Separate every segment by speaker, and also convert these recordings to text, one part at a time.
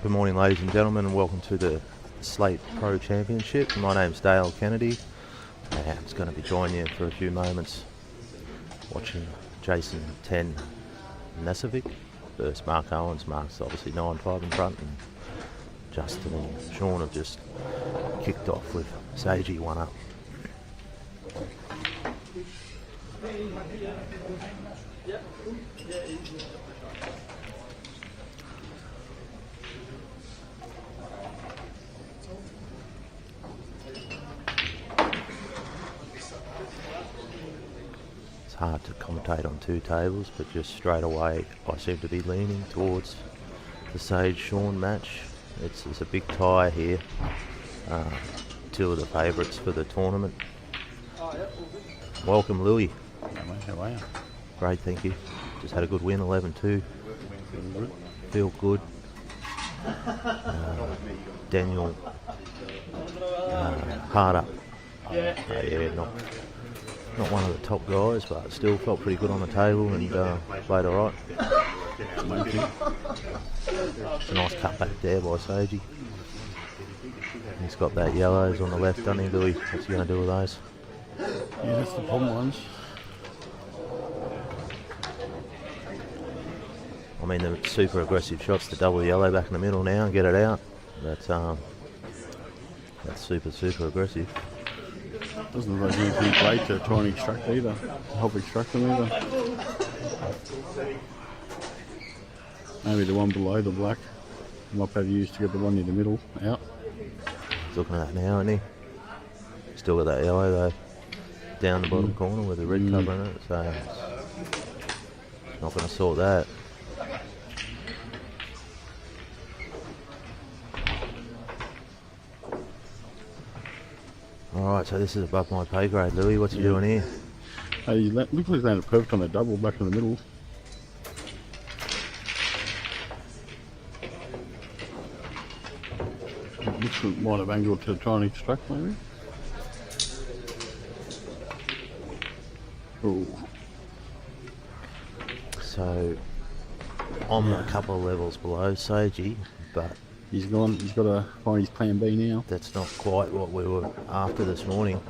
Speaker 1: Good morning, ladies and gentlemen, and welcome to the Slate Pro Championship. My name's Dale Kennedy, and I'm just going to be joining you for a few moments watching Jason 10 Nasovic versus Mark Owens. Mark's obviously 9-5 in front, and Justin and Sean have just kicked off with Sajich 1 up. It's hard to commentate on two tables, but just straight away I seem to be leaning towards the Sage-Sean match. It's a big tie here. Two of the favourites for the tournament. Welcome, Louis.
Speaker 2: How are you?
Speaker 1: Great, thank you. Just had a good win, 11-2. Feel good. Daniel, hard up. Yeah, not one of the top guys, but still felt pretty good on the table and played all right. It's a nice cutback there by Sajich. He's got that yellows on the left, doesn't he, Louis? What's he going to do with those?
Speaker 2: Yeah, that's the problem ones.
Speaker 1: I mean, the super aggressive shots to double yellow back in the middle now and get it out. That's super aggressive.
Speaker 2: Doesn't look like anything great to try and extract either. Help extract them either. Maybe the one below the black might have used to get the one in the middle out.
Speaker 1: He's looking at that now, isn't he? Still got that yellow though, down the bottom corner with the red covering it, so it's not going to sort that. Alright, so this is above my pay grade, Louis. What's he doing here?
Speaker 2: Hey, looks like he's landed perfect on the double back in the middle. Looks like might have angled to try and extract maybe. Ooh.
Speaker 1: So I'm a couple of levels below Sajich, but
Speaker 2: He's got to find his plan B now.
Speaker 1: that's not quite what we were after this morning.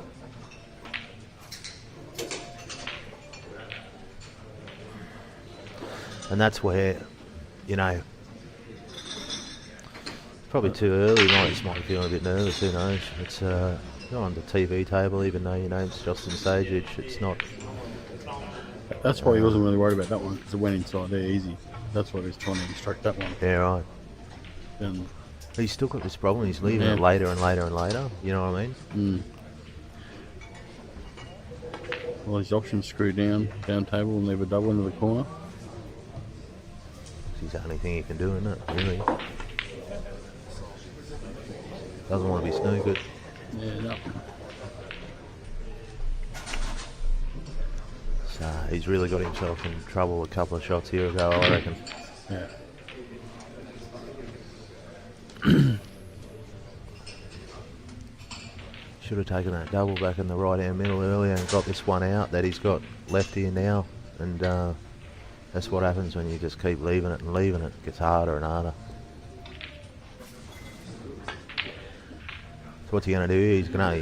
Speaker 1: And that's where, you know, probably too early. Just might be feeling a bit nervous, who knows. It's not on the TV table, even though your name's Justin Sajich. It's not.
Speaker 2: That's why he wasn't really worried about that one, because it went inside there easy. That's why he was trying to extract that one.
Speaker 1: Yeah, right.
Speaker 2: And
Speaker 1: He's still got this problem. He's leaving it later and later and later. You know what I mean?
Speaker 2: Well, his options screwed down table and leave a double into the corner.
Speaker 1: It's the only thing he can do, isn't it? Really. Doesn't want to be snookered.
Speaker 2: Yeah, no.
Speaker 1: So he's really got himself in trouble a couple of shots here ago, I reckon.
Speaker 2: Yeah.
Speaker 1: Should have taken that double back in the right hand middle earlier and got this one out that he's got left here now, and that's what happens when you just keep leaving it and leaving it. It gets harder and harder. So what's he going to do?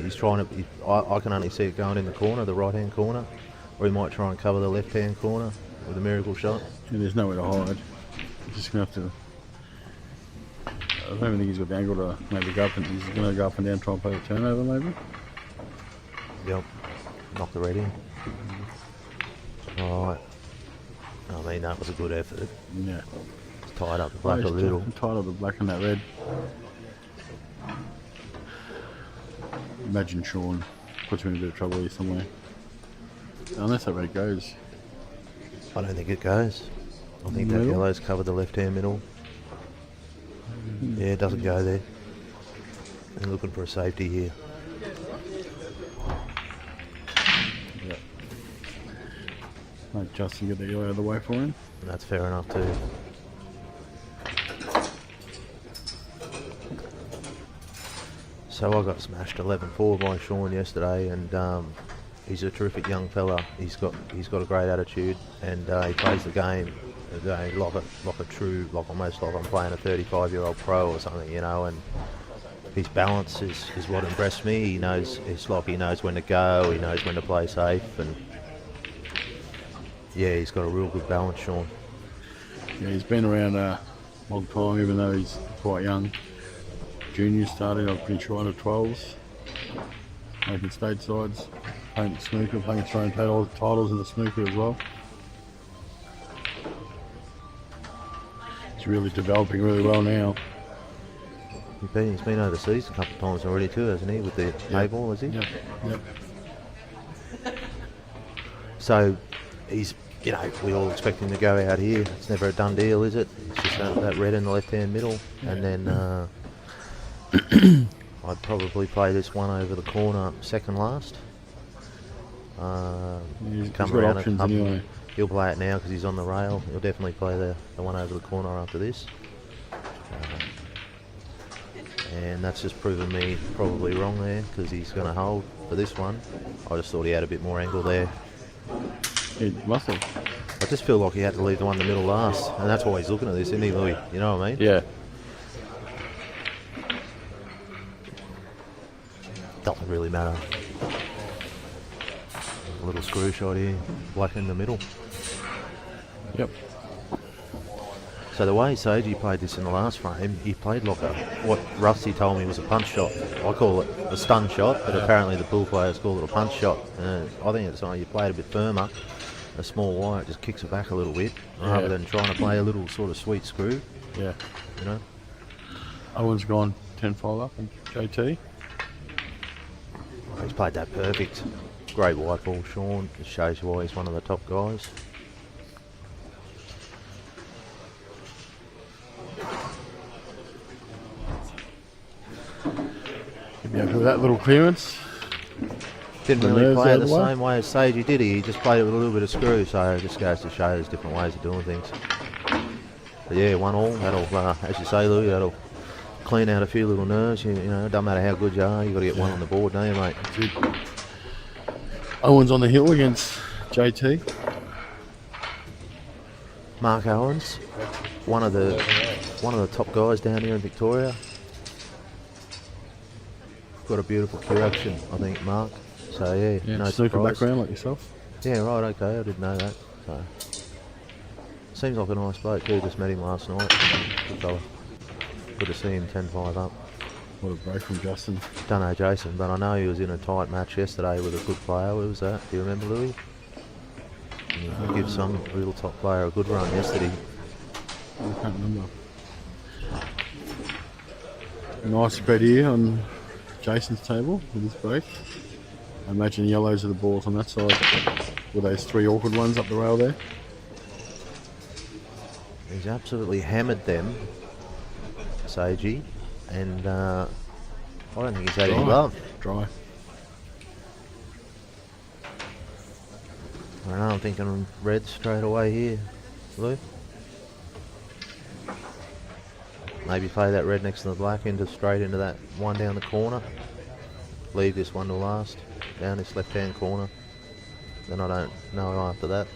Speaker 1: He's trying to. I can only see it going in the corner, the right hand corner, or he might try and cover the left hand corner with a miracle shot.
Speaker 2: And there's nowhere to hide. He's just going to have to. I don't even think he's got the angle to maybe go up, and he's going to go up and down, try and play the turnover maybe.
Speaker 1: Yep, knock the red in. Alright. I mean, that was a good effort.
Speaker 2: Yeah.
Speaker 1: It's tied up the black a little.
Speaker 2: Tied up the black and that red. Imagine Sean puts him in a bit of trouble here somewhere. Unless that red goes.
Speaker 1: I don't think it goes. I think that yellow's covered the left hand middle. Yeah, it doesn't go there. They're looking for a safety here.
Speaker 2: Yeah. Let Justin get the yellow out of the way for him.
Speaker 1: And that's fair enough too. So I got smashed 11-4 by Sean yesterday, and he's a terrific young fella. He's got a great attitude, and he plays the game like a true, like almost like I'm playing a 35-year-old pro or something, you know. And his balance is what impressed me. He knows, it's like he knows when to go, he knows when to play safe, and yeah, he's got a real good balance, Sean.
Speaker 2: Yeah, he's been around a long time, even though he's quite young. Juniors started, I'm pretty sure, under 12s, making state sides, playing snooker, playing Australian titles in the snooker as well. He's really developing really well now.
Speaker 1: He's been overseas a couple of times already too, hasn't he, with the A-ball, has he?
Speaker 2: Yep.
Speaker 1: So he's, you know, we all expect him to go out here. It's never a done deal, is it? It's just that red in the left-hand middle. Yeah. And then I'd probably play this one over the corner second last.
Speaker 2: He's got options anyway.
Speaker 1: He'll play it now because he's on the rail. He'll definitely play the one over the corner after this. And that's just proven me probably wrong there, because he's going to hold for this one. I just thought he had a bit more angle there.
Speaker 2: He must have.
Speaker 1: I just feel like he had to leave the one in the middle last, and that's why he's looking at this, isn't he, Louis? You know what I mean?
Speaker 2: Yeah.
Speaker 1: Doesn't really matter. A little screw shot here, black in the middle.
Speaker 2: Yep.
Speaker 1: So the way Sajich played this in the last frame, he played like what Rusty told me was a punch shot. I call it a stun shot, but apparently the pool players call it a punch shot. I think it's like you play it a bit firmer. A small wire just kicks it back a little bit, rather than trying to play a little sort of sweet screw.
Speaker 2: Yeah.
Speaker 1: You know?
Speaker 2: Owen's gone 10-5 up and JT.
Speaker 1: He's played that perfect. Great white ball, Sean. It shows you why he's one of the top guys.
Speaker 2: Yeah, with that little clearance.
Speaker 1: Didn't really play it the same way as Sajich, did he? He just played it with a little bit of screw, so it just goes to show there's different ways of doing things. But yeah, 1-1. That'll, as you say, Louis, that'll clean out a few little nerves. You know, it doesn't matter how good you are, you've got to get one on the board, don't you, mate?
Speaker 2: Owen's on the hill against JT.
Speaker 1: Mark Owens, one of the top guys down here in Victoria. Got a beautiful correction, I think, Mark. So yeah, no
Speaker 2: snooker
Speaker 1: surprise.
Speaker 2: background like yourself.
Speaker 1: Yeah, right. Okay, I didn't know that. So seems like a nice bloke too. Just met him last night. Good fella. Good to see him 10-5 up.
Speaker 2: What a break from Justin.
Speaker 1: Don't know Jason, but I know he was in a tight match yesterday with a good player. Who was that? Do you remember, Louis? Give some real top player a good run yesterday.
Speaker 2: I can't remember. A nice spread here on Jason's table with this break. I imagine yellows are the balls on that side with those three awkward ones up the rail there.
Speaker 1: He's absolutely hammered them, Sajich, and I don't think he's had any love.
Speaker 2: Dry.
Speaker 1: I don't know, I'm thinking red straight away here, Lou. Maybe play that red next to the black straight into that one down the corner. Leave this one to last, down this left-hand corner. Then I don't know after that.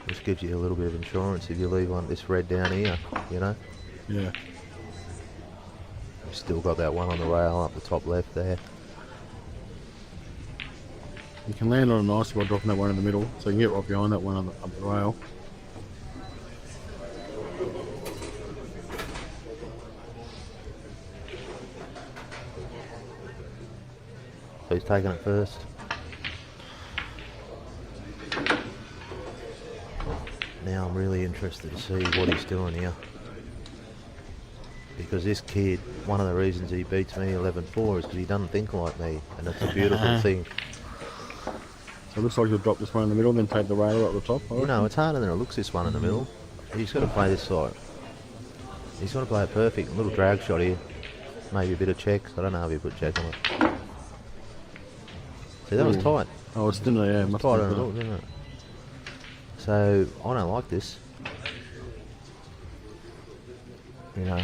Speaker 1: Just gives you a little bit of insurance if you leave this red down here, you know?
Speaker 2: Yeah.
Speaker 1: You've still got that one on the rail up the top left there.
Speaker 2: You can land on a nice by dropping that one in the middle, so you can get right behind that one on up the rail.
Speaker 1: So he's taking it first. Now I'm really interested to see what he's doing here. Because this kid, one of the reasons he beats me 11-4 is because he doesn't think like me, and it's a beautiful thing.
Speaker 2: So it looks like you'll drop this one in the middle, then take the rail up the top.
Speaker 1: No, it's harder than it looks, this one in the middle. He's got to play this side. He's got to play it perfect. A little drag shot here. Maybe a bit of check. I don't know if he put check on it. See, that was tight.
Speaker 2: Oh, it's didn't it? Yeah,
Speaker 1: it was tighter than it looked, didn't it? So, I don't like this. You know,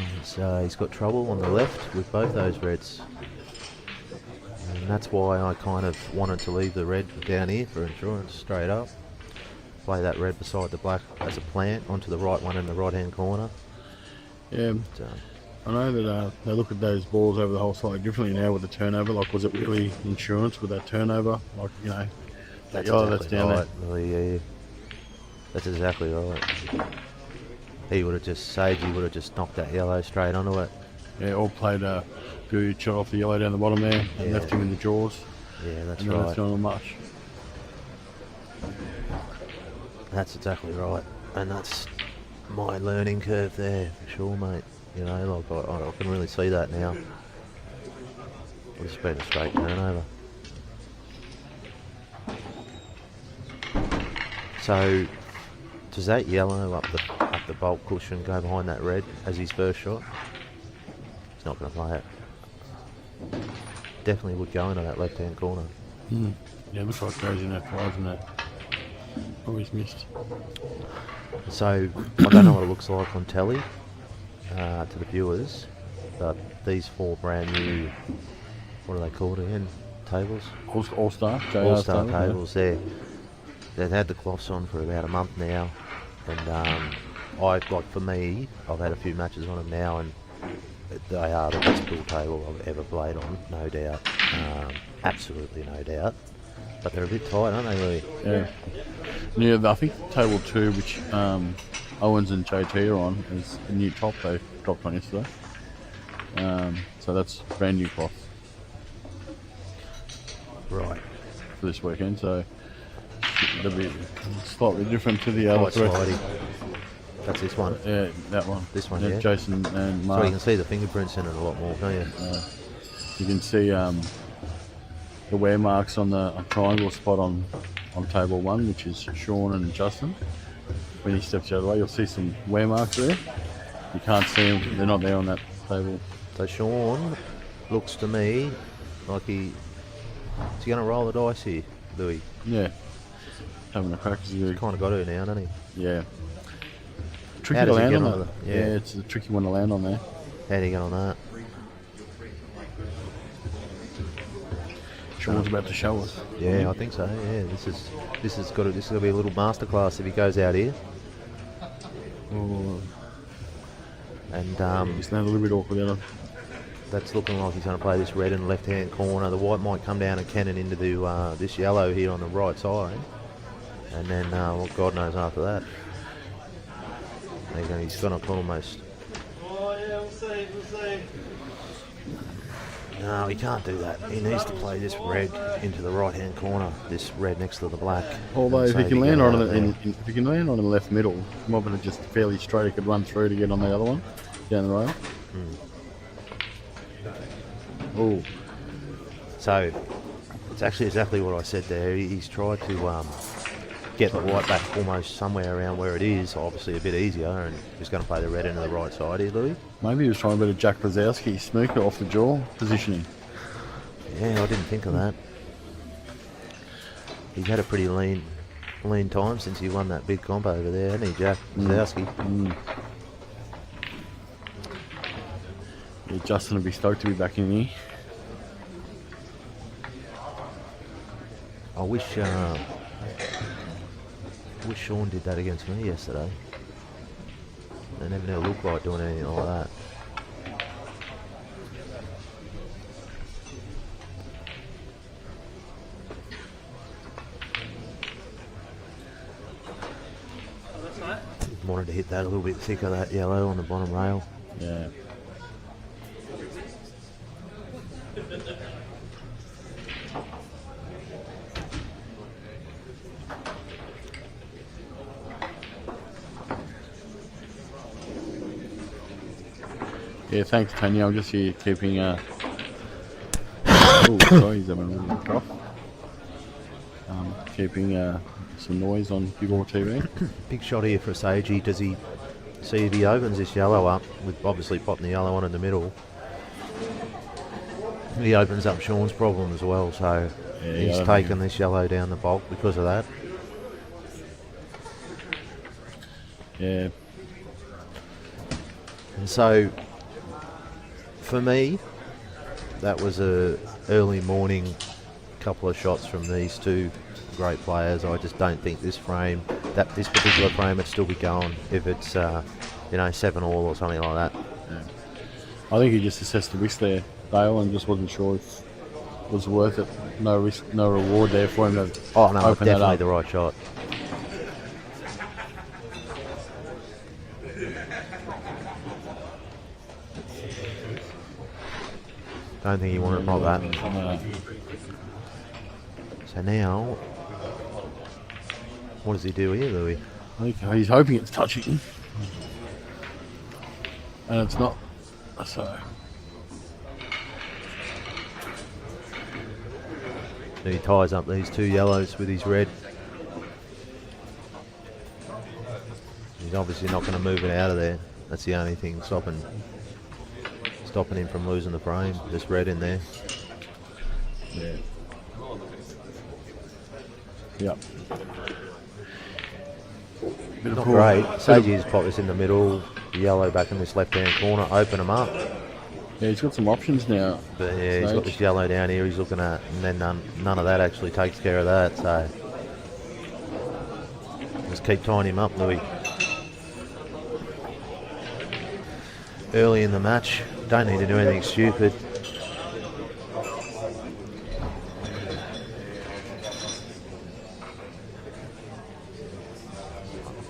Speaker 1: he's got trouble on the left with both those reds. And And that's why I kind of wanted to leave the red down here for insurance straight up. Play that red beside the black as a plant onto the right one in the right hand corner.
Speaker 2: Yeah,
Speaker 1: But,
Speaker 2: I know that they look at those balls over the whole side differently now with the turnover. Like, was it really insurance with that turnover? Like, you know, that yellow that's down
Speaker 1: right, Louis, yeah. That's exactly right. He would have just, Sajich would have just knocked that yellow straight onto it.
Speaker 2: there. Yeah, all played good, shot off the yellow down the bottom there and left him in the jaws.
Speaker 1: Yeah, that's
Speaker 2: and
Speaker 1: right.
Speaker 2: That's not much.
Speaker 1: That's exactly right. And that's my learning curve there, for sure, mate. You know, like I can really see that now. It's been a straight turnover. So, does that yellow up the bolt cushion go behind that red as his first shot? He's not going to play it. Definitely would go into that left-hand corner.
Speaker 2: Yeah, looks like it goes in that five and that. Always missed.
Speaker 1: So, I don't know what it looks like on telly to the viewers, but these 4 brand new, what are they called again? Tables?
Speaker 2: All-Star?
Speaker 1: All-Star tables there. They've had the cloths on for about a month now, and for me, I've had a few matches on them now, and they are the best pool table I've ever played on, no doubt. Absolutely no doubt. But they're a bit tight, aren't they, really?
Speaker 2: Yeah. Yeah, I think table 2, which Owens and JT are on, is a new top they dropped on yesterday. So that's brand new cloth.
Speaker 1: Right.
Speaker 2: For this weekend, so it'll be slightly different to the other
Speaker 1: Quite
Speaker 2: three.
Speaker 1: slidey. That's this one.
Speaker 2: Yeah, that one.
Speaker 1: This one,
Speaker 2: yeah.
Speaker 1: yeah.
Speaker 2: Jason and Mark.
Speaker 1: So you can see the fingerprints in it a lot more, can't you?
Speaker 2: You can see the wear marks on the triangle spot on table 1, which is Sean and Justin. When he steps the other way, you'll see some wear marks there. You can't see them; they're not there on that table.
Speaker 1: So Sean looks to me like is he going to roll the dice here, Louis?
Speaker 2: Yeah, having a crack.
Speaker 1: He's kind of got to now, doesn't he?
Speaker 2: Yeah. Tricky
Speaker 1: How
Speaker 2: to
Speaker 1: does he
Speaker 2: land
Speaker 1: get
Speaker 2: on
Speaker 1: on
Speaker 2: that.
Speaker 1: the-
Speaker 2: Yeah,
Speaker 1: yeah.
Speaker 2: it's a tricky one to land on there.
Speaker 1: How do you get on that?
Speaker 2: Sean's about to show us.
Speaker 1: Yeah, I think so. Yeah, this has got to be a little masterclass if he goes out here.
Speaker 2: Oh,
Speaker 1: And
Speaker 2: it's now a little bit awkward there.
Speaker 1: that's looking like he's going to play this red in the left-hand corner. The white might come down and cannon into this yellow here on the right side, and then well, God knows after that. He's going to almost.
Speaker 3: Oh yeah, we'll see.
Speaker 1: No, he can't do that. He needs to play this red into the right-hand corner. This red next to the black.
Speaker 2: Although
Speaker 1: And
Speaker 2: if
Speaker 1: so
Speaker 2: he can
Speaker 1: get
Speaker 2: land on
Speaker 1: out
Speaker 2: it,
Speaker 1: there.
Speaker 2: if he can land on in the left middle, he might be just fairly straight. He could run through to get on the other one down the rail. Oh,
Speaker 1: So it's actually exactly what I said there. He's tried to get the white back almost somewhere around where it is, obviously a bit easier, and he's going to play the red into the right side here, Louis.
Speaker 2: maybe he was trying a bit of Jack Wazowski snooker off the jaw positioning.
Speaker 1: Yeah, I didn't think of that. He's had a pretty lean time since he won that big comp over there, hasn't he, Jack Wazowski?
Speaker 2: Yeah, Justin would be stoked to be back in here.
Speaker 1: I wish Sean did that against me yesterday. They never looked like doing anything like that. Wanted to hit that a little bit thicker, that yellow on the bottom rail.
Speaker 2: Yeah. Yeah, thanks, Tony. I'm just here keeping. Oh, sorry, he's having a little cough. Keeping some noise on CueballTV.
Speaker 1: Big shot here for Sajich. Does he see if he opens this yellow up, with obviously popping the yellow on in the middle? He opens up Sean's problem as well, so
Speaker 2: Yeah,
Speaker 1: he's
Speaker 2: yeah.
Speaker 1: taken this yellow down the bulk because of that.
Speaker 2: Yeah,
Speaker 1: And so, for me, that was a early morning couple of shots from these two great players. I just don't think this particular frame would still be going if it's 7 all or something like that.
Speaker 2: Yeah. I think he just assessed the risk there, Dale, and just wasn't sure if it was worth it. No risk, no reward there for him to open that
Speaker 1: definitely
Speaker 2: up.
Speaker 1: the right shot. Don't think he wanted to pop that.
Speaker 2: No.
Speaker 1: So now, what does he do here, Louis?
Speaker 2: I think he's hoping it's touching, and it's not. So
Speaker 1: He ties up these two yellows with his red. He's obviously not going to move it out of there. That's the only thing stopping him from losing the frame. Just red in there.
Speaker 2: yeah. Yep.
Speaker 1: Not great. Sajich's popped this in the middle. Yellow back in this left-hand corner. Open him up.
Speaker 2: Yeah, he's got some options now.
Speaker 1: But yeah, he's got this yellow down here he's looking at, and then none of that actually takes care of that. So just keep tying him up, Louis. Early in the match, don't need to do anything stupid.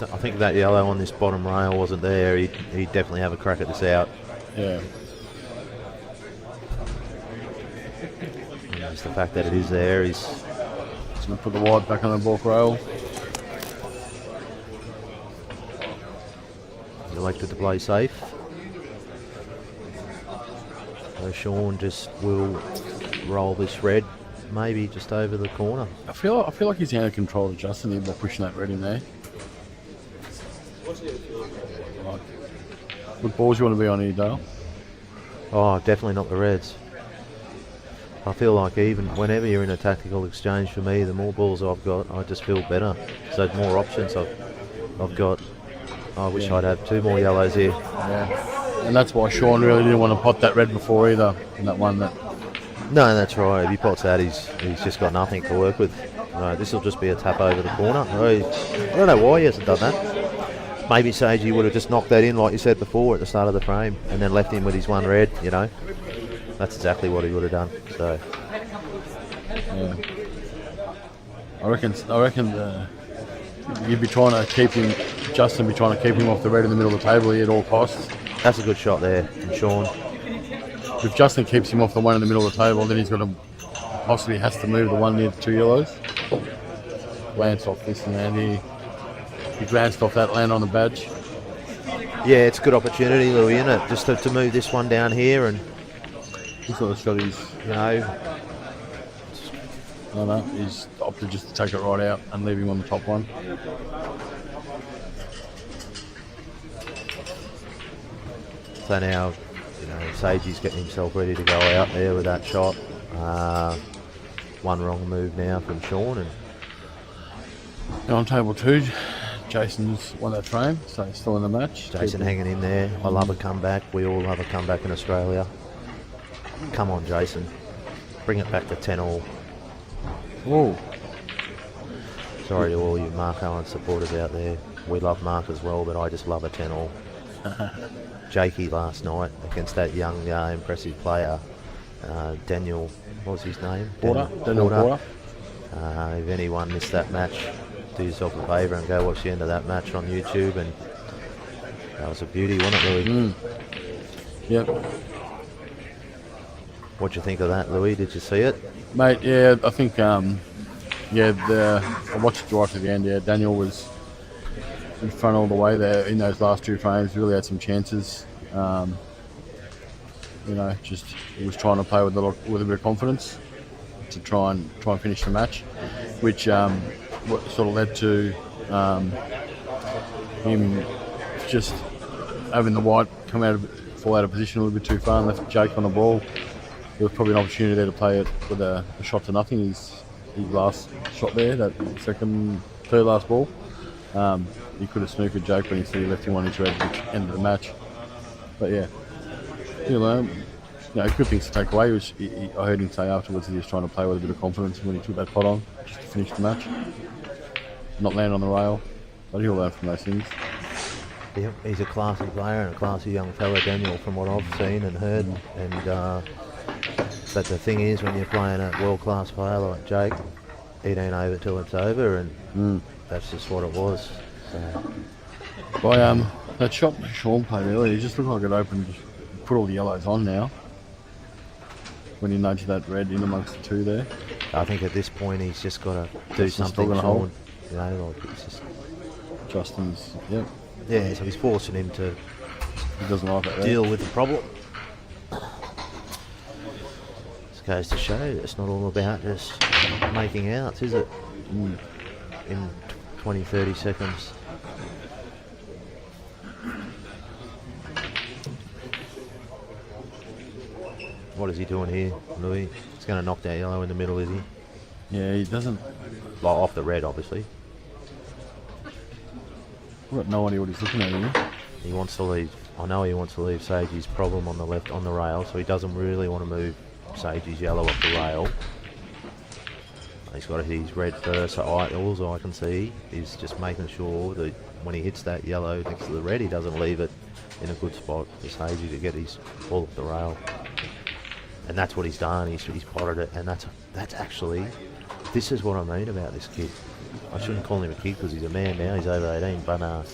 Speaker 1: I think that yellow on this bottom rail wasn't there. He'd definitely have a crack at this out.
Speaker 2: Yeah.
Speaker 1: And just the fact that it is there, he's
Speaker 2: Going to put the white back on the balk rail.
Speaker 1: elected to play safe. So Sean just will roll this red, maybe just over the corner.
Speaker 2: I feel like he's out of control of Justin here by pushing that red in there. Like, what balls you want to be on here, Dale?
Speaker 1: Oh, definitely not the reds. I feel like even whenever you're in a tactical exchange, for me, the more balls I've got, I just feel better. So the more options I've got. I wish I'd have 2 more yellows here.
Speaker 2: Yeah. And that's why Sean really didn't want to pot that red before either. In that one that.
Speaker 1: No, that's right. If he pots that, he's just got nothing to work with. This will just be a tap over the corner. I don't know why he hasn't done that. Maybe Sajich would have just knocked that in, like you said before, at the start of the frame, and then left him with his one red. That's exactly what he would have done. So,
Speaker 2: Yeah. I reckon you'd be trying to keep him. Justin be trying to keep him off the red in the middle of the table here at all costs.
Speaker 1: that's a good shot there from Sean.
Speaker 2: If Justin keeps him off the one in the middle of the table, then he's got to possibly has to move the one near the 2 yellows. Glance off this and he glanced off that, land on the badge.
Speaker 1: Yeah, it's a good opportunity, Louis, isn't it? Just to move this one down here and,
Speaker 2: He's sort of shot his. I don't know. He's opted just to take it right out and leave him on the top one.
Speaker 1: So now, Sajich's getting himself ready to go out there with that shot. One wrong move now from Sean, and
Speaker 2: Now on table 2, Jason's won that frame, so he's still in the match.
Speaker 1: Jason hanging in there. I love a comeback. We all love a comeback in Australia. Come on, Jason. Bring it back to 10 all.
Speaker 2: Oh,
Speaker 1: Sorry to all you Mark Owen supporters out there. We love Mark as well, but I just love a 10 all. Jakey last night against that young, impressive player, Daniel, what was his name?
Speaker 2: Daniel Porter.
Speaker 1: If anyone missed that match, do yourself a favour and go watch the end of that match on YouTube. And that was a beauty, wasn't it, Louis?
Speaker 2: Yep.
Speaker 1: What'd you think of that, Louis? Did you see it?
Speaker 2: Mate, yeah, I think, I watched it right to the end, yeah. Daniel was in front all the way there in those last 2 frames, really had some chances. Just he was trying to play with a bit of confidence to try and finish the match, which what sort of led to him just having the white fall out of position a little bit too far and left Jake on the ball. There was probably an opportunity there to play it with a shot to nothing. His last shot there, that third last ball. He could have snookered Jake when he left him on his red at the end of the match. But yeah, good things to take away. I heard him say afterwards that he was trying to play with a bit of confidence when he took that pot on, just to finish the match. Not land on the rail, but he'll learn from those things.
Speaker 1: Yep, he's a classy player and a classy young fella, Daniel, from what I've seen and heard. But the thing is, when you're playing a world-class player like Jake, it ain't over till it's over, and that's just what it was. So.
Speaker 2: By that shot Sean played earlier, it just looked like it opened, put all the yellows on now. When he nudged that red in amongst the two there.
Speaker 1: I think at this point he's just got to do something. Sean, you know, like it's just
Speaker 2: Justin's, yep.
Speaker 1: Yeah, so he's forcing him to
Speaker 2: he doesn't like it,
Speaker 1: deal with the problem. This goes to show it's not all about just making outs, is it? In 20, 30 seconds. What is he doing here, Louis? He's going to knock that yellow in the middle, is he?
Speaker 2: Yeah, he doesn't.
Speaker 1: Well, off the red, obviously.
Speaker 2: I've got no idea what he's looking at here.
Speaker 1: He wants to leave. I know he wants to leave Sage's problem on the left on the rail, so he doesn't really want to move Sage's yellow off the rail. He's got to hit his red first. So all I can see is just making sure that when he hits that yellow next to the red, he doesn't leave it in a good spot for Sage to get his ball off the rail. And that's what he's done. He's potted it, and that's actually. This is what I mean about this kid. I shouldn't call him a kid because he's a man now. He's over 18, but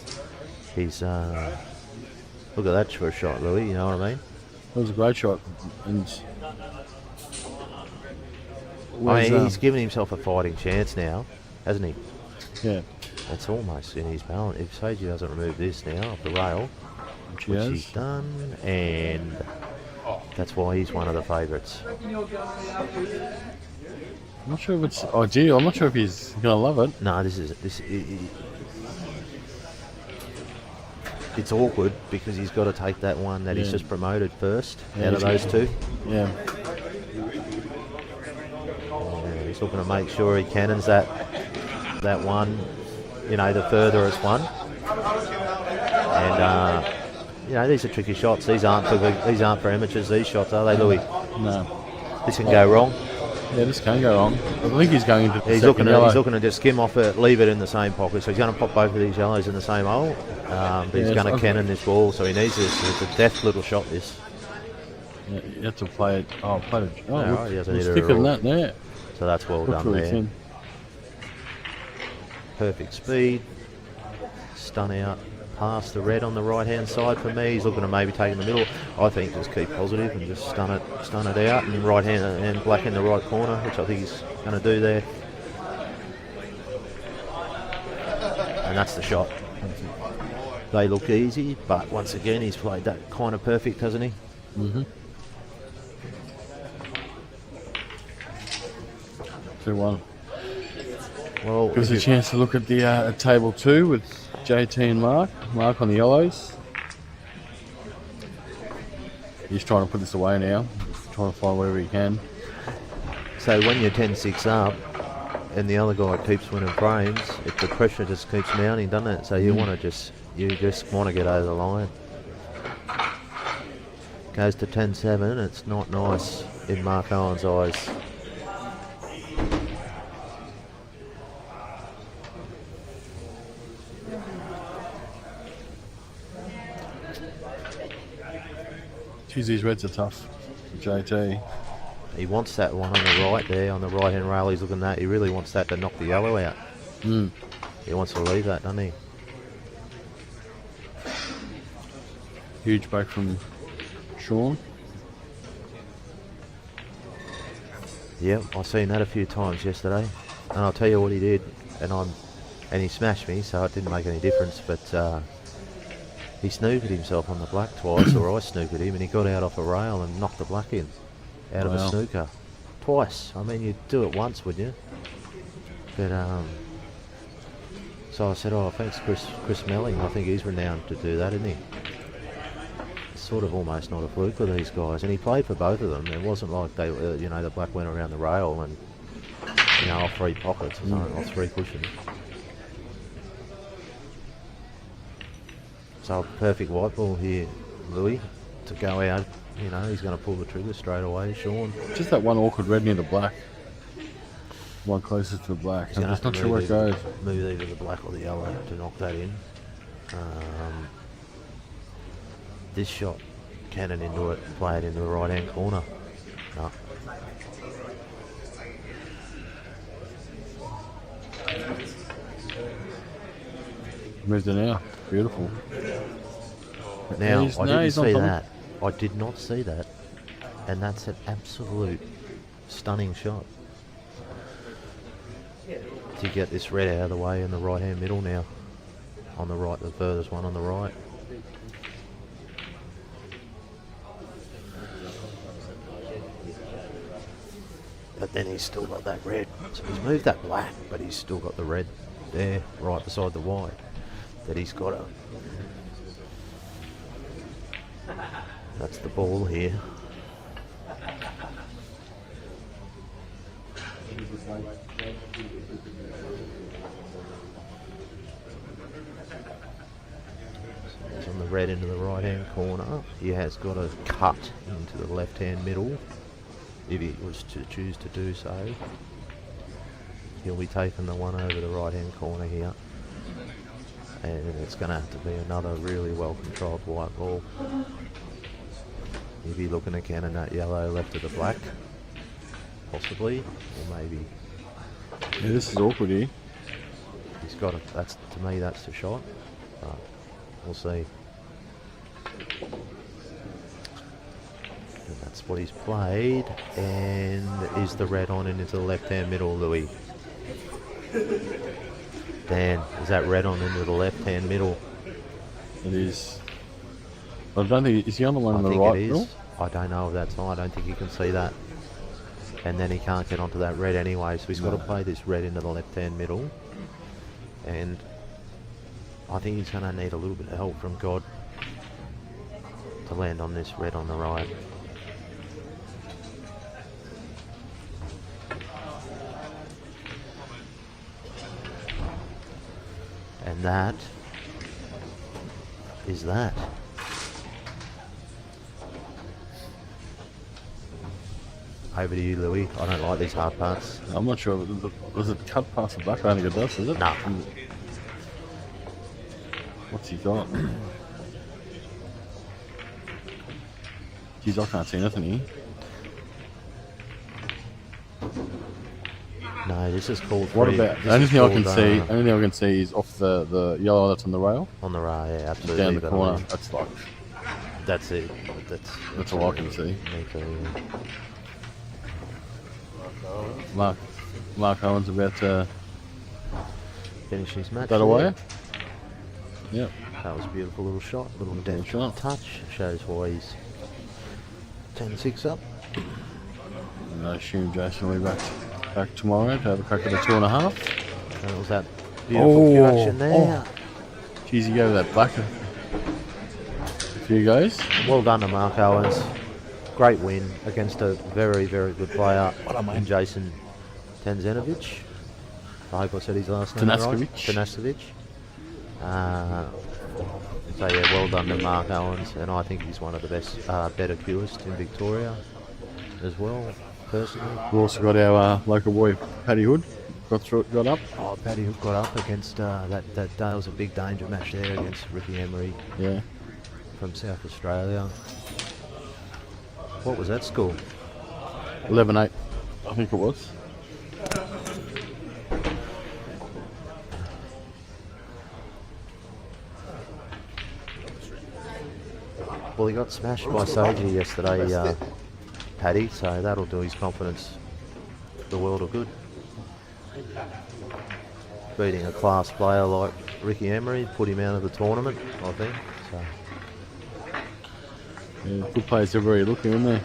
Speaker 1: he's look at that for a shot, Louis. You know what I mean?
Speaker 2: That was a great shot, and
Speaker 1: he's given himself a fighting chance now, hasn't he?
Speaker 2: Yeah.
Speaker 1: It's almost in his balance. If Sajich doesn't remove this now off the rail, which he's done, and that's why he's one of the favourites.
Speaker 2: I'm not sure if it's ideal. I'm not sure if he's going to love it.
Speaker 1: No, it's awkward because he's got to take that one that he's just promoted first out of those two.
Speaker 2: Yeah.
Speaker 1: He's looking to make sure he cannons that one, you know, the furthest one. And you know, these are tricky shots. These aren't for amateurs. These shots, are they, Louis?
Speaker 2: No.
Speaker 1: This can go wrong.
Speaker 2: Yeah, this can go wrong. I think he's going into the
Speaker 1: he's looking to just skim off it, leave it in the same pocket. So he's going to pop both of these yellows in the same hole. But he's going to cannon this ball, so he needs this. It's a deft little shot, this.
Speaker 2: Yeah, you have to play it. Play it.
Speaker 1: He hasn't hit it
Speaker 2: thicker
Speaker 1: at all.
Speaker 2: than that there.
Speaker 1: So that's well done
Speaker 2: really
Speaker 1: there.
Speaker 2: Thin.
Speaker 1: Perfect speed. Stun out. Past the red on the right hand side for me. He's looking to maybe take in the middle. I think just keep positive and just stun it out, and right hand and black in the right corner, which I think he's going to do there. And that's the shot. They look easy, but once again he's played that kind of perfect, hasn't he?
Speaker 2: Mm-hmm. 2-1.
Speaker 1: Well,
Speaker 2: gives us a chance to look at the at table 2 with JT and Mark. Mark on the yellows. He's trying to put this away now. Trying to find wherever he can.
Speaker 1: So when you're 10-6 up and the other guy keeps winning frames, if the pressure just keeps mounting, doesn't it? So you want to just get over the line. Goes to 10-7. It's not nice in Mark Owen's eyes.
Speaker 2: Geez, these reds are tough for JT.
Speaker 1: He wants that one on the right there, on the right hand rail. He's looking at. He really wants that to knock the yellow out. He wants to leave that, doesn't he?
Speaker 2: Huge break from Sean.
Speaker 1: Yep, I've seen that a few times yesterday, and I'll tell you what he did. And he smashed me, so it didn't make any difference. But he snookered himself on the black twice, or I snookered him, and he got out off a rail and knocked the black in out of a snooker twice. I mean, you'd do it once, wouldn't you? But so I said, thanks, Chris Melling. I think he's renowned to do that, isn't he? It's sort of almost not a fluke with these guys, and he played for both of them. It wasn't like they, the black went around the rail and off 3 pockets or something, off 3 cushions. So perfect white ball here, Louis. to go out. You know, he's going to pull the trigger straight away, Sean.
Speaker 2: Just that one awkward red near the black. One closest to the black.
Speaker 1: He's
Speaker 2: I'm
Speaker 1: gonna
Speaker 2: just
Speaker 1: have
Speaker 2: not
Speaker 1: to
Speaker 2: sure where it goes.
Speaker 1: move either the black or the yellow to knock that in. This shot, cannon into it, play it into the right hand corner. No.
Speaker 2: Moved it now. Beautiful.
Speaker 1: Now,
Speaker 2: He's-
Speaker 1: I
Speaker 2: no,
Speaker 1: didn't
Speaker 2: he's on
Speaker 1: see
Speaker 2: top.
Speaker 1: that. I did not see that. And that's an absolute stunning shot. To get this red out of the way in the right hand middle now. On the right, the furthest one on the right. But then he's still got that red. So he's moved that black, but he's still got the red there, right beside the white, that he's got to. That's the ball here. He's on the red into the right hand corner. He has got a cut into the left hand middle. If he was to choose to do so, he'll be taking the one over the right hand corner here. And it's going to have to be another really well controlled white ball. He'll be looking to cannon that yellow left of the black, possibly, or maybe.
Speaker 2: Yeah, this is awkward here.
Speaker 1: He's got it. That's, to me, that's the shot. But we'll see. And that's what he's played. And is the red on and into the left-hand middle, Louis? Dan, is that red on into the left-hand middle?
Speaker 2: It is. I don't think. Is he on the one
Speaker 1: I
Speaker 2: on the
Speaker 1: think
Speaker 2: right
Speaker 1: it
Speaker 2: middle?
Speaker 1: is. I don't know if that's on. I don't think you can see that. And then he can't get onto that red anyway, so he's got to play this red into the left-hand middle. And I think he's going to need a little bit of help from God to land on this red on the right. And that is that. Over to you, Louis. I don't like these hard parts.
Speaker 2: I'm not sure. Was it cut past the black? I don't think it does, is it?
Speaker 1: No.
Speaker 2: What's he got? Jeez, I can't see nothing here.
Speaker 1: No, this is called.
Speaker 2: What
Speaker 1: free-
Speaker 2: about?
Speaker 1: this
Speaker 2: The only
Speaker 1: is
Speaker 2: thing I can
Speaker 1: called,
Speaker 2: see, only thing I can see is off the yellow that's on the rail,
Speaker 1: on the right, yeah, absolutely.
Speaker 2: down the
Speaker 1: but I
Speaker 2: corner.
Speaker 1: mean,
Speaker 2: That's like
Speaker 1: that's it.
Speaker 2: that's all I can see.
Speaker 1: Me too, yeah.
Speaker 2: Mark Owen's about to
Speaker 1: Finish his match.
Speaker 2: that
Speaker 1: there.
Speaker 2: away. Yep.
Speaker 1: That was a beautiful little shot, little
Speaker 2: Beautiful
Speaker 1: deft
Speaker 2: shot.
Speaker 1: touch. Shows why he's 10-6 up.
Speaker 2: And I assume Jason will be back tomorrow to have a crack at the 2.5.
Speaker 1: And it was that beautiful cue action there.
Speaker 2: Jeez, he gave that black a few goes.
Speaker 1: Well done to Mark Owens. Great win against a very, very good player in Jason Tanzanovic. I hope I said his last name right. Tanaskovic. So yeah, well done to Mark Owens, and I think he's one of the best, better cueists in Victoria as well, personally.
Speaker 2: We've also got our local boy Paddy Hood. Got up.
Speaker 1: Oh, Paddy Hook got up against that was a big danger match there against Ricky Emery
Speaker 2: Yeah.
Speaker 1: from South Australia. What was that score?
Speaker 2: 11-8, I think it was.
Speaker 1: Well, he got smashed by Sajich yesterday, Paddy, so that'll do his confidence the world of good. Beating a class player like Ricky Emery put him out of the tournament, I think. So.
Speaker 2: Yeah, good players everywhere you look, isn't there?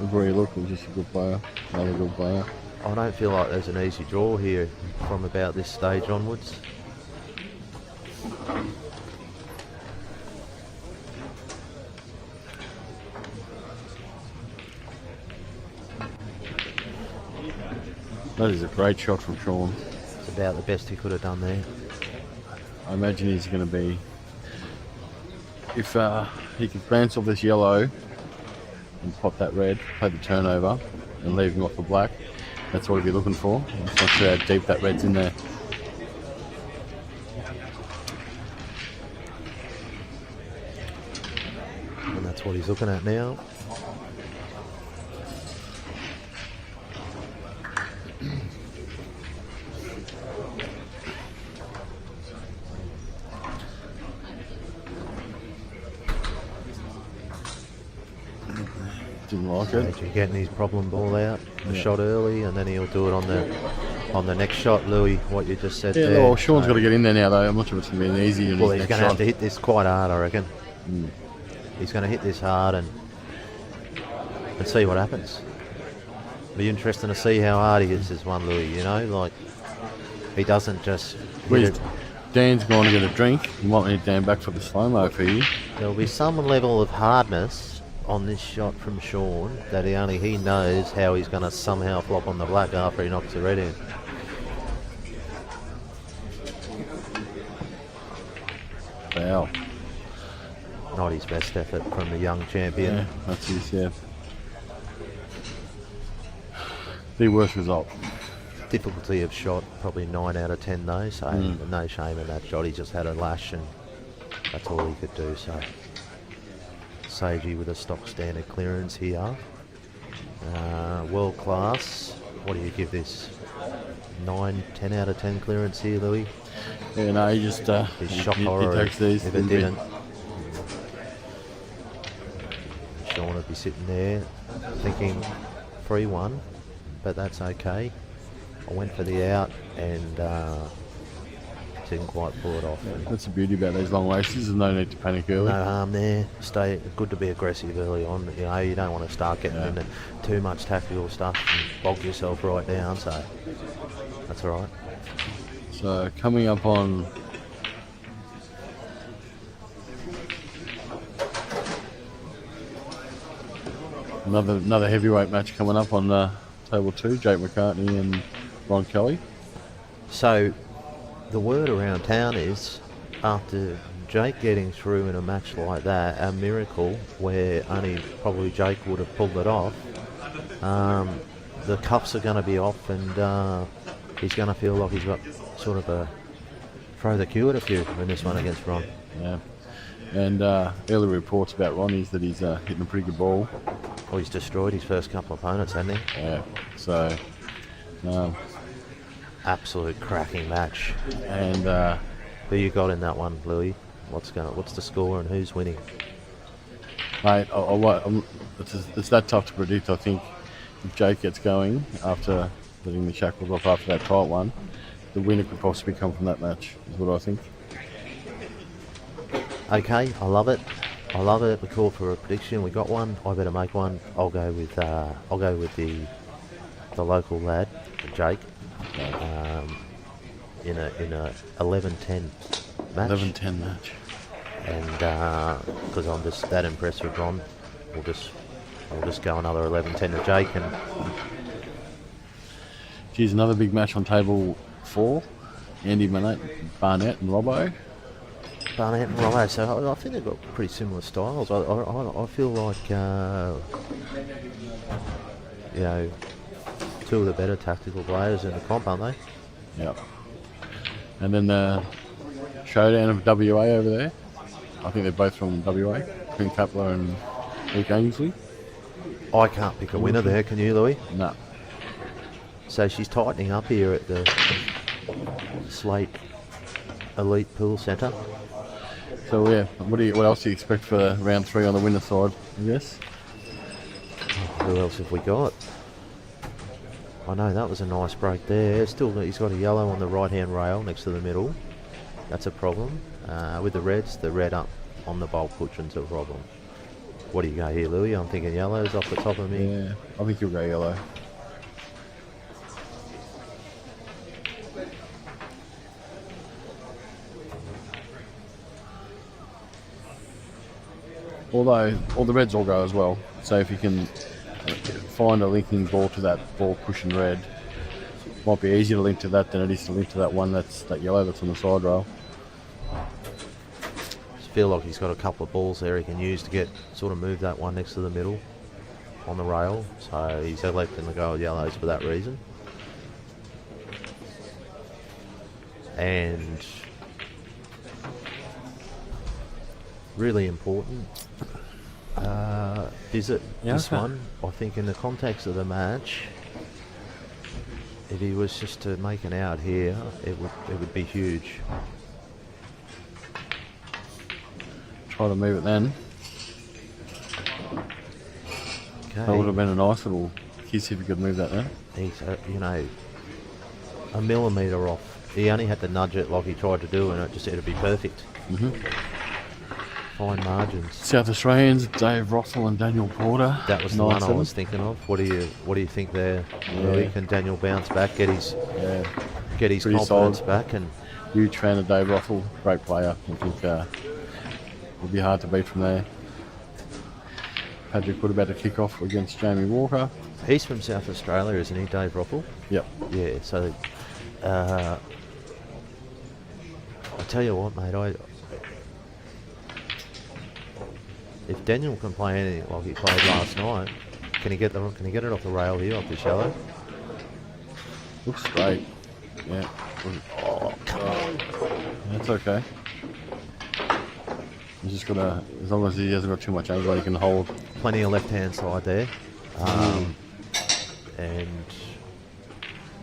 Speaker 2: Everywhere you look, he's just a good player. Another good player.
Speaker 1: I don't feel like there's an easy draw here from about this stage onwards.
Speaker 2: That is a great shot from Sean.
Speaker 1: It's about the best he could have done there.
Speaker 2: I imagine he's going to be, if he can bounce off this yellow and pop that red, play the turnover, and leave him off the black. That's what he'd be looking for. I'm just not sure how deep that red's in there.
Speaker 1: And that's what he's looking at now.
Speaker 2: Didn't like it.
Speaker 1: Sajich getting his problem ball out, the shot early, and then he'll do it on the next shot. Louis, what you just said
Speaker 2: Yeah,
Speaker 1: there.
Speaker 2: well, Sean's got to get in there now, though. I'm not sure if it's going to be an easy in
Speaker 1: Well,
Speaker 2: his
Speaker 1: he's
Speaker 2: next
Speaker 1: going to have
Speaker 2: shot.
Speaker 1: to hit this quite hard, I reckon. He's going to hit this hard and see what happens. Be interesting to see how hard he hits this one, Louis. You know, like he doesn't just hit it.
Speaker 2: Dan's going to get a drink. You might need Dan back for the slow-mo for you.
Speaker 1: There'll be some level of hardness on this shot from Sean that only he knows how he's going to somehow flop on the black after he knocks the red in.
Speaker 2: Wow.
Speaker 1: Not his best effort from the young champion.
Speaker 2: Yeah, that's his, yeah. The worst result.
Speaker 1: Difficulty of shot, probably 9 out of 10 though, so no shame in that shot. He just had a lash and that's all he could do. So Sajich with a stock standard clearance here. World class. What do you give this? 9, 10 out of 10 clearance here, Louis?
Speaker 2: Yeah, no, he just
Speaker 1: His shock
Speaker 2: he
Speaker 1: horror
Speaker 2: takes these.
Speaker 1: if it didn't. Sean would be sitting there thinking 3-1, but that's okay. I went for the out and didn't quite pull it off.
Speaker 2: That's the beauty about these long races. There's no need to panic early.
Speaker 1: No harm there. Stay good to be aggressive early on. You know, you don't want to start getting into too much tactical stuff and bog yourself right down. So that's all right.
Speaker 2: So coming up on another heavyweight match coming up on table 2. Jake McCartney and Ron Kelly.
Speaker 1: So the word around town is after Jake getting through in a match like that, a miracle where only probably Jake would have pulled it off. The cuffs are going to be off and he's going to feel like he's got sort of a throw the cue at a few in this one against Ron.
Speaker 2: Yeah. And early reports about Ron is that he's hitting a pretty good ball.
Speaker 1: Well, he's destroyed his first couple of opponents, hasn't he?
Speaker 2: Yeah. So,
Speaker 1: Absolute cracking match.
Speaker 2: and
Speaker 1: Who you got in that one, Louis? What's the score and who's winning?
Speaker 2: mate, it's that tough to predict. I think if Jake gets going after letting the shackles off after that tight one, the winner could possibly come from that match, is what I think.
Speaker 1: Okay, I love it. I love it. We called for a prediction. We got one. I better make one. I'll go with the local lad, Jake, in a 11-10 match.
Speaker 2: 11-10 match.
Speaker 1: And because I'm just that impressed with Ron, we'll just go another 11-10 to Jake. And
Speaker 2: Geez, another big match on table 4. Andy Barnett and Robbo.
Speaker 1: Barnett and Robbo, so I think they've got pretty similar styles. I feel like two of the better tactical players in the comp, aren't they?
Speaker 2: Yep. And then the showdown of WA over there. I think they're both from WA. Quinn Kapler and Luke Ainsley.
Speaker 1: I can't pick a winner there, can you, Louis?
Speaker 2: No.
Speaker 1: So she's tightening up here at the Slate Elite Pool Centre.
Speaker 2: So yeah, what else do you expect for round 3 on the winner side, I guess?
Speaker 1: Who else have we got? I know that was a nice break there. Still, he's got a yellow on the right-hand rail next to the middle. That's a problem. With the reds, the red up on the bolt cushions a problem. What do you go here, Louis? I'm thinking yellows off the top of me.
Speaker 2: Yeah, I think you'll go yellow. Although all the reds all go as well. So if you can find a linking ball to that ball cushion red, might be easier to link to that than it is to link to that one that yellow that's on the side rail.
Speaker 1: It's feel like he's got a couple of balls there he can use to get sort of move that one next to the middle on the rail. So he's electing to go with yellows for that reason. And really important. Is it this one? I think in the context of the match, if he was just to make an out here, it would be huge.
Speaker 2: Try to move it then.
Speaker 1: Okay.
Speaker 2: That would have been a nice little kiss if you could move that then.
Speaker 1: He's you know, a millimetre off. He only had to nudge it like he tried to do, and it'd be perfect. Fine margins.
Speaker 2: South Australians, Dave Rossell and Daniel Porter.
Speaker 1: That was the one I was thinking of. What do you think there? Really, can Daniel bounce back, get his confidence
Speaker 2: solid.
Speaker 1: back? And
Speaker 2: Huge fan of Dave Rossell, great player. I think it'll be hard to beat from there. Patrick would about to kick off against Jamie Walker.
Speaker 1: he's from South Australia, isn't he, Dave Roppel?
Speaker 2: Yep.
Speaker 1: Yeah. So I tell you what, mate. If Daniel can play anything like he played last night, can he get it off the rail here, off the shallow?
Speaker 2: Looks great. Yeah.
Speaker 1: Oh, come on.
Speaker 2: That's okay. He's just gotta, as long as he hasn't got too much angle, he can hold.
Speaker 1: Plenty of left-hand side there. And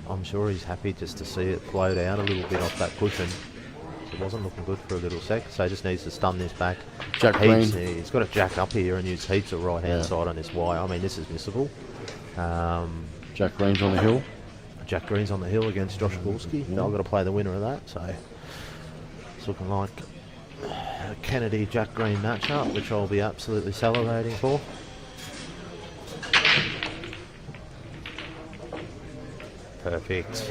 Speaker 1: I'm sure he's happy just to see it float out a little bit off that cushion. It wasn't looking good for a little sec, so he just needs to stun this back.
Speaker 2: Jack Green.
Speaker 1: He's got to jack up here and use heaps of right-hand side on this wire. I mean, this is missable.
Speaker 2: Jack Green's on the hill.
Speaker 1: Jack Green's on the hill against Josh Gulski.
Speaker 2: Yeah.
Speaker 1: I've got to play the winner of that, so it's looking like a Kennedy-Jack Green matchup, which I'll be absolutely salivating for. Perfect.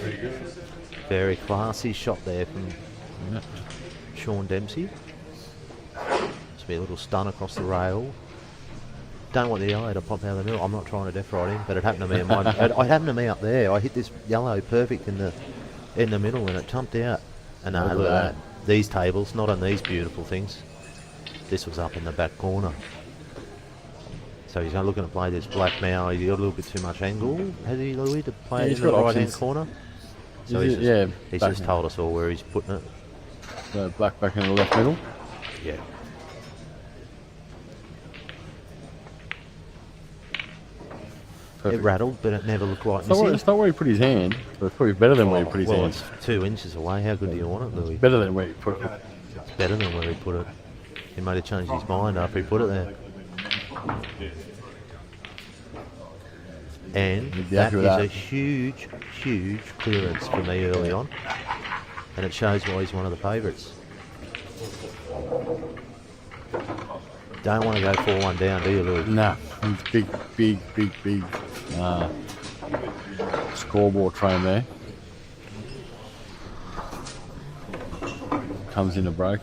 Speaker 1: Very classy shot there from Sean Dempsey. Just be a little stun across the rail. Don't want the yellow to pop out of the middle. I'm not trying to death ride him, but it happened to me. It happened to me up there. I hit this yellow perfect in the middle, and it jumped out. And look at that. These tables, not on these beautiful things. This was up in the back corner. So he's looking to play this black now. He's got a little bit too much angle. Has he, Louis, to play it in the right-hand corner? So he's just told us all where he's putting it.
Speaker 2: The black back in the left middle.
Speaker 1: Yeah.
Speaker 2: Perfect.
Speaker 1: It rattled, but it never looked like missing.
Speaker 2: It's not where he put his hand, but it's probably better than where he put his hand.
Speaker 1: It's 2 inches away. How good do you want it, Louis?
Speaker 2: Better than where he put it.
Speaker 1: It's better than where he put it. He might have changed his mind after he put it there. And that is a huge, huge clearance for me early on. And it shows why he's one of the favourites. Don't want to go 4-1 down, do you, Louis?
Speaker 2: Nah, he's big scoreboard train there. Comes in a break.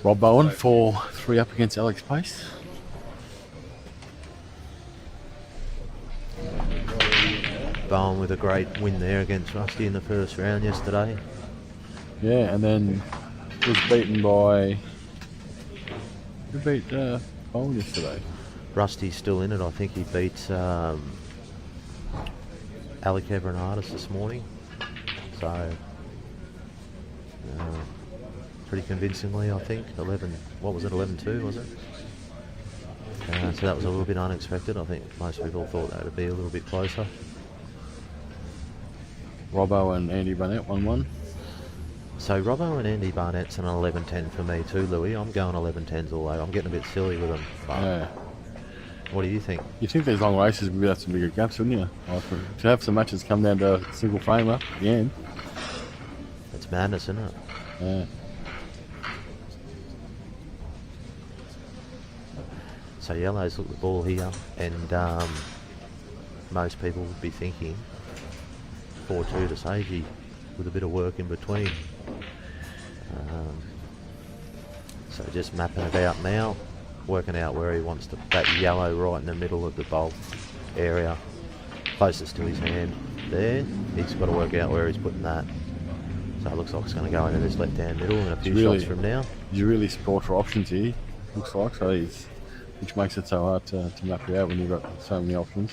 Speaker 2: Rob Bowen 4-3 up against Alex Pace.
Speaker 1: Bowen with a great win there against Rusty in the first round yesterday.
Speaker 2: Yeah, and then was beaten by... Who beat Bowen yesterday?
Speaker 1: Rusty's still in it. I think he beat Alec Everardis this morning. So... pretty convincingly, I think. 11-2, was it? So that was a little bit unexpected. I think most people thought that would be a little bit closer.
Speaker 2: Robbo and Andy Barnett 1-1.
Speaker 1: So Robbo and Andy Barnett's an 11-10 for me too, Louis. I'm going 11-10s all over. I'm getting a bit silly with them. But what do you think?
Speaker 2: You think these long races would have some bigger gaps, wouldn't you? To have some matches come down to a single framer at the end.
Speaker 1: It's madness, isn't it?
Speaker 2: Yeah.
Speaker 1: So yellows look the ball here, and most people would be thinking 4-2 to Sajich. with a bit of work in between. So just mapping it out now, working out where he wants that yellow right in the middle of the bowl area, closest to his hand there. He's got to work out where he's putting that. So it looks like it's going to go into this left-hand middle in a few shots from now.
Speaker 2: He's really sport for options here, looks like, so which makes it so hard to map it out when you've got so many options.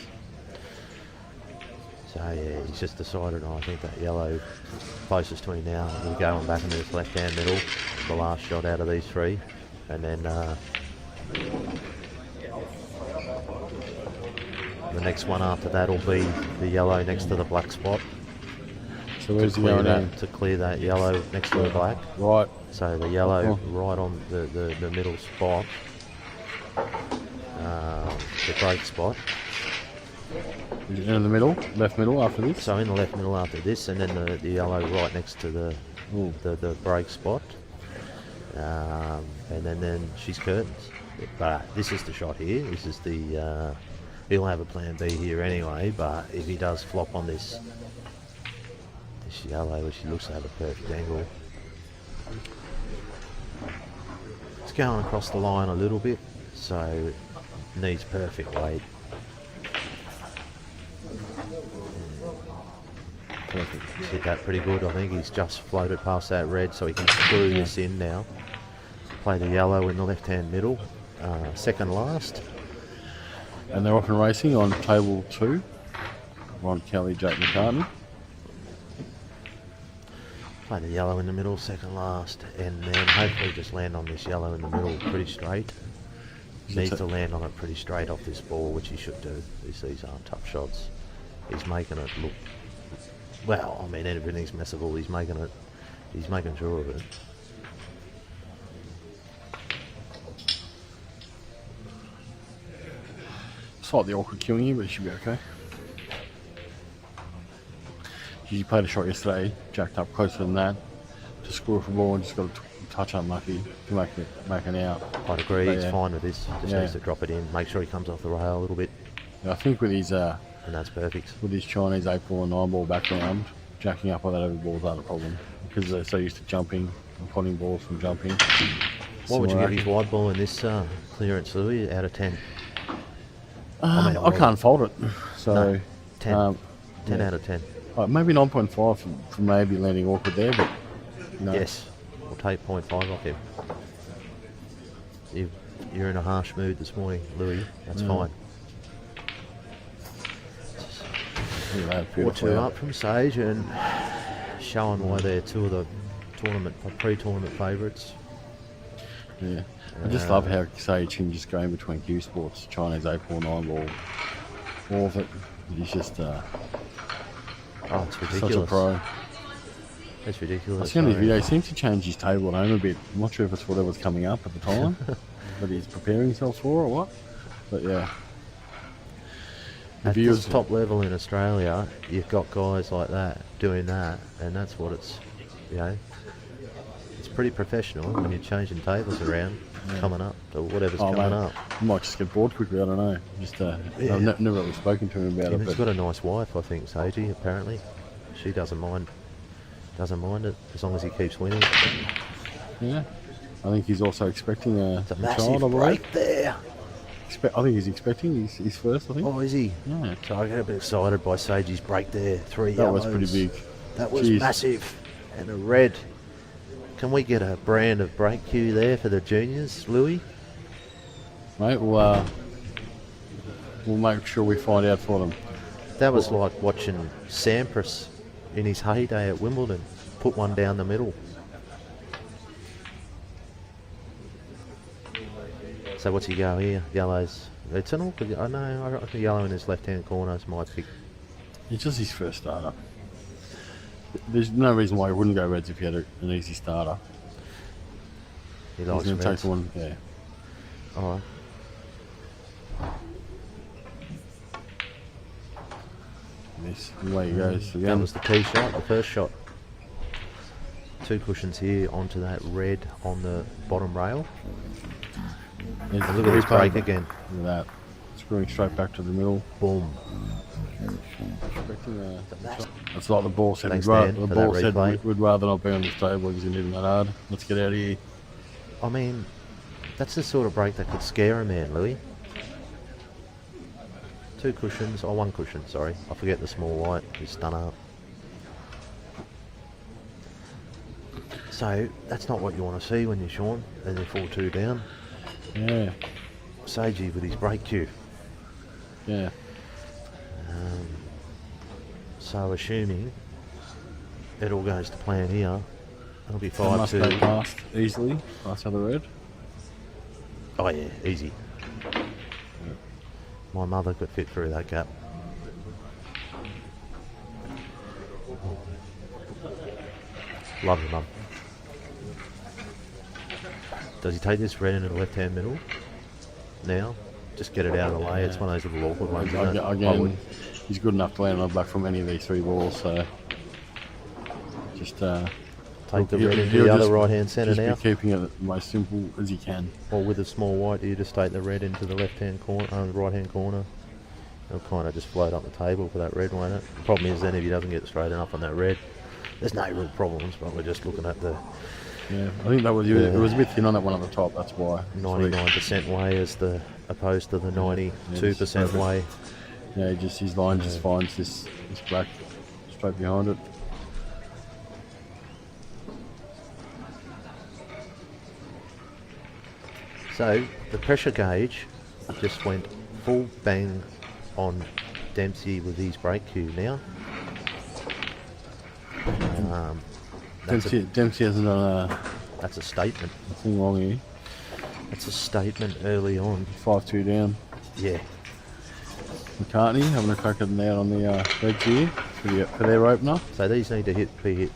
Speaker 1: So yeah, he's just decided, I think that yellow closest to him now, we're going back into this left-hand middle, the last shot out of these three. And then the next one after that will be the yellow next to the black spot.
Speaker 2: So where's he going now?
Speaker 1: To clear that yellow next to the black.
Speaker 2: Right.
Speaker 1: So the yellow right on the middle spot, the break spot.
Speaker 2: In the middle, left middle after this?
Speaker 1: So in the left middle after this, and then the yellow right next to the break spot. And then she's curtains. But this is the shot here. This is the... he'll have a plan B here anyway, but if he does flop on this yellow, which he looks to have a perfect angle, it's going across the line a little bit, so it needs perfect weight.
Speaker 2: Perfect.
Speaker 1: He's hit that pretty good. I think he's just floated past that red, so he can screw this in now. Play the yellow in the left-hand middle, second last.
Speaker 2: And they're off and racing on table 2. Ron Kelly, Jake McCartney.
Speaker 1: Play the yellow in the middle, second last, and then hopefully just land on this yellow in the middle pretty straight. Needs to land on it pretty straight off this ball, which he should do. These aren't tough shots. He's making it look, well, I mean, everything's messable. He's making sure of it.
Speaker 2: Slightly awkward queuing here, but he should be okay. He played a shot yesterday, jacked up closer than that to score for the ball and just got a touch unlucky to make an out.
Speaker 1: I'd agree,
Speaker 2: But
Speaker 1: he's
Speaker 2: yeah.
Speaker 1: fine with this. Just needs to drop it in, make sure he comes off the rail a little bit,
Speaker 2: Yeah, I think with his
Speaker 1: and that's perfect.
Speaker 2: Chinese 8-ball and 9-ball background, jacking up on that every ball's not a problem because they're so used to jumping and potting balls from jumping.
Speaker 1: What would you
Speaker 2: Similar
Speaker 1: give his wide ball in this clearance, Louis, out of 10?
Speaker 2: I can't fault it. So
Speaker 1: No, 10. 10
Speaker 2: yeah.
Speaker 1: out of 10.
Speaker 2: Maybe 9.5 for maybe landing awkward there, but no.
Speaker 1: Yes, we'll take 0.5 off him. You're in a harsh mood this morning, Louis. That's fine.
Speaker 2: Look at that,
Speaker 1: 4-2
Speaker 2: beautiful out.
Speaker 1: up from Sage and showing why they're two of the pre-tournament favourites.
Speaker 2: Yeah. I just love how Sage can just go in between Q Sports, Chinese 8-ball, 9-ball, all of it. He's just
Speaker 1: Oh, it's ridiculous.
Speaker 2: such a pro.
Speaker 1: It's ridiculous.
Speaker 2: I've seen his video. He seems to change his table at home a bit. I'm not sure if it's whatever's coming up at the time that he's preparing himself for or what. But yeah.
Speaker 1: At this top level in Australia, you've got guys like that doing that, and that's what it's, it's pretty professional when you're changing tables around, coming up, or whatever's coming up.
Speaker 2: I might just get bored quickly, I don't know. Just I've never really spoken to him about it.
Speaker 1: He's
Speaker 2: But
Speaker 1: got a nice wife, I think, Sajich, apparently. She doesn't mind it as long as he keeps winning.
Speaker 2: yeah, I think he's also expecting a
Speaker 1: It's a
Speaker 2: child,
Speaker 1: massive
Speaker 2: I believe.
Speaker 1: break there.
Speaker 2: I think he's expecting his first, I think.
Speaker 1: Oh, is he?
Speaker 2: Yeah.
Speaker 1: So I get a bit excited by Sage's break there. 3
Speaker 2: That
Speaker 1: yellows.
Speaker 2: was pretty big.
Speaker 1: That was
Speaker 2: Jeez.
Speaker 1: massive. And a red. Can we get a brand of break cue there for the juniors, Louis?
Speaker 2: Mate, we'll make sure we find out for them.
Speaker 1: That was like watching Sampras in his heyday at Wimbledon put one down the middle. So what's he go here? Yellows. It's an awkward. I know. I reckon yellow in his left-hand corner is my pick.
Speaker 2: It's just his first starter. There's no reason why he wouldn't go reds if he had an easy starter.
Speaker 1: He
Speaker 2: He's
Speaker 1: likes
Speaker 2: going to take
Speaker 1: reds.
Speaker 2: the one, yeah.
Speaker 1: All right.
Speaker 2: Yes, away he goes
Speaker 1: That
Speaker 2: again.
Speaker 1: was the tee shot, the first shot. 2 cushions here onto that red on the bottom rail.
Speaker 2: There's
Speaker 1: And look at this break again.
Speaker 2: Look at that. Screwing straight back to the middle.
Speaker 1: Boom.
Speaker 2: That's like the ball said.
Speaker 1: Thanks,
Speaker 2: The
Speaker 1: Dan, for
Speaker 2: ball
Speaker 1: that
Speaker 2: said
Speaker 1: replay.
Speaker 2: we'd rather not be on this table because you're hitting that hard. Let's get out of here.
Speaker 1: I mean, that's the sort of break that could scare a man, Louis. 2 cushions, or 1 cushion, sorry. I forget the small white, he's done up. So, that's not what you want to see when you're Sean, and you're 4-2 down.
Speaker 2: Yeah,
Speaker 1: Sajich with his break cue.
Speaker 2: yeah.
Speaker 1: So, assuming it all goes to plan here, it'll be
Speaker 2: It must go
Speaker 1: 5-2.
Speaker 2: past easily, past the other red.
Speaker 1: Oh yeah, easy. My mother could fit through that gap. Love you, Mum. Does he take this red into the left-hand middle? Now? Just get it out of the way. It's one of those little awkward ones, isn't it? I would.
Speaker 2: Again, he's good enough to land on the black from any of these 3 balls, so just
Speaker 1: Take the red into
Speaker 2: he'll
Speaker 1: the other
Speaker 2: just-
Speaker 1: right-hand centre
Speaker 2: just
Speaker 1: now.
Speaker 2: be keeping it the most simple as he can.
Speaker 1: Or with a small white, do you just take the red into the left-hand corner, the right-hand corner? It'll kind of just float up the table for that red, won't it? The problem is then if he doesn't get straight enough on that red, there's no real problems, but we're just looking at the
Speaker 2: Yeah, I think that was it was a bit thin on that one at the top. That's why.
Speaker 1: 99% way as the opposed to the 92% way.
Speaker 2: Yeah, his line just finds this black straight behind it.
Speaker 1: So the pressure gauge just went full bang on Dempsey with his brake cue now.
Speaker 2: Dempsey hasn't done
Speaker 1: That's a statement.
Speaker 2: a thing wrong here.
Speaker 1: That's a statement early on.
Speaker 2: 5-2 down.
Speaker 1: Yeah.
Speaker 2: McCartney having a crack at now on the reds here for their opener.
Speaker 1: So these need to be hit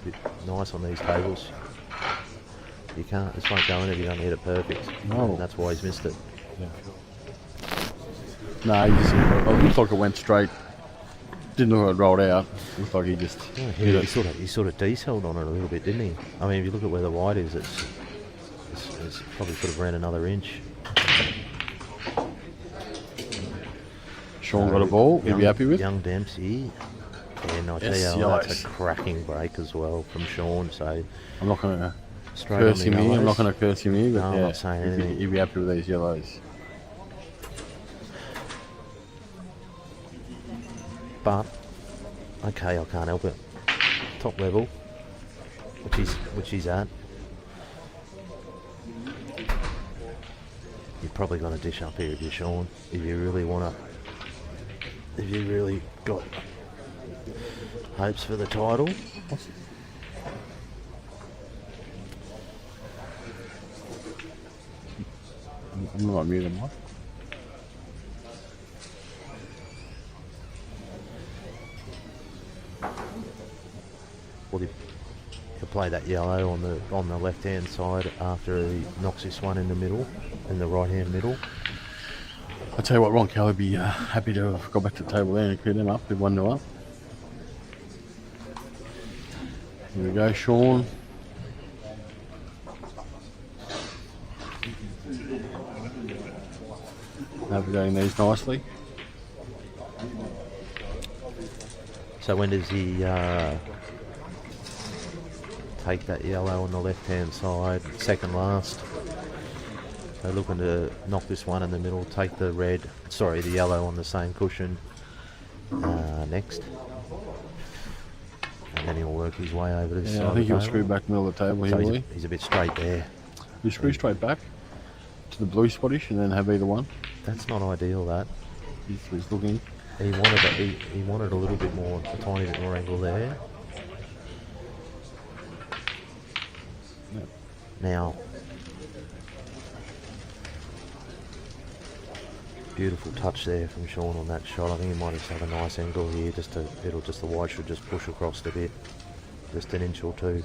Speaker 1: nice on these tables. You can't, this won't go in if you don't hit it perfect.
Speaker 2: No.
Speaker 1: And that's why he's missed it.
Speaker 2: No, it looked like it went straight. Didn't look like it rolled out. Looked like he just hit
Speaker 1: He
Speaker 2: it.
Speaker 1: sort of decelled on it a little bit, didn't he? I mean, if you look at where the white is, it's probably could have ran another inch.
Speaker 2: Sean got a ball. He'd be happy with.
Speaker 1: Young Dempsey. And I tell
Speaker 2: Yes,
Speaker 1: you, that's
Speaker 2: yellows.
Speaker 1: a cracking break as well from Sean. So
Speaker 2: I'm not going to
Speaker 1: straight
Speaker 2: curse
Speaker 1: on
Speaker 2: him
Speaker 1: the
Speaker 2: here. I'm
Speaker 1: yellows.
Speaker 2: not going to curse him here. But
Speaker 1: No, I'm
Speaker 2: yeah,
Speaker 1: not saying anything.
Speaker 2: he'd be happy with these yellows.
Speaker 1: But okay, I can't help it. Top level, which he's at. You've probably got to dish up here if you're Sean. If you really want to, if you really got hopes for the title.
Speaker 2: I'm not muting him.
Speaker 1: Well, he'll play that yellow on the left hand side after he knocks this one in the middle, in the right hand middle.
Speaker 2: I tell you what, Ron Kelly would be happy to have got back to the table there and clear them up with 1-0 up. Here we go, Sean. Navigating these nicely.
Speaker 1: So when does he take that yellow on the left hand side, second last? So looking to knock this one in the middle, take the the yellow on the same cushion next. And then he'll work his way over this side.
Speaker 2: Yeah, I think he'll screw back middle of the table
Speaker 1: So
Speaker 2: here, Willie.
Speaker 1: he's a bit straight there.
Speaker 2: You screw straight back to the blue spottish and then have either one.
Speaker 1: That's not ideal, that.
Speaker 2: He's looking.
Speaker 1: He wanted a little bit more, a tiny bit more angle there.
Speaker 2: Yep.
Speaker 1: Now, beautiful touch there from Sean on that shot. I think he might just have a nice angle here. The white should just push across a bit, just an inch or two.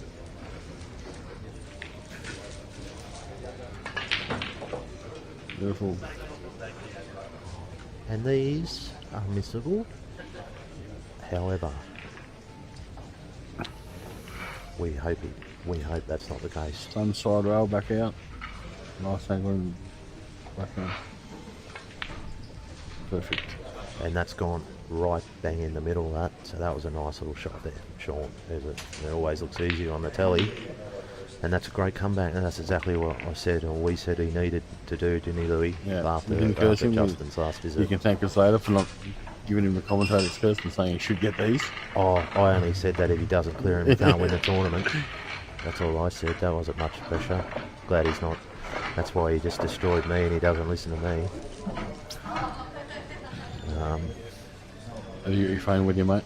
Speaker 2: Beautiful.
Speaker 1: And these are missable. However, we hope that's not the case.
Speaker 2: Sun side rail back out. Nice angle and back in. Perfect.
Speaker 1: And that's gone right bang in the middle of that. So that was a nice little shot there, Sean. It always looks easier on the telly. And that's a great comeback, and that's exactly what I said, or we said he needed to do, didn't he, Louis?
Speaker 2: Yeah.
Speaker 1: After Justin's last visit.
Speaker 2: You can thank us later for not giving him the commentator's curse and saying he should get these.
Speaker 1: Oh, I only said that if he doesn't clear him, he can't win the tournament. That's all I said. That wasn't much pressure. Glad he's not. That's why he just destroyed me, and he doesn't listen to me.
Speaker 2: Are you phoning with you, mate?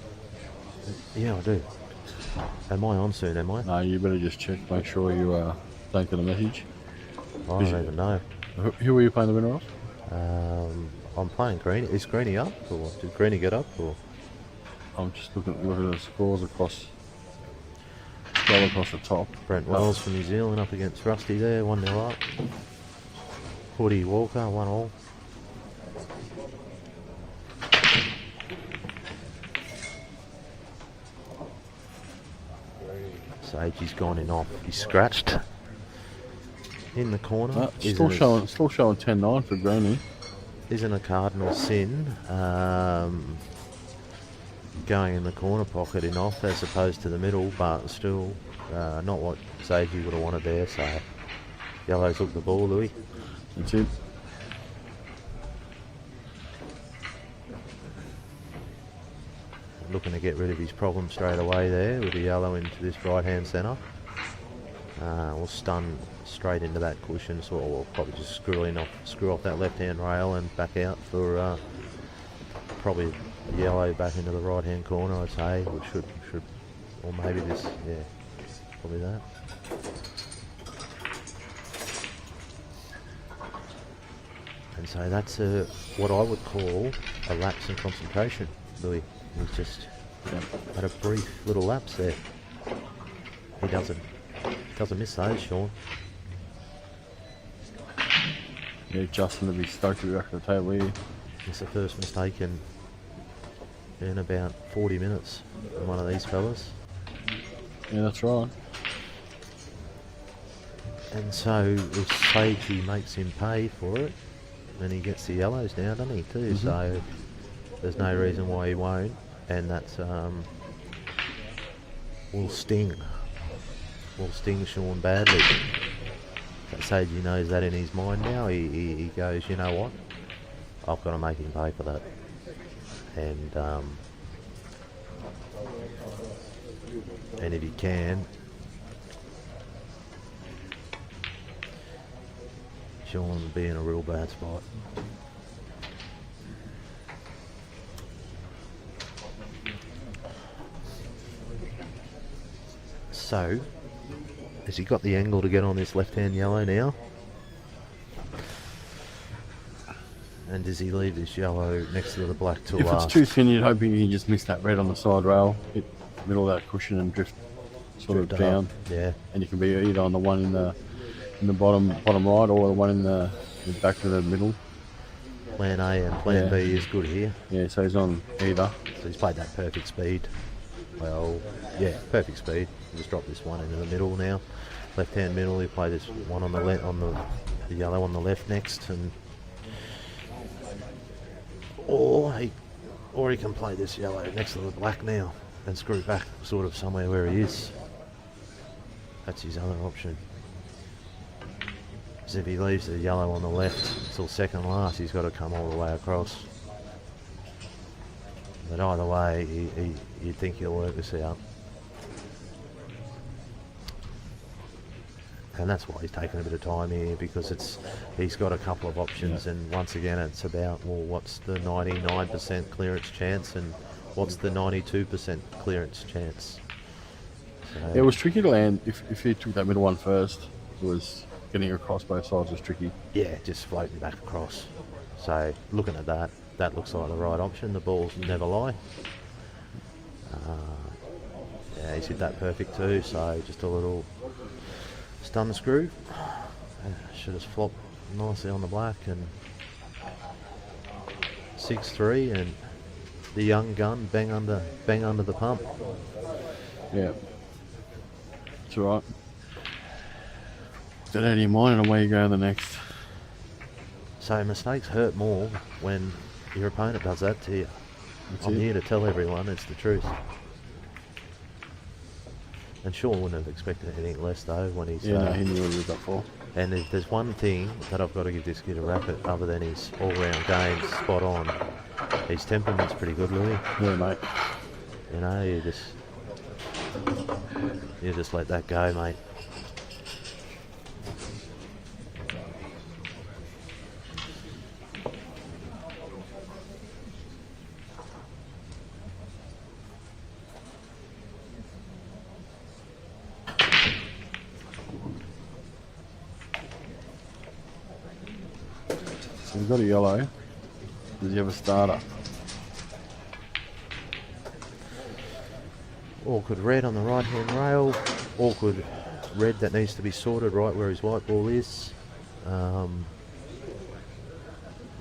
Speaker 1: Yeah, I do. Am I on soon, am I?
Speaker 2: No, you better just check, make sure you don't get a message.
Speaker 1: I don't even know.
Speaker 2: Who are you playing the winner of?
Speaker 1: I'm playing Greeny. Is Greeny up? Or did Greeny get up? Or
Speaker 2: I'm just looking at the scores across the top.
Speaker 1: Brent Wells from New Zealand up against Rusty there, 1-0 up. Woody Walker, 1-all. Sage, he's gone in off. He's scratched in the corner.
Speaker 2: Still showing 10-9 for Greeny.
Speaker 1: Isn't a cardinal sin going in the corner pocket in off as opposed to the middle, but still not what Sajich would have wanted there. So yellow took the ball, Louis.
Speaker 2: That's it.
Speaker 1: Looking to get rid of his problem straight away there with the yellow into this right hand centre. We'll stun straight into that cushion, so we'll probably just screw off that left hand rail and back out for probably yellow back into the right hand corner, I'd say, which should or maybe this, yeah, probably that. And so that's what I would call a lapse in concentration, Louis. He's just had a brief little lapse there. He doesn't miss those, Sean.
Speaker 2: Yeah, Justin will be stoked to be back at the table here.
Speaker 1: It's the first mistake in about 40 minutes from one of these fellas.
Speaker 2: Yeah, that's right.
Speaker 1: And so if Sajich makes him pay for it, then he gets the yellows now, doesn't he, too? Mm-hmm. So there's no reason why he won't, and that's will sting Sean badly. But Sajich knows that in his mind now. He goes, you know what? I've got to make him pay for that. And if he can, Sean will be in a real bad spot. So, has he got the angle to get on this left-hand yellow now? And does he leave this yellow next to the black till last?
Speaker 2: If it's too thin, you'd hope you can just miss that red on the side rail, hit the middle of that cushion and drift of down.
Speaker 1: Yeah.
Speaker 2: And you can be either on the one in the bottom right, or the one in the back to the middle.
Speaker 1: Plan A and Plan B is good here.
Speaker 2: Yeah, so he's on either.
Speaker 1: So he's played that perfect speed. Well, yeah, perfect speed. Just drop this one into the middle now. Left-hand middle. He play this one on the left, on the yellow on the left next, and or he can play this yellow next to the black now and screw back sort of somewhere where he is. That's his other option. Because if he leaves the yellow on the left till second last, he's got to come all the way across. But either way, you'd think he'll work this out. And that's why he's taking a bit of time here, because he's got a couple of options, and once again it's about, well, what's the 99% clearance chance and what's the 92% clearance chance. So,
Speaker 2: it was tricky to land. If he took that middle one first, it was getting across both sides was tricky.
Speaker 1: Yeah, just floating back across. So looking at that looks like the right option. The balls never lie. Yeah, he's hit that perfect too, so just a little stun screw. Should have flopped nicely on the black, and 6-3, and the young gun bang under the pump.
Speaker 2: Yeah, it's all right. Get out of your mind and away you go in the next.
Speaker 1: So mistakes hurt more when your opponent does that to you. I'm here to tell everyone it's the truth. And Sean wouldn't have expected anything less though when he's.
Speaker 2: Yeah, no, he knew what he was up for.
Speaker 1: And if there's one thing that I've got to give this kid a rap at, other than his all-round game spot on, his temperament's pretty good, Louis.
Speaker 2: Yeah, mate.
Speaker 1: You know, you just let that go, mate.
Speaker 2: So we've got a yellow. Does he have a starter?
Speaker 1: Awkward red on the right hand rail. Awkward red that needs to be sorted right where his white ball is.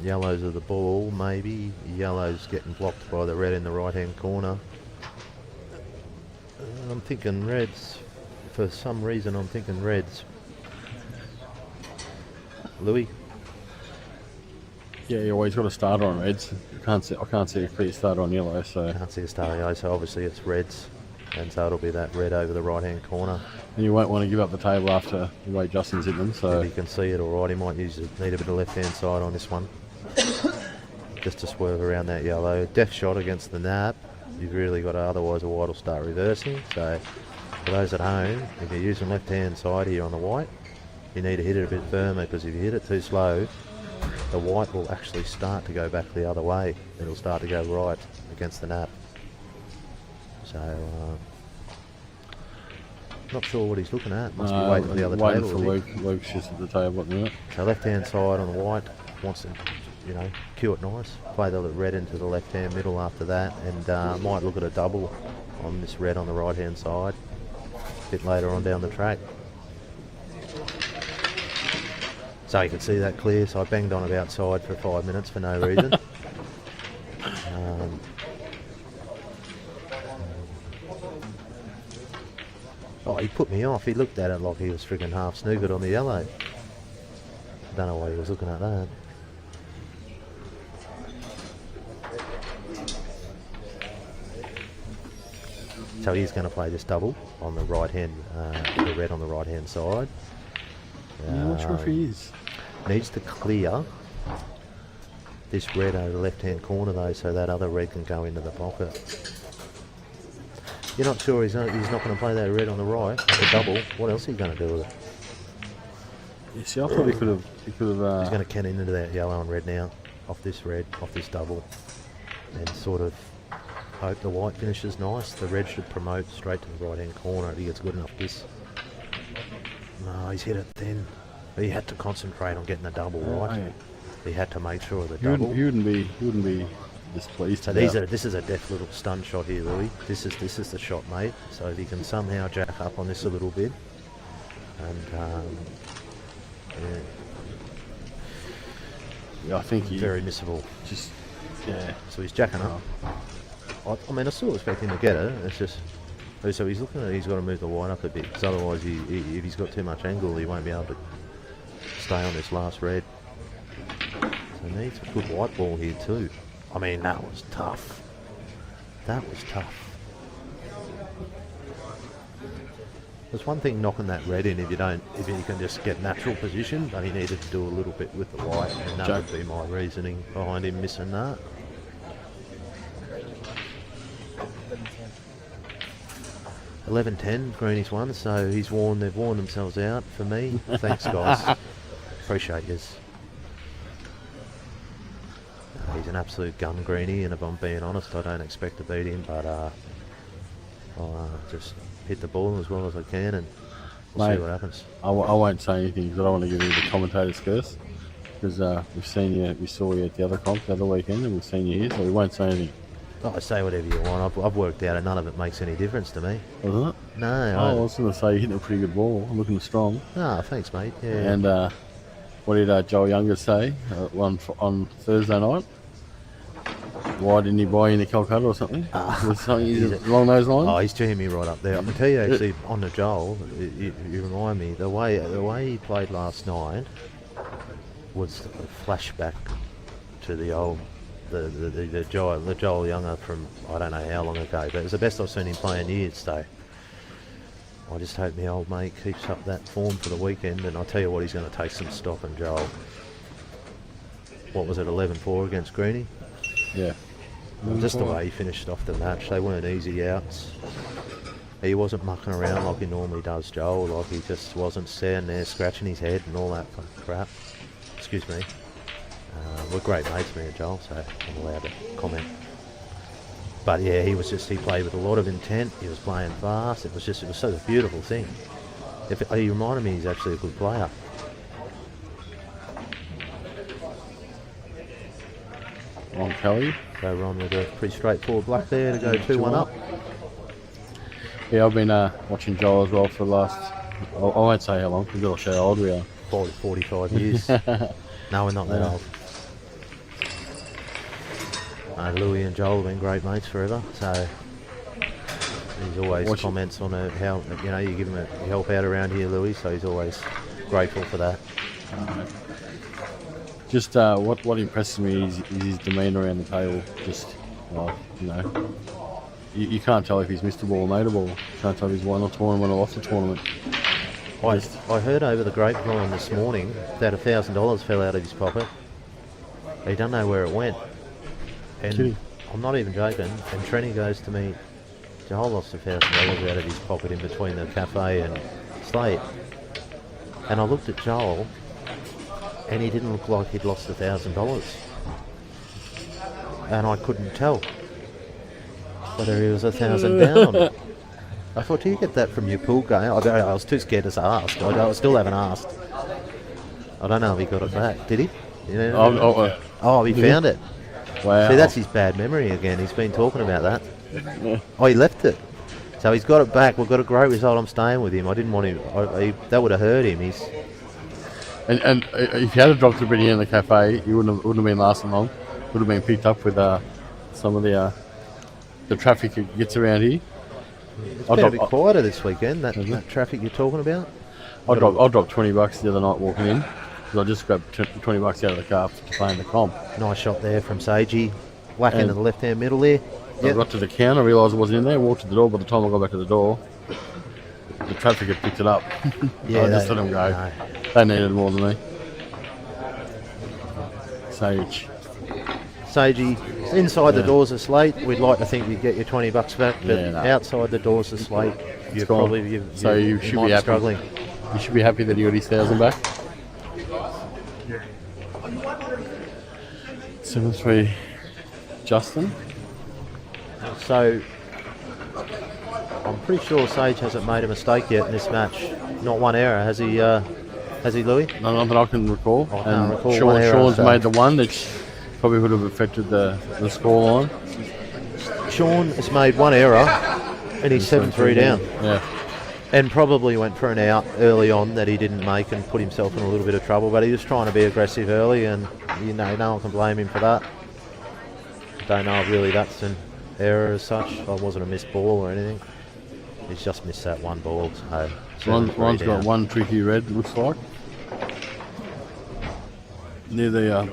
Speaker 1: Yellows of the ball, maybe. Yellow's getting blocked by the red in the right hand corner. I'm thinking reds. For some reason I'm thinking reds. Louis?
Speaker 2: Yeah, well, he's got a starter on reds. I can't see a clear starter on yellow, so.
Speaker 1: Can't see a star yellow, so obviously it's reds. And so it'll be that red over the right hand corner.
Speaker 2: And you won't want to give up the table after the way Justin's hit them, so.
Speaker 1: If he can see it all right, he might need a bit of left hand side on this one. Just to swerve around that yellow. Deft shot against the nap. You've really got to, otherwise the white will start reversing. So for those at home, if you're using left hand side here on the white, you need to hit it a bit firmer, because if you hit it too slow, the white will actually start to go back the other way. It'll start to go right against the nap. So, not sure what he's looking at. Must be waiting for the other
Speaker 2: waiting
Speaker 1: table.
Speaker 2: For Luke. Luke's just at the table at the minute.
Speaker 1: So left hand side on the white, wants to, you know, cue it nice. Play the red into the left hand middle after that, and might look at a double on this red on the right hand side a bit later on down the track. So you can see that clear, so I banged on it outside for 5 minutes for no reason. Oh, he put me off. He looked at it like he was friggin' half snookered on the yellow. Don't know why he was looking at that. So he's going to play this double on the right hand, the red on the right hand side.
Speaker 2: I'm not sure if he is.
Speaker 1: Needs to clear this red over the left hand corner though, so that other red can go into the pocket. You're not sure he's not going to play that red on the right, the double. What else is he going to do with it?
Speaker 2: Yeah, see, I thought he could have.
Speaker 1: He's going to can into that yellow and red now, off this red, off this double, and sort of hope the white finishes nice. The red should promote straight to the right hand corner if he gets good enough this. No, he's hit it thin. He had to concentrate on getting the double right. He had to make sure of the double.
Speaker 2: He wouldn't be displeased.
Speaker 1: So this is a deft little stun shot here, Louis. This is the shot, mate. So if he can somehow jack up on this a little bit, and
Speaker 2: yeah, I think he's
Speaker 1: very missable.
Speaker 2: Just
Speaker 1: So he's jacking up. I mean, I still expect him to get it. It's just. So he's looking at. He's got to move the white up a bit, because otherwise, if he's got too much angle, he won't be able to stay on this last red. So he needs a good white ball here too. I mean, that was tough. That was tough. There's one thing knocking that red in if you can just get natural position, but he needed to do a little bit with the white, and that would be my reasoning behind him missing that. $11.10, Greenies won, so they've worn themselves out for me. Thanks, guys. Appreciate yous. He's an absolute gun, Greenie, and if I'm being honest, I don't expect to beat him, but I'll just hit the ball as well as I can, and we'll see what happens.
Speaker 2: I won't say anything because I don't want to give you the commentator's curse, because we saw you at the other comp the other weekend, and we've seen you here, so we won't say anything.
Speaker 1: Oh, say whatever you want. I've worked out, and none of it makes any difference to me.
Speaker 2: Wasn't it?
Speaker 1: No.
Speaker 2: I was going to say you're hitting a pretty good ball, looking strong.
Speaker 1: Ah, thanks, mate. Yeah.
Speaker 2: And what did Joel Younger say on Thursday night? Why didn't he buy you in the Calcutta or something? Was something along those lines?
Speaker 1: Oh, he's teeing me right up there. I can tell you actually on the Joel, you remind me the way he played last night was a flashback to the old the Joel Younger from I don't know how long ago, but it's the best I've seen him play in years. So I just hope my old mate keeps up that form for the weekend, and I'll tell you what, he's going to take some stopping, Joel. What was it, 11-4 against Greenie?
Speaker 2: Yeah.
Speaker 1: Just the way he finished off the match, they weren't easy outs. He wasn't mucking around like he normally does, Joel. Like, he just wasn't standing there scratching his head and all that fucking crap. Excuse me. We're great mates, me and Joel, so I'm allowed to comment. But yeah, he played with a lot of intent. He was playing fast. It was such a beautiful thing. He reminded me he's actually a good player.
Speaker 2: Ron Kelly.
Speaker 1: So Ron with a pretty straightforward black there to go 2-1 up.
Speaker 2: Yeah, I've been watching Joel as well for the last, I won't say how long, because it'll show how old we are.
Speaker 1: 45 years. No, we're not that old. Louis and Joel have been great mates forever, so he's always comments on how, you give him a help out around here, Louis, so he's always grateful for that.
Speaker 2: Just what impresses me is his demeanour around the table. Just, you can't tell if he's missed a ball or made a ball. You can't tell if he's won a tournament or lost a tournament.
Speaker 1: I heard over the grapevine this morning that $1,000 fell out of his pocket. He don't know where it went. And I'm not even joking. And Trenny goes to me, Joel lost $1,000 out of his pocket in between the cafe and Slate. And I looked at Joel, and he didn't look like he'd lost $1,000. And I couldn't tell whether he was 1,000 down. I thought, do you get that from your pool game? I was too scared to ask. I still haven't asked. I don't know if he got it back. Did he? He found it.
Speaker 2: Wow.
Speaker 1: See, that's his bad memory again. He's been talking about that. Oh, he left it. So he's got it back. We've got a great result. I'm staying with him. I didn't want him. That would have hurt him.
Speaker 2: And if you had dropped the bit in the cafe, he wouldn't have been lasting long. Would have been picked up with some of the traffic that gets around here.
Speaker 1: It's been a bit quieter this weekend, that traffic you're talking about.
Speaker 2: I dropped $20 the other night walking in, because I just grabbed $20 out of the car to play in the comp.
Speaker 1: Nice shot there from Sajich. Whack into the left-hand middle there.
Speaker 2: I got to the counter, realised it wasn't in there, walked to the door. By the time I got back to the door, the traffic had picked it up.
Speaker 1: Yeah,
Speaker 2: I just let them go. No. They needed more than me. Sajich,
Speaker 1: inside the doors of Slate, we'd like to think you'd get your $20 back, but outside the doors of Slate, you might be struggling.
Speaker 2: You should be happy that you got his 1,000 back. 7-3, Justin.
Speaker 1: So I'm pretty sure Sage hasn't made a mistake yet in this match. Not one error, has he? Has he, Louis?
Speaker 2: No, not that I can recall.
Speaker 1: I can't recall.
Speaker 2: Sean's made the one that probably would have affected the scoreline.
Speaker 1: Sean has made one error, and he's 7-3 down.
Speaker 2: Yeah.
Speaker 1: And probably went for an out early on that he didn't make and put himself in a little bit of trouble. But he was trying to be aggressive early, and no one can blame him for that. Don't know if really that's an error as such. It wasn't a missed ball or anything. He's just missed that one ball. So
Speaker 2: Ron's got one tricky red, looks like. Near the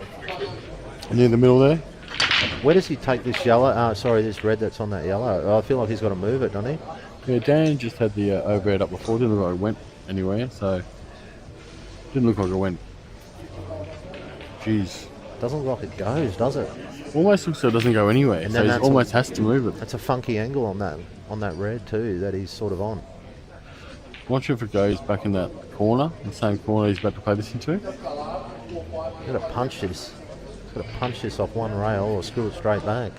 Speaker 2: middle there.
Speaker 1: Where does he take this yellow? This red that's on that yellow. I feel like he's got to move it, doesn't he?
Speaker 2: Yeah, Dan just had the overhead up before. Didn't look like it went anywhere, so didn't look like it went. Jeez.
Speaker 1: Doesn't look like it goes, does it?
Speaker 2: Almost looks like it doesn't go anywhere. And so he almost has to move it.
Speaker 1: That's a funky angle on that red too that he's sort of on.
Speaker 2: I'm not sure if it goes back in that corner, the same corner he's about to play this into.
Speaker 1: He's got to punch this. He's got to punch this off one rail or screw it straight back.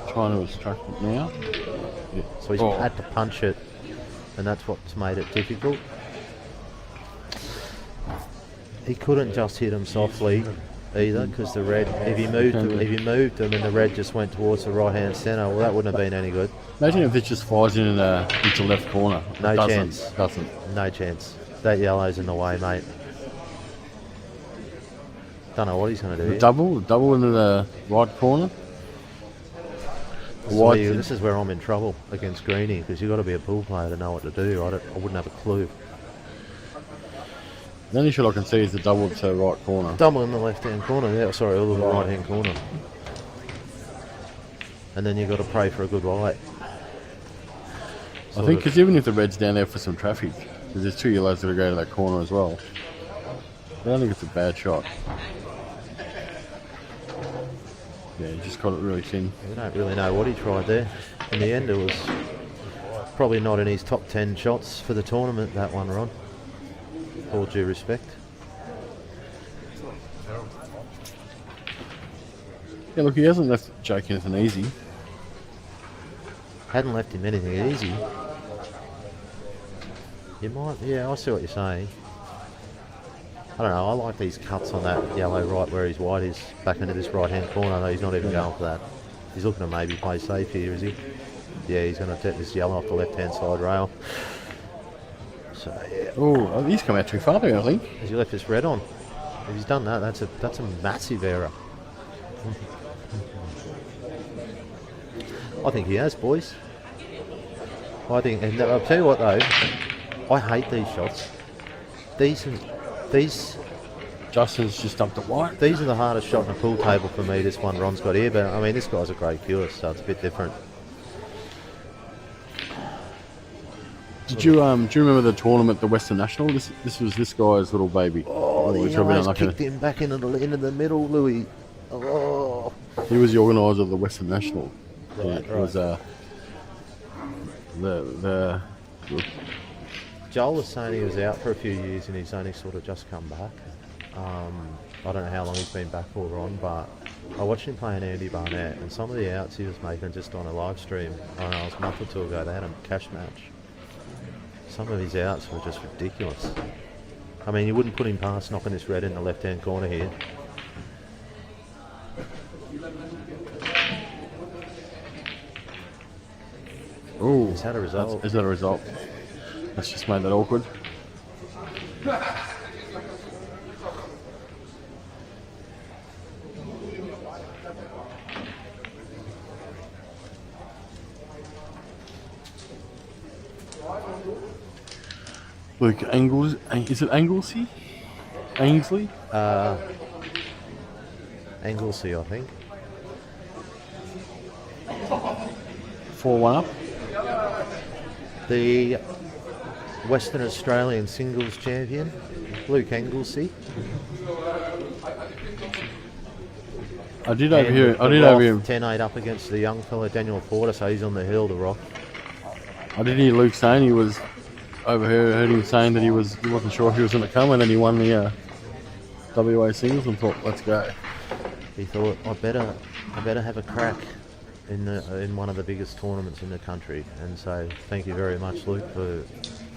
Speaker 2: Trying to obstruct it now.
Speaker 1: Yeah. So he's had to punch it, and that's what's made it difficult. He couldn't just hit him softly either, because the red, if he moved them and the red just went towards the right hand centre, well, that wouldn't have been any good.
Speaker 2: Imagine if it just flies into left corner.
Speaker 1: No chance. No chance. That yellow's in the way, mate. Don't know what he's going to do.
Speaker 2: The double into the right corner.
Speaker 1: This is where I'm in trouble against Greenie, because you've got to be a pool player to know what to do. I wouldn't have a clue.
Speaker 2: The only shot I can see is the double to right corner.
Speaker 1: Double in the left-hand corner, or the right-hand corner. and then you've got to pray for a good white.
Speaker 2: I think because even if the red's down there for some traffic, because there's 2 yellows that are going to that corner as well, I don't think it's a bad shot. Yeah, he just got it really thin.
Speaker 1: We don't really know what he tried there. In the end, it was probably not in his top 10 shots for the tournament, that one, Ron. All due respect.
Speaker 2: Yeah, look, he hasn't left Jake anything easy.
Speaker 1: Hadn't left him anything easy. You might, yeah, I see what you're saying. I don't know, I like these cuts on that yellow right where his white is, back into this right-hand corner, though he's not even going for that. He's looking to maybe play safe here, is he? Yeah, he's going to take this yellow off the left-hand side rail. So, yeah.
Speaker 2: Oh, he's come out too far there, I think.
Speaker 1: Has he left this red on? If he's done that, that's a massive error. I think he has, boys. I think, and I'll tell you what though, I hate these shots. These
Speaker 2: Justin's just dumped it white.
Speaker 1: These are the hardest shot in the pool table for me, this one Ron's got here, but I mean, this guy's a great viewer, so it's a bit different.
Speaker 2: Do you remember the tournament, the Western National? This was this guy's little baby.
Speaker 1: Oh, the yellows kicked him back into the middle, Louis. Oh.
Speaker 2: He was the organiser of the Western National.
Speaker 1: Right,
Speaker 2: It was the
Speaker 1: Joel was saying he was out for a few years and he's only sort of just come back. I don't know how long he's been back for, Ron, but I watched him playing Andy Barnett and some of the outs he was making just on a live stream. I don't know, it was a month or two ago, they had a cash match. Some of his outs were just ridiculous. I mean, you wouldn't put him past knocking this red in the left-hand corner here.
Speaker 2: Oh,
Speaker 1: he's had a result.
Speaker 2: Is that a result? That's just made that awkward. Luke Angles, is it Anglesey? Ainsley?
Speaker 1: Anglesey, I think.
Speaker 2: 4-1 up.
Speaker 1: The Western Australian singles champion, Luke Anglesey.
Speaker 2: I did overhear him.
Speaker 1: 10-8 up against the young fella Daniel Porter, so he's on the hill, the rock.
Speaker 2: I did hear Luke saying he was heard him saying that he wasn't sure if he was going to come, and then he won the WA singles and thought, let's go.
Speaker 1: He thought, I better have a crack in one of the biggest tournaments in the country. And so thank you very much, Luke, for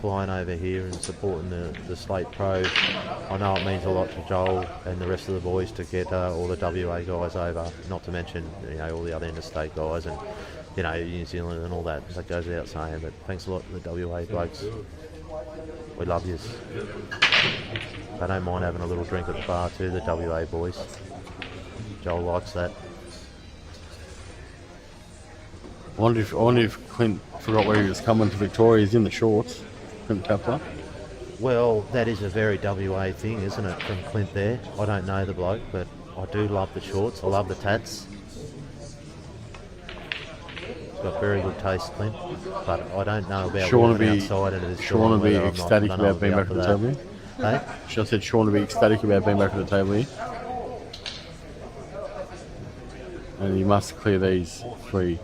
Speaker 1: flying over here and supporting the Slate Pro. I know it means a lot to Joel and the rest of the boys to get all the WA guys over, not to mention all the other interstate guys and New Zealand and all that goes without saying, but thanks a lot to the WA blokes. We love yous. They don't mind having a little drink at the bar too, the WA boys. Joel likes that.
Speaker 2: I wonder if Clint forgot where he was coming to Victoria. He's in the shorts. Clint Kapler.
Speaker 1: Well, that is a very WA thing, isn't it, from Clint there? I don't know the bloke, but I do love the shorts. I love the tats. He's got very good taste, Clint, but I don't know about walking outside into this.
Speaker 2: Sean will be ecstatic about being back at the table here.
Speaker 1: Hey?
Speaker 2: I said Sean will be ecstatic about being back at the table here. And he must clear these 3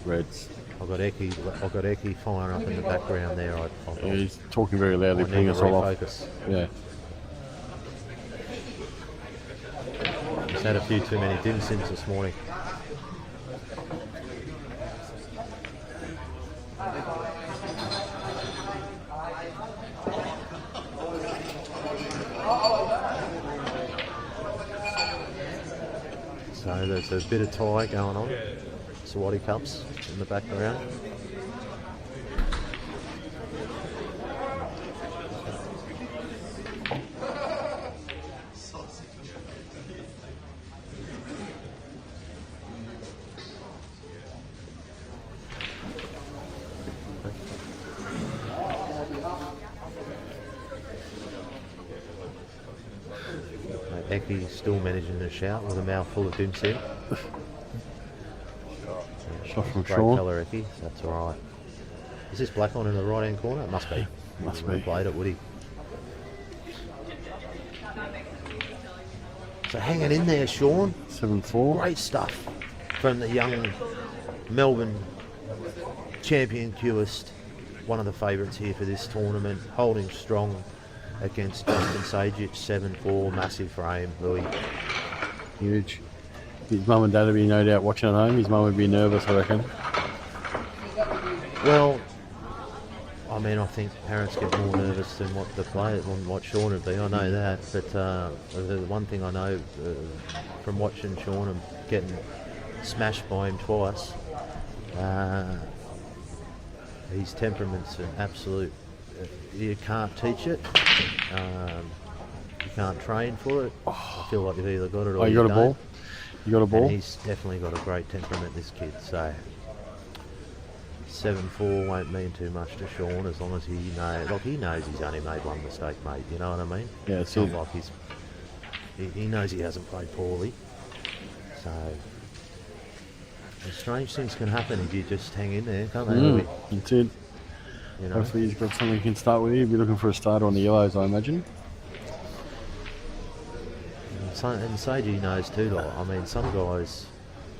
Speaker 2: reds.
Speaker 1: I've got Eki firing up in the background there.
Speaker 2: Yeah, he's talking very loudly, putting us all off. Yeah.
Speaker 1: He's had a few too many dim sims this morning. So there's a bit of tie going on. Swatty cups in the background. Eki still managing to shout with a mouthful of Dempsey.
Speaker 2: Shot from
Speaker 1: Great
Speaker 2: Sean.
Speaker 1: fella, Ricky. So that's all right. Is this black on in the right-hand corner? It must be.
Speaker 2: Must
Speaker 1: He wouldn't
Speaker 2: be.
Speaker 1: have played it, would he? So hanging in there, Sean.
Speaker 2: 7-4.
Speaker 1: Great stuff from the young Melbourne champion cubist. One of the favourites here for this tournament. Holding strong against Justin Sajich. 7-4, massive frame, Louis.
Speaker 2: Huge. His mum and dad would be no doubt watching at home. His mum would be nervous, I reckon.
Speaker 1: Well, I mean, I think parents get more nervous than what the players, than what Sean would be. I know that, but the one thing I know from watching Sean and getting smashed by him twice, his temperament's an absolute. You can't teach it. You can't train for it. I feel like you've either got it or
Speaker 2: Oh, you got a
Speaker 1: don't.
Speaker 2: ball? You got a ball?
Speaker 1: And he's definitely got a great temperament, this kid. So 7-4 won't mean too much to Sean as long as he knows. Like, he knows he's only made one mistake, mate. You know what I mean?
Speaker 2: Yeah,
Speaker 1: it's not like he knows he hasn't played poorly. So strange things can happen if you just hang in there, can't they? Louis?
Speaker 2: That's it.
Speaker 1: You know?
Speaker 2: Hopefully he's got something he can start with. He'll be looking for a starter on the yellows, I imagine.
Speaker 1: And Sajich knows too, like, I mean, some guys,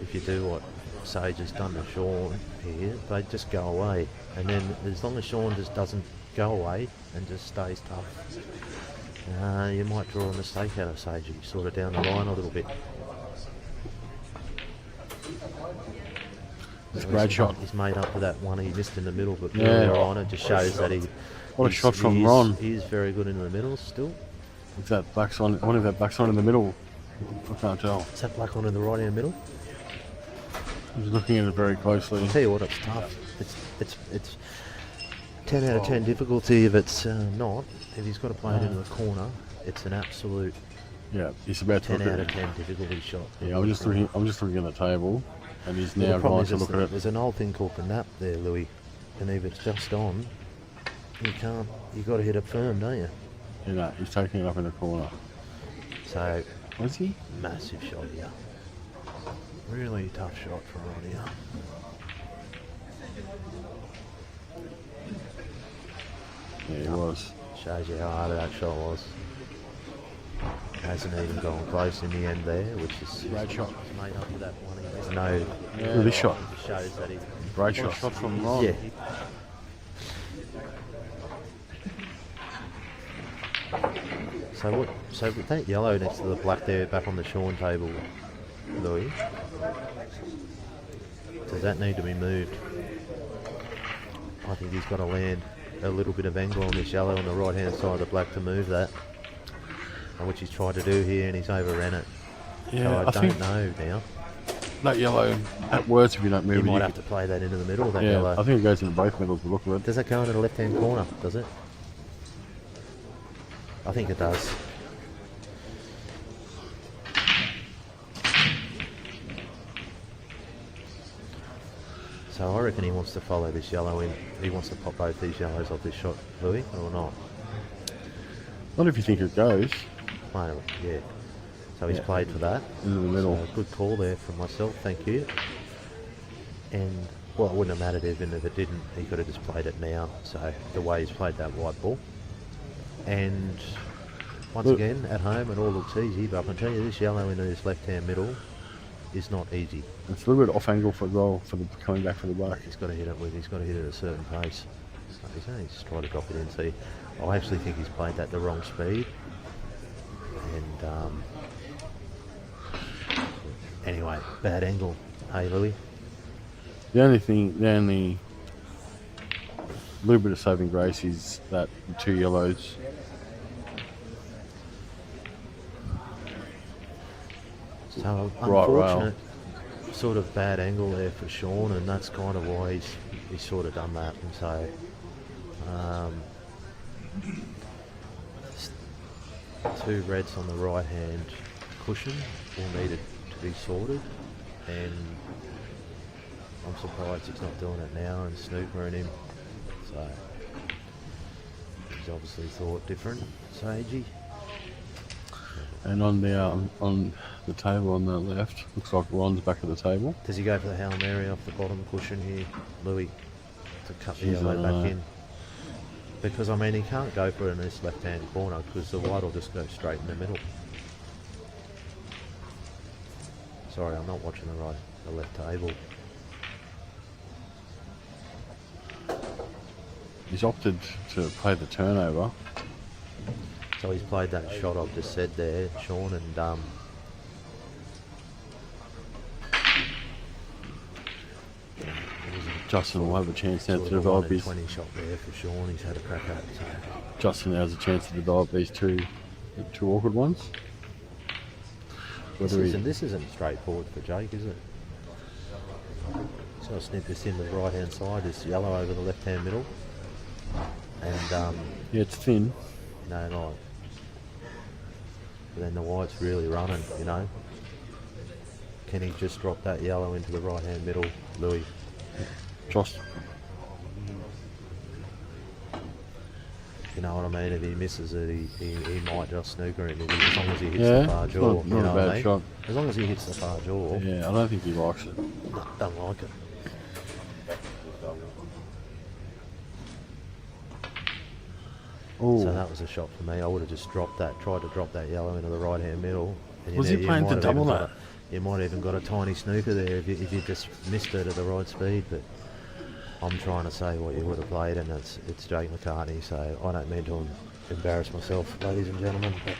Speaker 1: if you do what Sage has done to Sean here, they just go away. And then as long as Sean just doesn't go away and just stays tough, you might draw a mistake out of Sajich, sort of down the line a little bit.
Speaker 2: It's a great shot.
Speaker 1: He's made up for that one he missed in the middle, but
Speaker 2: Yeah.
Speaker 1: earlier on it just shows that
Speaker 2: What a shot from Ron.
Speaker 1: He is very good in the middle still.
Speaker 2: Is that black's on? I wonder if that black's on in the middll. I can't tell.
Speaker 1: Is that black one in the right hand middle?
Speaker 2: I'm just looking at it very closely.
Speaker 1: I'll tell you what, it's tough. It's 10 out of 10 difficulty if it's not. If he's got to play it into the corner, it's an absolute
Speaker 2: Yeah, he's about to
Speaker 1: 10
Speaker 2: look
Speaker 1: out
Speaker 2: at
Speaker 1: of
Speaker 2: it.
Speaker 1: 10 difficulty shot.
Speaker 2: Yeah, I'm just looking at the table, and he's
Speaker 1: The
Speaker 2: now
Speaker 1: problem
Speaker 2: going
Speaker 1: is
Speaker 2: to look at it.
Speaker 1: there's an old thing called the nap there, Louis, and if it's just on, you can't. You got to hit it firm, don't you?
Speaker 2: You know, he's taking it up in the corner.
Speaker 1: So
Speaker 2: Was he?
Speaker 1: massive shot here. Really tough shot for Ron here.
Speaker 2: Yeah, he was.
Speaker 1: Shows you how hard that shot was. Hasn't even gone close in the end there, which is
Speaker 2: Great shot.
Speaker 1: made up for that one. He missed. No,
Speaker 2: Look at this shot.
Speaker 1: shows that he.
Speaker 2: Great shot. Shot from Ron.
Speaker 1: Yeah. So with that yellow next to the black there, back on the Sean table, Louis, does that need to be moved? I think he's got to land a little bit of angle on this yellow on the right hand side of the black to move that, which he's tried to do here, and he's overran it.
Speaker 2: Yeah,
Speaker 1: So I
Speaker 2: I
Speaker 1: don't
Speaker 2: think
Speaker 1: know now.
Speaker 2: that yellow, at worst, if you don't
Speaker 1: He
Speaker 2: move it,
Speaker 1: might
Speaker 2: you
Speaker 1: have to play that into the middle, that
Speaker 2: yeah,
Speaker 1: yellow.
Speaker 2: I think it goes into both middles. But look at it.
Speaker 1: Does that go into the left-hand corner, does it? I think it does. So I reckon he wants to follow this yellow in. He wants to pop both these yellows off this shot, Louis, or not?
Speaker 2: Not if you think it goes
Speaker 1: Well, yeah. So he's
Speaker 2: Yeah.
Speaker 1: played for that.
Speaker 2: into the middle.
Speaker 1: So good call there from myself, thank you. And, well, it wouldn't have mattered even if it didn't. He could have just played it now. So the way he's played that white ball. And once
Speaker 2: Look.
Speaker 1: again, at home, it all looks easy, but I can tell you this yellow into this left-hand middle is not easy.
Speaker 2: It's a little bit off angle for goal for the coming back for the black.
Speaker 1: He's got to hit it at a certain pace. So he's only just trying to drop it in. See, I actually think he's played that the wrong speed. And anyway, bad angle. Hey, Louis.
Speaker 2: The only little bit of saving grace is that the two yellows.
Speaker 1: So
Speaker 2: Right
Speaker 1: unfortunate, sort of bad angle there for Sean, and that's kind of why he's sort of done that. And so, two reds on the right hand cushion all needed to be sorted, and I'm surprised he's not doing it now and snookering him. So he's obviously thought different, Sajich.
Speaker 2: And on the table on the left, looks like Ron's back at the table.
Speaker 1: Does he go for the Hail Mary off the bottom cushion here, Louis, to cut the
Speaker 2: Jeez, I
Speaker 1: yellow
Speaker 2: don't
Speaker 1: back
Speaker 2: know.
Speaker 1: in? Because, I mean, he can't go for it in this left-hand corner because the white will just go straight in the middle. Sorry, I'm not watching the left table.
Speaker 2: He's opted to play the turnover.
Speaker 1: So he's played that shot I've just said there, Sean, and
Speaker 2: Justin will have a chance now to
Speaker 1: sort of a
Speaker 2: develop
Speaker 1: 1 in
Speaker 2: his.
Speaker 1: 20 shot there for Sean. He's had a crack at it. So.
Speaker 2: Justin has a chance to develop these two awkward ones. Whether he,
Speaker 1: This isn't straightforward for Jake, is it? So I'll snip this into the right-hand side. This yellow over the left-hand middle. And,
Speaker 2: yeah, it's thin.
Speaker 1: no, not. But then the white's really running, you know. Can he just drop that yellow into the right-hand middle, Louis?
Speaker 2: Just
Speaker 1: You know what I mean? If he misses it, he might just snooker it as long as he hits
Speaker 2: yeah,
Speaker 1: the far
Speaker 2: it's
Speaker 1: jaw.
Speaker 2: not
Speaker 1: You know
Speaker 2: a
Speaker 1: what I
Speaker 2: bad
Speaker 1: mean?
Speaker 2: shot.
Speaker 1: As long as he hits the far jaw.
Speaker 2: Yeah, I don't think he likes it.
Speaker 1: No, don't like it.
Speaker 2: Oh,
Speaker 1: So that was a shot for me. I would have just tried to drop that yellow into the right-hand middle. And
Speaker 2: Was he playing
Speaker 1: might
Speaker 2: to
Speaker 1: have
Speaker 2: double
Speaker 1: even
Speaker 2: that?
Speaker 1: You might have even got a tiny snooker there if you just missed it at the right speed. But I'm trying to say what you would have played, and it's Jake McCartney. So I don't mean to embarrass myself, ladies and gentlemen. But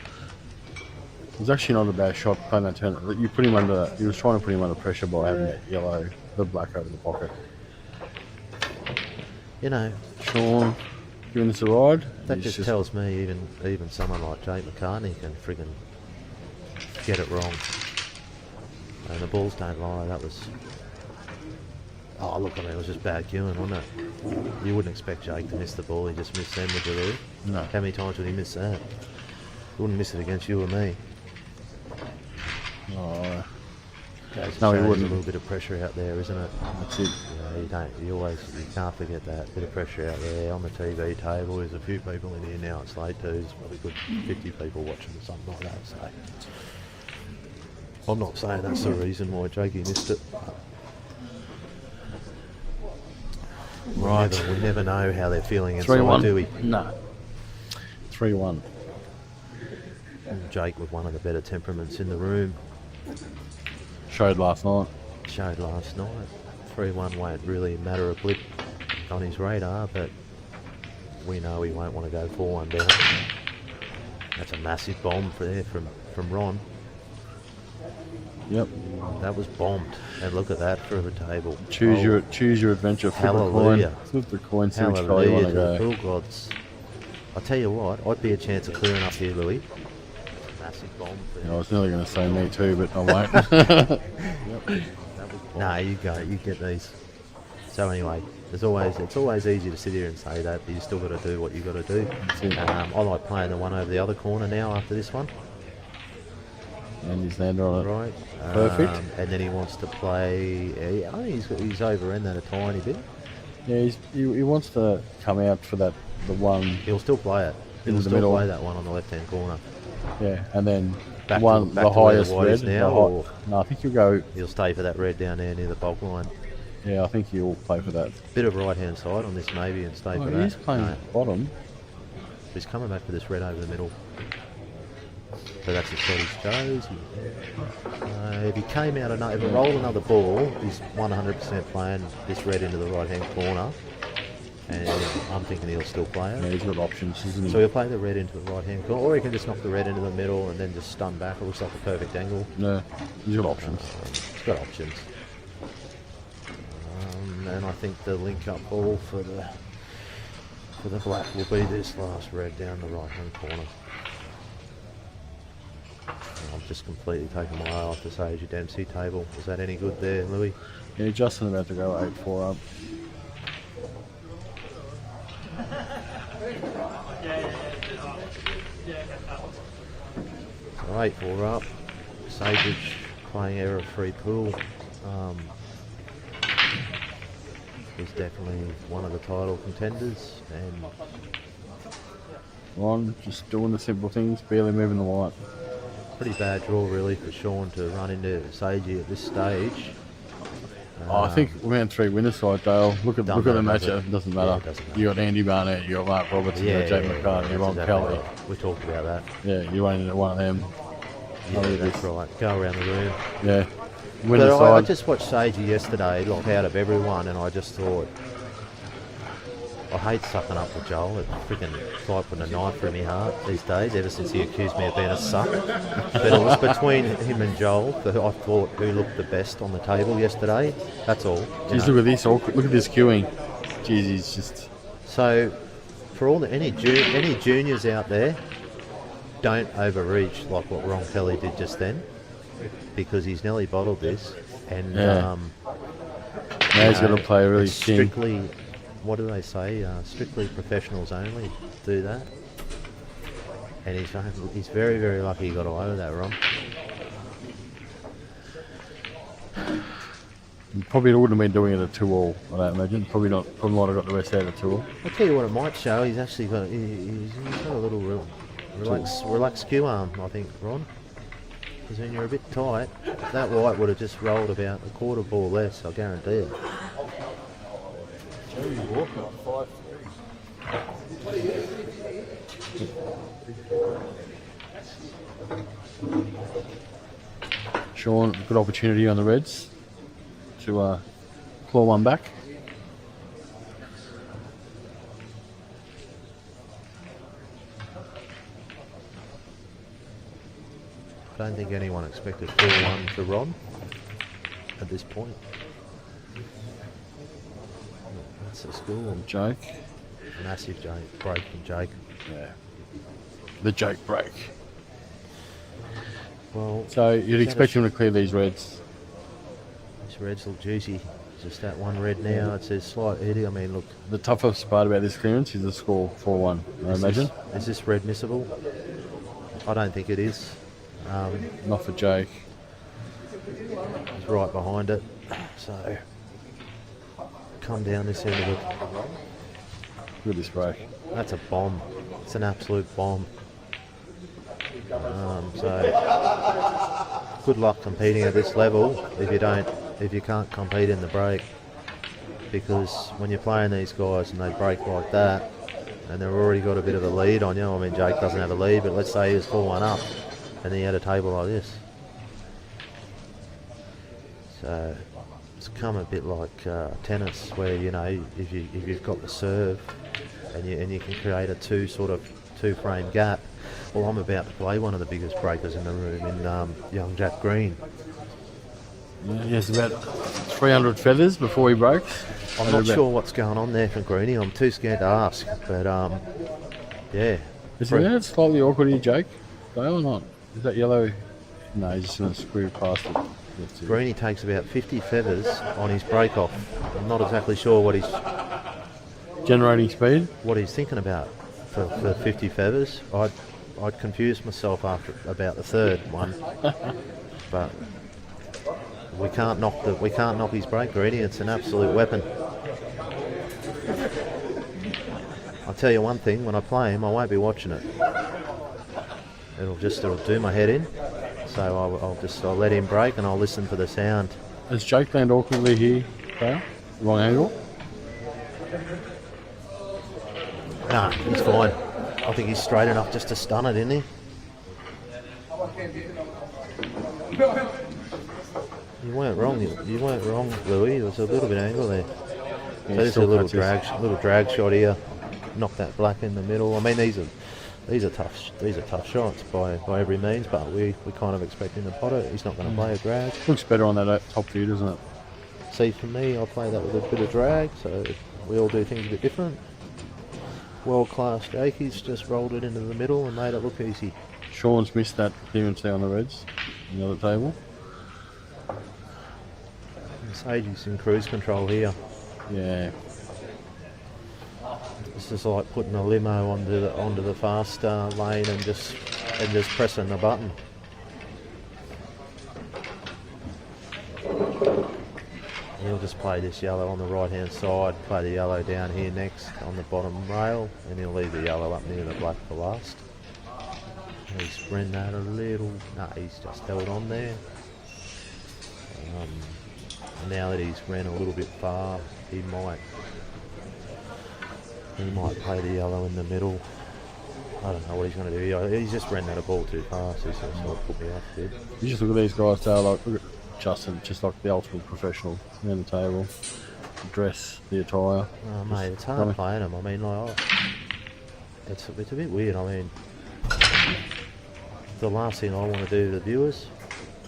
Speaker 2: it was actually not a bad shot playing that turn. You put him under. He was trying to put him under pressure by having that yellow, the black over the pocket.
Speaker 1: you know,
Speaker 2: Sean giving this a ride.
Speaker 1: that
Speaker 2: He's
Speaker 1: just tells me even someone like Jake McCartney can friggin' get it wrong. And the balls don't lie. That was. Oh, look, I mean, it was just bad cueing, wasn't it? You wouldn't expect Jake to miss the ball. He just missed them, would you, Louis?
Speaker 2: No.
Speaker 1: How many times would he miss that? He wouldn't miss it against you or me.
Speaker 2: Oh,
Speaker 1: Goes to
Speaker 2: No, he
Speaker 1: show there's
Speaker 2: wouldn't.
Speaker 1: a little bit of pressure out there, isn't it?
Speaker 2: that's it.
Speaker 1: You can't forget that bit of pressure out there on the TV table. There's a few people in here now at Slate too. There's probably a good 50 people watching or something like that. So I'm not saying that's the reason why Jakey missed it.
Speaker 2: Right.
Speaker 1: We never know how they're feeling inside,
Speaker 2: 3-1.
Speaker 1: do we?
Speaker 2: No. 3-1.
Speaker 1: Jake with one of the better temperaments in the room.
Speaker 2: Showed last night.
Speaker 1: Showed last night. 3-1 won't really matter a blip on his radar, but we know he won't want to go 4-1 down. That's a massive bomb from Ron.
Speaker 2: Yep.
Speaker 1: That was bombed. And look at that for the table.
Speaker 2: Choose
Speaker 1: Oh,
Speaker 2: your adventure. Flip
Speaker 1: Hallelujah.
Speaker 2: a coin. Flip the coin. See which guy you
Speaker 1: hallelujah
Speaker 2: want
Speaker 1: to
Speaker 2: to
Speaker 1: the
Speaker 2: go.
Speaker 1: cool gods. I tell you what, I'd be a chance of clearing up here, Louis. That's a massive bomb for
Speaker 2: I was nearly going to say me too, but I won't.
Speaker 1: That was no, you go. You get these. So anyway, it's always easy to sit here and say that, but you still got to do what you got to do.
Speaker 2: That's it.
Speaker 1: I like playing the one over the other corner now after this one.
Speaker 2: And he's landed on it.
Speaker 1: Right.
Speaker 2: Perfect.
Speaker 1: And then he wants to play. I think he's overrun that a tiny bit.
Speaker 2: Yeah, he wants to come out for the one.
Speaker 1: He'll still play it.
Speaker 2: In
Speaker 1: He'll
Speaker 2: the
Speaker 1: still
Speaker 2: middle.
Speaker 1: play that one on the left-hand corner.
Speaker 2: Yeah, and then
Speaker 1: Back
Speaker 2: one
Speaker 1: to
Speaker 2: the
Speaker 1: where
Speaker 2: highest
Speaker 1: White is
Speaker 2: red.
Speaker 1: now, or-
Speaker 2: No, I think he'll go.
Speaker 1: He'll stay for that red down there near the bulk line.
Speaker 2: Yeah, I think he'll play for that.
Speaker 1: Bit of right-hand side on this maybe and stay for that.
Speaker 2: He's playing
Speaker 1: No,
Speaker 2: bottom.
Speaker 1: he's coming back for this red over the middle. So that's the shot he chose. If he came out, if he rolled another ball, he's 100% playing this red into the right-hand corner. And I'm thinking he'll still play
Speaker 2: Yeah,
Speaker 1: it.
Speaker 2: he's got options, isn't he?
Speaker 1: So he'll play the red into the right-hand corner, or he can just knock the red into the middle and then just stun back. It looks like a perfect angle.
Speaker 2: No, he's got options.
Speaker 1: He's got options. And I think the link-up ball for the black will be this last red down the right-hand corner. I've just completely taken my eye off the Sajich Dempsey table. Was that any good there, Louis?
Speaker 2: Yeah, Justin about to go 8-4 up.
Speaker 1: So 8-4 up. Sajich playing error-free pool. He's definitely one of the title contenders, and
Speaker 2: Ron just doing the simple things, barely moving the white.
Speaker 1: pretty bad draw really for Sean to run into Sajich at this stage.
Speaker 2: I think round 3 winner side, Dale. Look at the
Speaker 1: does
Speaker 2: matchup. It doesn't matter.
Speaker 1: Yeah, it doesn't matter.
Speaker 2: You got Andy Barnett, you got Mark Robertson, you got Jake McCartney,
Speaker 1: that's
Speaker 2: Ron
Speaker 1: exactly
Speaker 2: Kelly.
Speaker 1: right. We talked about that.
Speaker 2: Yeah, you ain't at one of them.
Speaker 1: Yeah, that's right. Go around the room.
Speaker 2: Yeah. Winner
Speaker 1: But I
Speaker 2: side.
Speaker 1: just watched Sajich yesterday, like out of everyone, and I just thought, I hate sucking up to Joel. It's freaking like putting a knife through my heart these days, ever since he accused me of being a suck. But it was between him and Joel, who I thought who looked the best on the table yesterday. That's all.
Speaker 2: Jeez, look at this. Look at this queuing. Jeez, he's just...
Speaker 1: So, for all any juniors out there, don't overreach like what Ron Kelly did just then, because he's nearly bottled this, and
Speaker 2: Yeah. Now he's got to play really
Speaker 1: it's
Speaker 2: thin.
Speaker 1: strictly, what do they say? Strictly professionals only do that, and he's very, very lucky he got away with that, Ron.
Speaker 2: Probably wouldn't have been doing it at 2-all, I don't imagine. Probably might have got the rest out at 2-all.
Speaker 1: I'll tell you what it might show. He's actually got he's got a little relaxed cue arm, I think, Ron. Because when you're a bit tight, that white would have just rolled about a quarter ball less, I guarantee it.
Speaker 2: Sean, good opportunity on the Reds to claw one back.
Speaker 1: I don't think anyone expected 4-1 to Ron at this point. That's a score.
Speaker 2: Jake.
Speaker 1: Massive break from Jake.
Speaker 2: Yeah. The Jake break.
Speaker 1: Well,
Speaker 2: So you'd expect him to clear these Reds.
Speaker 1: this red's look juicy. Just that one red now. It says slight eddy. I mean, look.
Speaker 2: The toughest part about this clearance is the score 4-1, I imagine.
Speaker 1: Is this red missable? I don't think it is.
Speaker 2: Not for Jake.
Speaker 1: He's right behind it. So, come down this end of it.
Speaker 2: Look at this break.
Speaker 1: That's a bomb. It's an absolute bomb. So, good luck competing at this level if you can't compete in the break. Because when you're playing these guys and they break like that, and they've already got a bit of a lead on you. I mean, Jake doesn't have a lead, but let's say he was 4-1 up, and he had a table like this. So it's come a bit like tennis, where if you've got the serve, and you can create a two-frame gap. Well, I'm about to play one of the biggest breakers in the room in young Jack Green.
Speaker 2: Yeah, he has about 300 feathers before he breaks.
Speaker 1: I'm not sure what's going on there for Greeny. I'm too scared to ask, but yeah.
Speaker 2: Is that slightly awkward here, Jake? Dale or not? Is that yellow? No, he's just going to screw past it. That's it.
Speaker 1: Greeny takes about 50 feathers on his break off. I'm not exactly sure what
Speaker 2: Generating speed?
Speaker 1: he's thinking about for 50 feathers. I'd confuse myself after about the third one, but we can't knock his break, Greeny. It's an absolute weapon. I'll tell you one thing: when I play him, I won't be watching it. It'll do my head in. So I'll let him break and I'll listen for the sound.
Speaker 2: Has Jake land awkwardly here, Dale? Wrong angle?
Speaker 1: Nah, he's fine. I think he's straight enough just to stun it, isn't he? You weren't wrong. You weren't wrong, Louis. There was a little bit of angle there.
Speaker 2: Yeah,
Speaker 1: So this is a
Speaker 2: still
Speaker 1: little
Speaker 2: cuts
Speaker 1: drag shot here. Knock that black in the middle. I mean, these are tough shots by every means, but we kind of expect him to pot it. He's not going to play a drag.
Speaker 2: Looks better on that top view, doesn't it?
Speaker 1: See, for me, I play that with a bit of drag, so we all do things a bit different. World class Jake, he's just rolled it into the middle and made it look easy.
Speaker 2: Sean's missed that clearance there on the Reds, on the other table.
Speaker 1: Sajich's in cruise control here.
Speaker 2: Yeah.
Speaker 1: This is like putting a limo onto the fast lane and just pressing the button. He'll just play this yellow on the right hand side, play the yellow down here next on the bottom rail, and he'll leave the yellow up near the black for last. He's sprint that a little. No, he's just held on there. Now that he's ran a little bit far, he might play the yellow in the middle. I don't know what he's going to do. He's just ran that a ball too fast. He's going to put me off a bit.
Speaker 2: You just look at these guys, Dale, like, look at Justin, just like the ultimate professional around the table. The dress, the attire.
Speaker 1: Oh, mate, it's hard playing him. I mean, like, it's a bit weird. I mean, the last thing I want to do to the viewers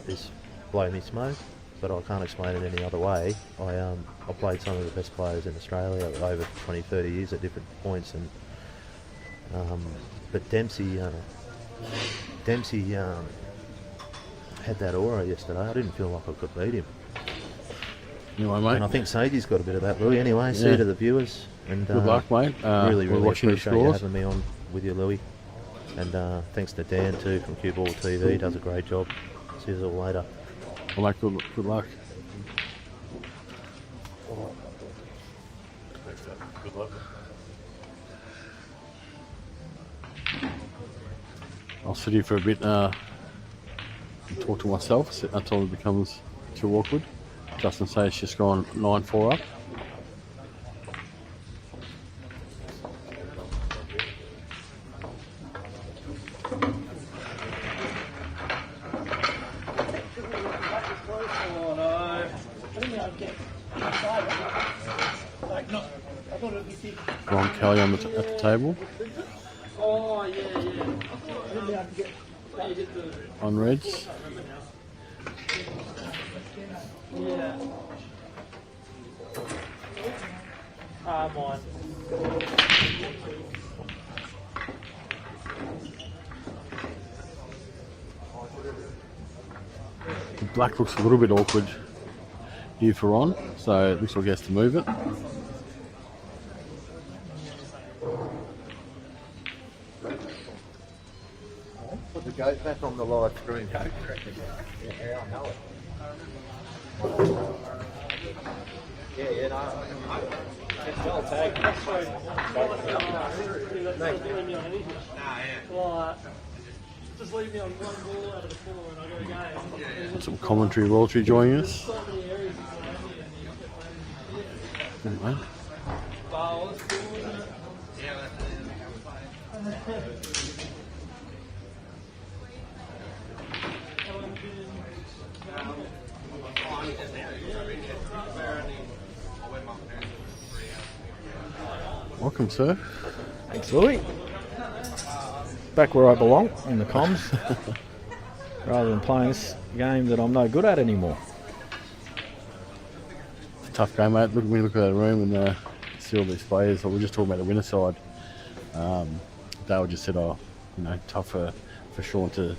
Speaker 1: is blow me smoke, but I can't explain it any other way. I played some of the best players in Australia over 20, 30 years at different points, and but Dempsey had that aura yesterday. I didn't feel like I could beat him.
Speaker 2: Anyway, mate.
Speaker 1: And I think Sajich's got a bit of that, Louis. Anyway, see you to the viewers. And
Speaker 2: good luck, mate.
Speaker 1: Really
Speaker 2: watching
Speaker 1: appreciate you having me on with you, Louis. And thanks to Dan too from CueballTV. He does a great job. See you all later.
Speaker 2: Well, mate, good luck. Good luck. I'll sit here for a bit and talk to myself until it becomes too awkward. Justin says she's gone 9-4 up.
Speaker 3: Oh no.
Speaker 2: Ron Kelly at the table.
Speaker 3: Oh yeah.
Speaker 2: On Reds.
Speaker 3: Yeah. Mine.
Speaker 2: Black looks a little bit awkward here for Ron, so it looks like he has to move it.
Speaker 1: Put the goat back on the live stream. Yeah, I know it. Yeah, no.
Speaker 3: I'll tag. Just leave me on one ball out of the four and I go game.
Speaker 2: Some commentary royalty joining us.
Speaker 3: So many areas.
Speaker 2: Anyway.
Speaker 3: Wow, that's cool, isn't it?
Speaker 2: Welcome, sir.
Speaker 4: Thanks, Louis. Back where I belong, in the comms, rather than playing this game that I'm no good at anymore.
Speaker 2: It's a tough game, mate. We look at that room and see all these players. So we're just talking about the winner side. Dale just said, tough for Sean to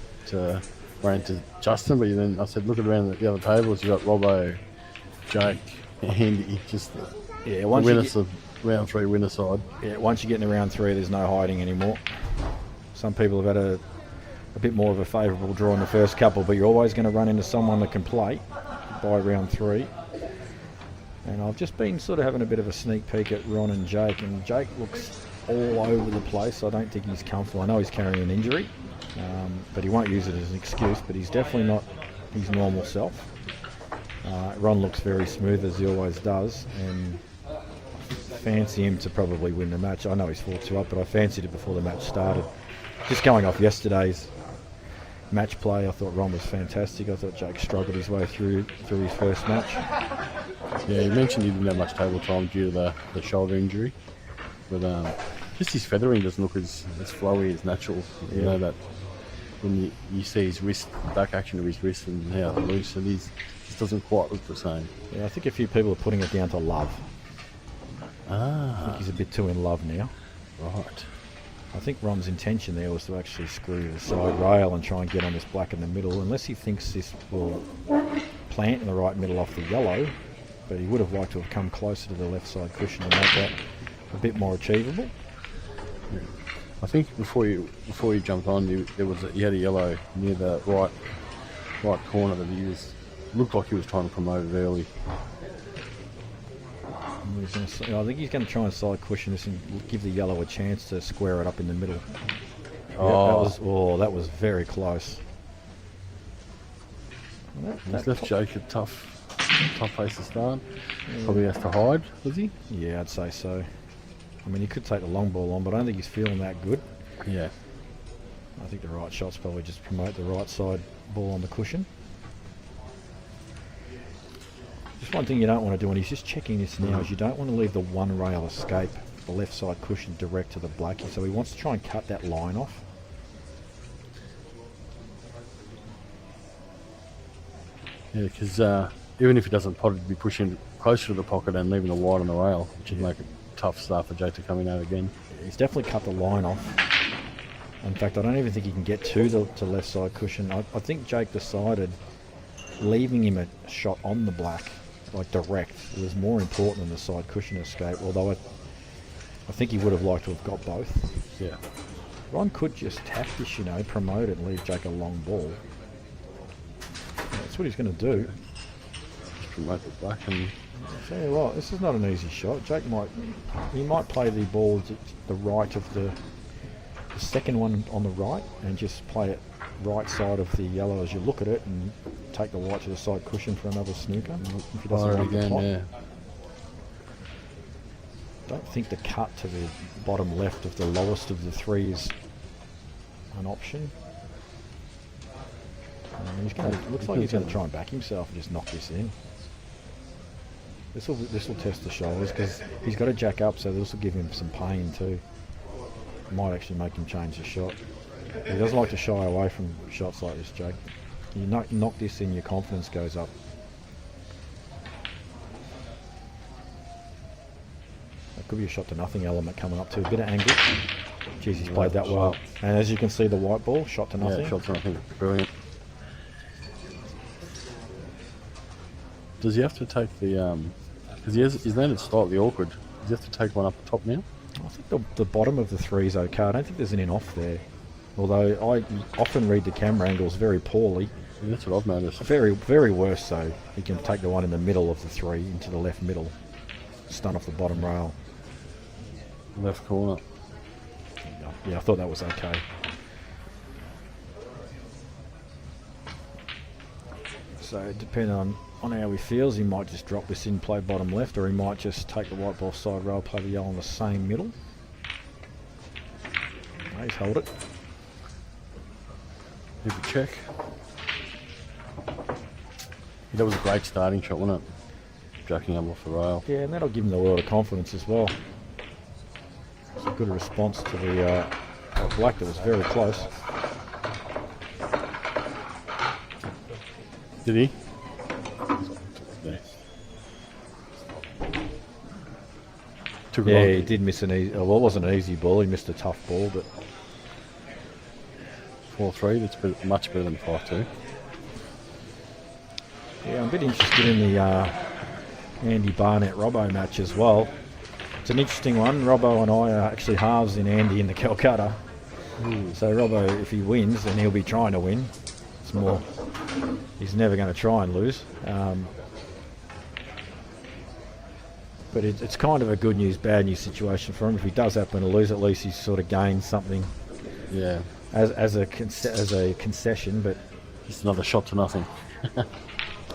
Speaker 2: run into Justin, but then I said, look around the other tables. You got Robbo, Jake, Andy. Just
Speaker 4: Yeah,
Speaker 2: round three winner side.
Speaker 4: Yeah, once you get in round three, there's no hiding anymore. Some people have had a bit more of a favourable draw in the first couple, but you're always going to run into someone that can play by round three. And I've just been sort of having a bit of a sneak peek at Ron and Jake looks all over the place. I don't think he's comfortable. I know he's carrying an injury, but he won't use it as an excuse, but he's definitely not his normal self. Ron looks very smooth, as he always does, and I fancy him to probably win the match. I know he's 4-2 up, but I fancied it before the match started. Just going off yesterday's match play, I thought Ron was fantastic. I thought Jake struggled his way through his first match.
Speaker 2: Yeah, he mentioned he didn't have much table time due to the shoulder injury, but just his feathering doesn't look as flowy as natural.
Speaker 4: Yeah.
Speaker 2: You know that when you see his wrist, back action of his wrist and how loose it is, just doesn't quite look the same.
Speaker 4: Yeah, I think a few people are putting it down to love. I think
Speaker 2: Ah,
Speaker 4: he's a bit too in love now.
Speaker 2: right.
Speaker 4: I think Ron's intention there was to actually screw the side rail and try and get on this black in the middle, unless he thinks this will plant in the right middle off the yellow, but he would have liked to have come closer to the left side cushion and make that a bit more achievable.
Speaker 2: I think before you jumped on, you had a yellow near the right corner that looked like he was trying to promote it early.
Speaker 4: I think he's going to try and side cushion this and give the yellow a chance to square it up in the middle. that was very close.
Speaker 2: He's left Jake a tough place to start. Probably has to hide, does he?
Speaker 4: Yeah, I'd say so. I mean, he could take the long ball on, but I don't think he's feeling that good.
Speaker 2: Yeah.
Speaker 4: I think the right shot's probably just promote the right side ball on the cushion. Just one thing you don't want to do, and he's just checking this now, is you don't want to leave the one rail escape, the left side cushion, direct to the blackie. So he wants to try and cut that line off.
Speaker 2: Yeah, because even if he doesn't pot, he'd be pushing closer to the pocket and leaving the wide on the rail, which would make it tough start for Jake to come in out again.
Speaker 4: He's definitely cut the line off. In fact, I don't even think he can get to the left side cushion. I think Jake decided leaving him a shot on the black, like direct, was more important than the side cushion escape, although I think he would have liked to have got both.
Speaker 2: Yeah.
Speaker 4: Ron could just tap this, promote it and leave Jake a long ball. That's what he's going to do.
Speaker 2: Just promote the black and...
Speaker 4: I'll tell you what, this is not an easy shot. Jake might play the ball to the right of the second one on the right and just play it right side of the yellow as you look at it and take the white to the side cushion for another snooker. If he doesn't want the pot.
Speaker 2: Yeah.
Speaker 4: Don't think the cut to the bottom left of the lowest of the three is an option. Looks like he's going to try and back himself and just knock this in. This will test the shoulders because he's got to jack up, so this will give him some pain too. Might actually make him change the shot. He doesn't like to shy away from shots like this, Jake. You knock this in, your confidence goes up. That could be a shot to nothing element coming up too. A bit of angle. Jeez, he's played that well. And as you can see, the white ball, shot to nothing.
Speaker 2: Yeah, shot to nothing. Brilliant. Does he have to take the... because he's landed slightly awkward. Does he have to take one up the top now?
Speaker 4: I think the bottom of the three is okay. I don't think there's an in off there. Although I often read the camera angles very poorly.
Speaker 2: Yeah, that's what I've noticed.
Speaker 4: Very, very worse so. He can take the one in the middle of the three into the left middle. Stun off the bottom rail.
Speaker 2: Left corner.
Speaker 4: Yeah, I thought that was okay. So depending on how he feels, he might just drop this in, play bottom left, or he might just take the white ball side rail, play the yellow on the same middle. No, he's held it.
Speaker 2: Give a check. That was a great starting shot, wasn't it? Jacking up off the rail.
Speaker 4: Yeah, and that'll give him the world of confidence as well. It's a good response to the black that was very close.
Speaker 2: Did he?
Speaker 4: Yeah, he did miss an easy... Well, it wasn't an easy ball. He missed a tough ball, but...
Speaker 2: 4-3, that's much better than 5-2.
Speaker 4: Yeah, I'm a bit interested in the Andy Barnett-Robbo match as well. It's an interesting one. Robbo and I are actually halves in Andy in the Calcutta. So Robbo, if he wins, then he'll be trying to win. It's more... He's never going to try and lose. But it's kind of a good news, bad news situation for him. If he does happen to lose, at least he's sort of gained something.
Speaker 2: Yeah.
Speaker 4: As a concession, but
Speaker 2: just another shot to nothing.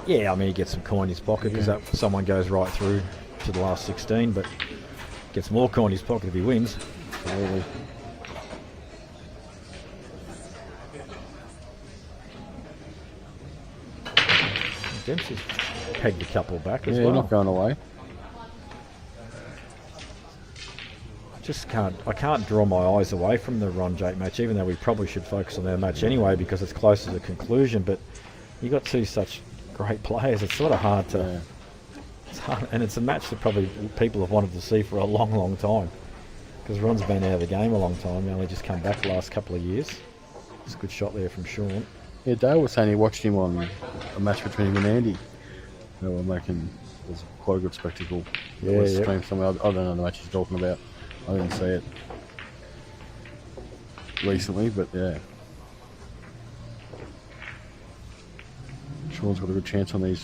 Speaker 4: Yeah, I mean, he gets some coin in his pocket because someone goes right through to the last 16, but gets more coin in his pocket if he wins.
Speaker 2: Absolutely.
Speaker 4: Dempsey's pegged a couple back as
Speaker 2: well.
Speaker 4: Yeah,
Speaker 2: not going away.
Speaker 4: I can't draw my eyes away from the Ron Jake match, even though we probably should focus on their match anyway because it's close to the conclusion. But you got two such great players. It's sort of hard to. Yeah. It's hard, and it's a match that probably people have wanted to see for a long, long time. Because Ron's been out of the game a long time. He only just come back the last couple of years. It's a good shot there from Sean.
Speaker 2: Yeah, Dale was saying he watched him on a match between him and Andy. They were making it was quite a good spectacle. It was streamed somewhere. I don't know the match he's talking about. I didn't see it recently, but yeah. Sean's got a good chance on these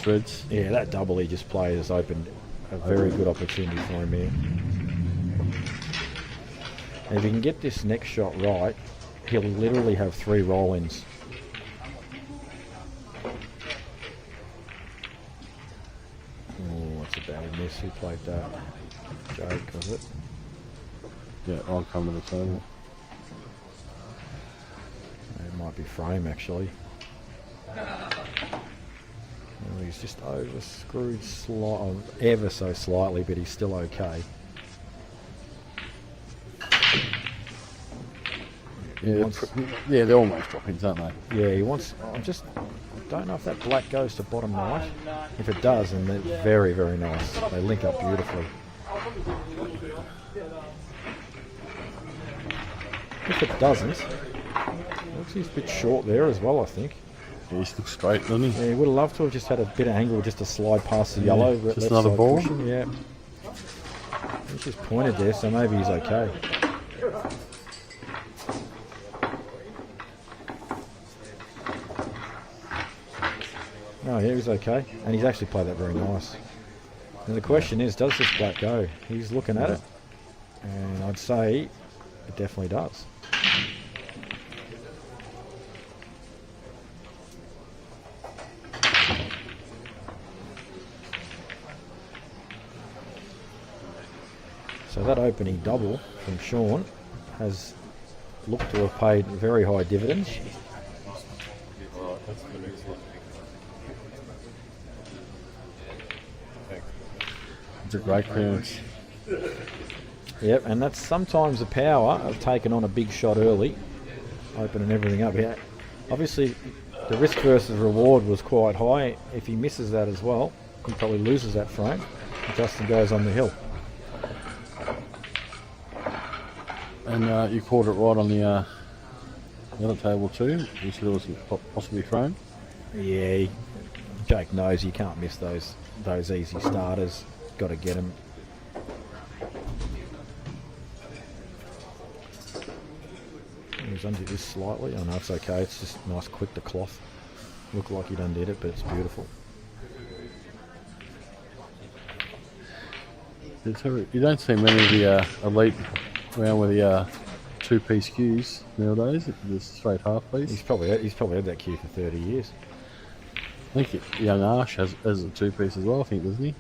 Speaker 2: reds.
Speaker 4: Yeah, that double he just played has opened a very good opportunity for him here. And if he can get this next shot right, he'll literally have 3 roll-ins. Oh, that's a bad miss. Who played that? Jake, was it?
Speaker 2: Yeah, I'll come to the table.
Speaker 4: It might be frame, actually. Oh, he's just over-screwed ever so slightly, but he's still okay.
Speaker 2: Yeah, they're almost drop-ins, aren't they?
Speaker 4: Yeah, he wants... I don't know if that black goes to bottom right. If it does, then they're very, very nice. They link up beautifully. If it doesn't, looks he's a bit short there as well, I think.
Speaker 2: Yeah, he looks straight, doesn't he?
Speaker 4: Yeah, he would have loved to have just had a bit of angle just to slide past the yellow.
Speaker 2: Just
Speaker 4: left
Speaker 2: another
Speaker 4: side
Speaker 2: ball?
Speaker 4: Cushion. Yeah. He's just pointed there, so maybe he's okay. Oh yeah, he's okay. And he's actually played that very nice. And the question is, does this black go? He's looking at it. And I'd say it definitely does. So that opening double from Sean has looked to have paid very high dividends.
Speaker 2: It's a great clearance.
Speaker 4: Yep, and that's sometimes the power of taking on a big shot early, opening everything up. Yeah, obviously the risk versus reward was quite high. If he misses that as well, he probably loses that frame. Justin goes on the hill.
Speaker 2: And you called it right on the other table too. You said it was possibly thrown.
Speaker 4: Yeah, Jake knows you can't miss those easy starters. Got to get them. He's undid this slightly. Oh no, it's okay. It's just nice, quick to cloth. Looked like he'd undid it, but it's beautiful.
Speaker 2: You don't see many of the elite around with the 2-piece cues nowadays. The straight half piece.
Speaker 4: He's probably had that cue for 30 years.
Speaker 2: I think young Arsh has a 2-piece as well. I think, doesn't he?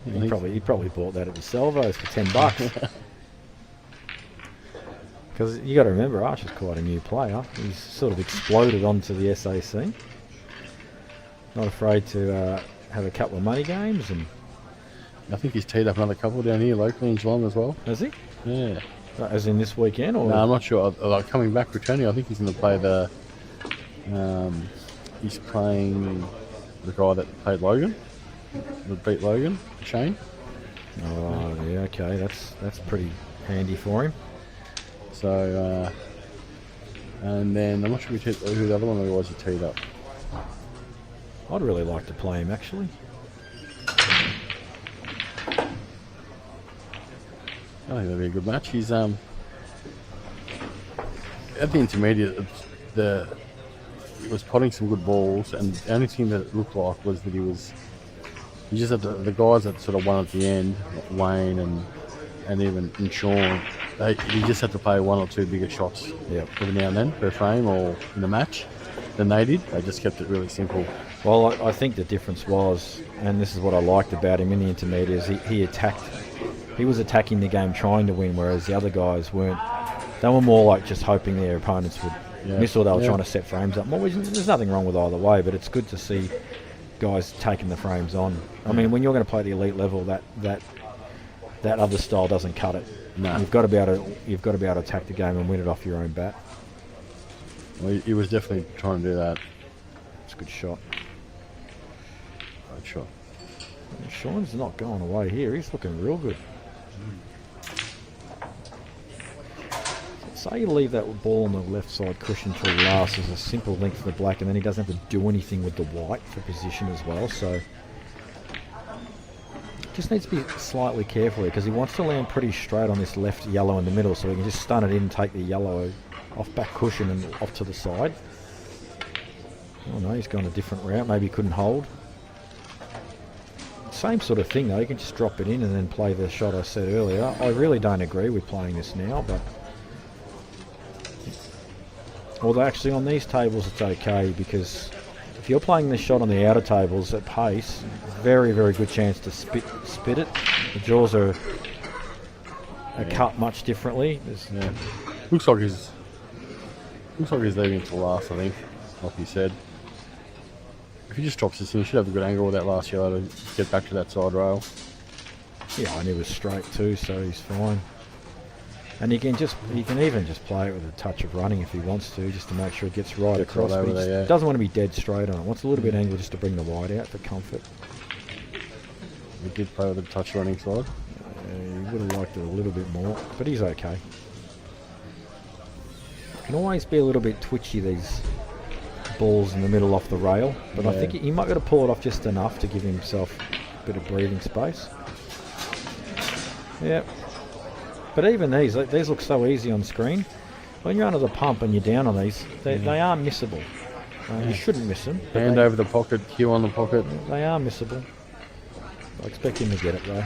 Speaker 4: He probably bought that at the Salvos for $10. Because you got to remember, Arsh is quite a new player. He's sort of exploded onto the SAC. Not afraid to have a couple of money games, and
Speaker 2: I think he's teed up another couple down here locally in Geelong as well.
Speaker 4: has he?
Speaker 2: Yeah.
Speaker 4: As in this weekend, or
Speaker 2: No, I'm not sure. Like coming back returning, I think he's going to play the. He's playing the guy that played Logan, that beat Logan, Shane.
Speaker 4: Oh yeah, okay, that's pretty handy for him.
Speaker 2: So, and then I'm not sure who the other one was he teed up.
Speaker 4: I'd really like to play him actually.
Speaker 2: I think that'd be a good match. He's at the intermediate. He was potting some good balls, and the only thing that it looked like was that he just had the guys that sort of won at the end, like Wayne and even Sean. He just had to play 1 or 2 bigger shots every now and then per frame or in a match than they did. They just kept it really simple.
Speaker 4: Well, I think the difference was, and this is what I liked about him in the intermediate, is he attacked. He was attacking the game trying to win, whereas the other guys weren't. They were more like just hoping their opponents would miss, or they were trying to set frames up. Well, there's nothing wrong with either way, but it's good to see guys taking the frames on. I mean, when you're going to play the elite level, that other style doesn't cut it.
Speaker 2: No.
Speaker 4: You've got to be able to attack the game and win it off your own bat.
Speaker 2: Well, he was definitely trying to do that.
Speaker 4: It's a good shot.
Speaker 2: Great shot.
Speaker 4: Sean's not going away here. He's looking real good. Say you leave that ball on the left side cushion till last as a simple link for the black, and then he doesn't have to do anything with the white for position as well. So just needs to be slightly careful because he wants to land pretty straight on this left yellow in the middle, so he can just stun it in and take the yellow off back cushion and off to the side. Oh no, he's gone a different route. Maybe he couldn't hold. Same sort of thing though. You can just drop it in and then play the shot I said earlier. I really don't agree with playing this now, but Although actually on these tables it's okay, because if you're playing this shot on the outer tables at pace, very, very good chance to spit it. The jaws are cut much differently.
Speaker 2: Yeah. Looks like he's leaving it to last, I think, like he said. If he just drops this in, he should have a good angle with that last yellow to get back to that side rail.
Speaker 4: Yeah, and he was straight too, so he's fine. And he can even just play it with a touch of running if he wants to, just to make sure it gets right across.
Speaker 2: Right over
Speaker 4: but he
Speaker 2: there, yeah.
Speaker 4: doesn't want to be dead straight on it. Wants a little bit angle just to bring the wide out for comfort.
Speaker 2: He did play with a touch running side.
Speaker 4: He would have liked it a little bit more, but he's okay. Can always be a little bit twitchy, these balls in the middle off the rail, but I think he might be able to pull it off just enough to give himself a bit of breathing space. Yeah. But even these look so easy on screen. When you're under the pump and you're down on these, they are missable. You shouldn't miss them.
Speaker 2: Hand over the pocket, cue on the pocket.
Speaker 4: They are missable. I expect him to get it though.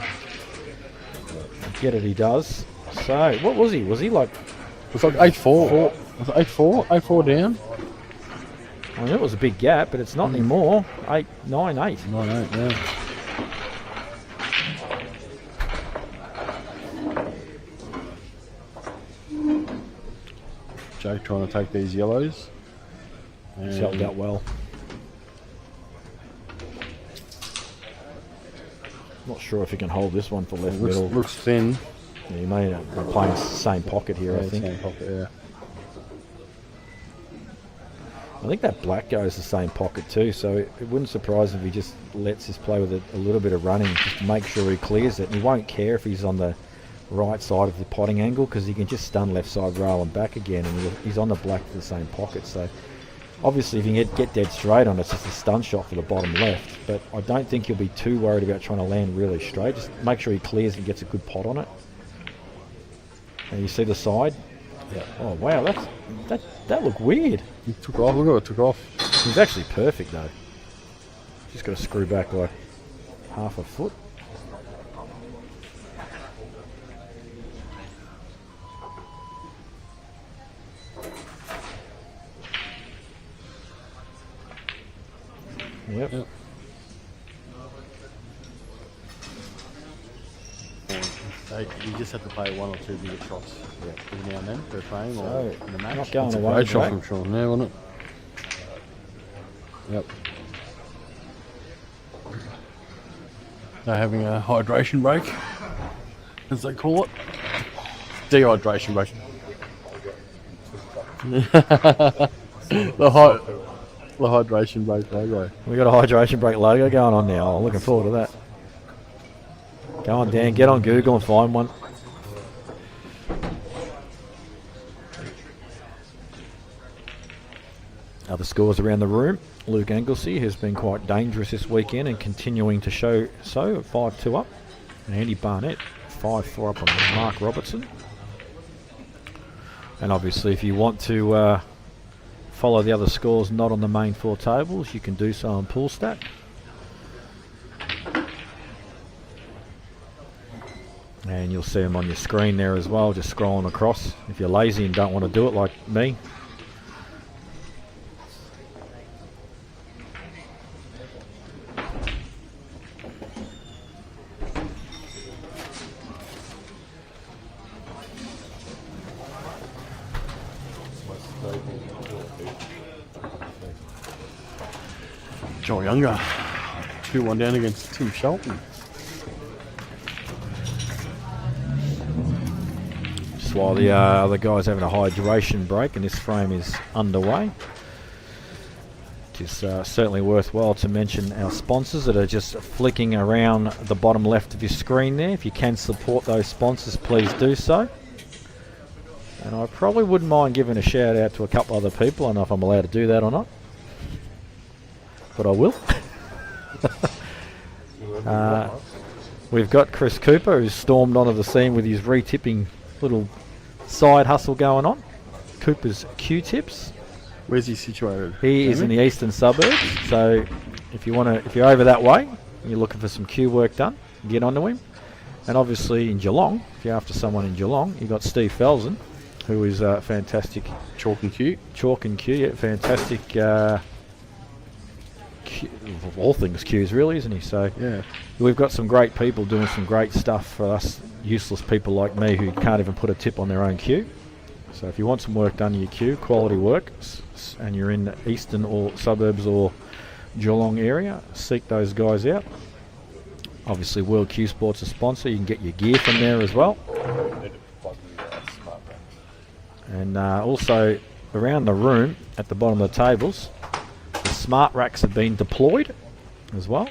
Speaker 4: Get it, he does. So, what was he? Was he like...
Speaker 2: It's like 8-4. Was it 8-4? 8-4 down?
Speaker 4: I mean, it was a big gap, but it's not anymore. 8-9-8.
Speaker 2: 9-8, yeah. Jake trying to take these yellows.
Speaker 4: He's held out well. Not sure if he can hold this one for left middle.
Speaker 2: Looks thin.
Speaker 4: Yeah, he may be playing the same pocket here, I think.
Speaker 2: Same pocket, yeah.
Speaker 4: I think that black goes the same pocket too, so it wouldn't surprise if he just lets this play with a little bit of running just to make sure he clears it. And he won't care if he's on the right side of the potting angle, because he can just stun left side rail and back again, and he's on the black for the same pocket. So obviously if you can get dead straight on it, it's just a stun shot for the bottom left, but I don't think he'll be too worried about trying to land really straight. Just make sure he clears and gets a good pot on it. And you see the side?
Speaker 2: Yeah.
Speaker 4: Oh wow, that looked weird.
Speaker 2: He took off, look at it, took off.
Speaker 4: He's actually perfect though. Just got to screw back like half a foot. Yep.
Speaker 2: You just have to play one or two bigger shots every now and then per frame or in the match.
Speaker 4: Not going
Speaker 2: It's a
Speaker 4: away.
Speaker 2: great shot from Sean there, wasn't it? Yep. They're having a hydration break, as they call it. Dehydration break. The hydration break logo.
Speaker 4: We got a hydration break logo going on now. I'm looking forward to that. Go on, Dan. Get on Google and find one. Other scores around the room. Luke Anglesey has been quite dangerous this weekend and continuing to show so. 5-2 up. And Andy Barnett 5-4 up on Mark Robertson. And obviously if you want to follow the other scores not on the main four tables, you can do so on PoolStat. And you'll see them on your screen there as well, just scrolling across if you're lazy and don't want to do it like me.
Speaker 2: Joel Younger, 2-1 down against Tim Shelton.
Speaker 4: Just while the other guy's having a hydration break and this frame is underway. It is certainly worthwhile to mention our sponsors that are just flicking around the bottom left of your screen there. If you can support those sponsors, please do so. And I probably wouldn't mind giving a shout out to a couple other people. I don't know if I'm allowed to do that or not, but I will. We've got Chris Cooper, who's stormed onto the scene with his retipping little side hustle going on. Cooper's Q-tips.
Speaker 2: Where's he situated?
Speaker 4: He is in the eastern suburbs, so if you're over that way and you're looking for some Q work done, get onto him. And obviously in Geelong, if you're after someone in Geelong, you've got Steve Felsen, who is fantastic.
Speaker 2: Chalk and Q.
Speaker 4: Chalk and Q, yeah, fantastic. Of all things Q's really, isn't he? So
Speaker 2: Yeah.
Speaker 4: we've got some great people doing some great stuff for us useless people like me who can't even put a tip on their own Q. So if you want some work done in your Q, quality work, and you're in the eastern or suburbs or Geelong area, seek those guys out. Obviously World Q Sport's a sponsor, you can get your gear from there as well. And also around the room at the bottom of the tables, the smart racks have been deployed as well.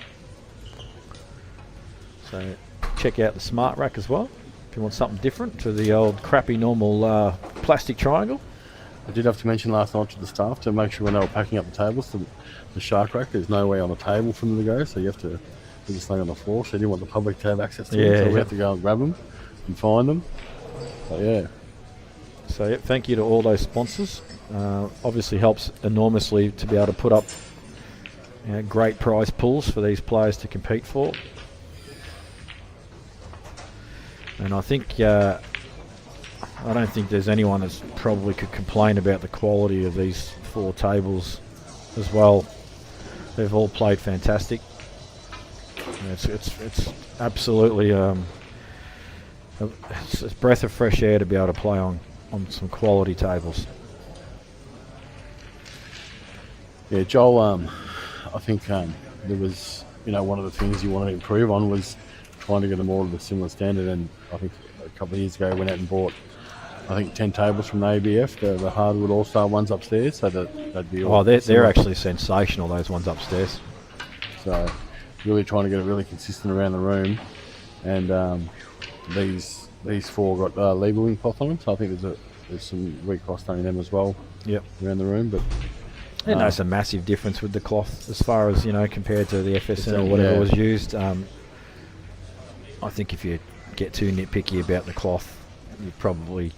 Speaker 4: So check out the smart rack as well if you want something different to the old crappy normal plastic triangle.
Speaker 2: I did have to mention last night to the staff to make sure when they were packing up the tables, the shark rack, there's no way on the table for them to go, so you have to just lay on the floor. So you didn't want the public to have access to them, so we have to go and grab them and find them. But yeah.
Speaker 4: So yeah, thank you to all those sponsors. Obviously helps enormously to be able to put up great prize pools for these players to compete for. And I think I don't think there's anyone that's probably could complain about the quality of these 4 tables as well. They've all played fantastic. It's absolutely it's a breath of fresh air to be able to play on some quality tables.
Speaker 2: Yeah, Joel, I think there was, one of the things you wanted to improve on was trying to get them all to a similar standard, and I think a couple of years ago went out and bought 10 tables from the ABF, the hardwood all-star ones upstairs, so that they'd be all
Speaker 4: they're actually sensational, those ones upstairs.
Speaker 2: So really trying to get it really consistent around the room, and these 4 got labelling cloth on them, so I think there's some recross done in them as well.
Speaker 4: Yep.
Speaker 2: Around the room, but
Speaker 4: I think there's a massive difference with the cloth as far as compared to the FSN or whatever was used. I think if you get too nitpicky about the cloth, you're probably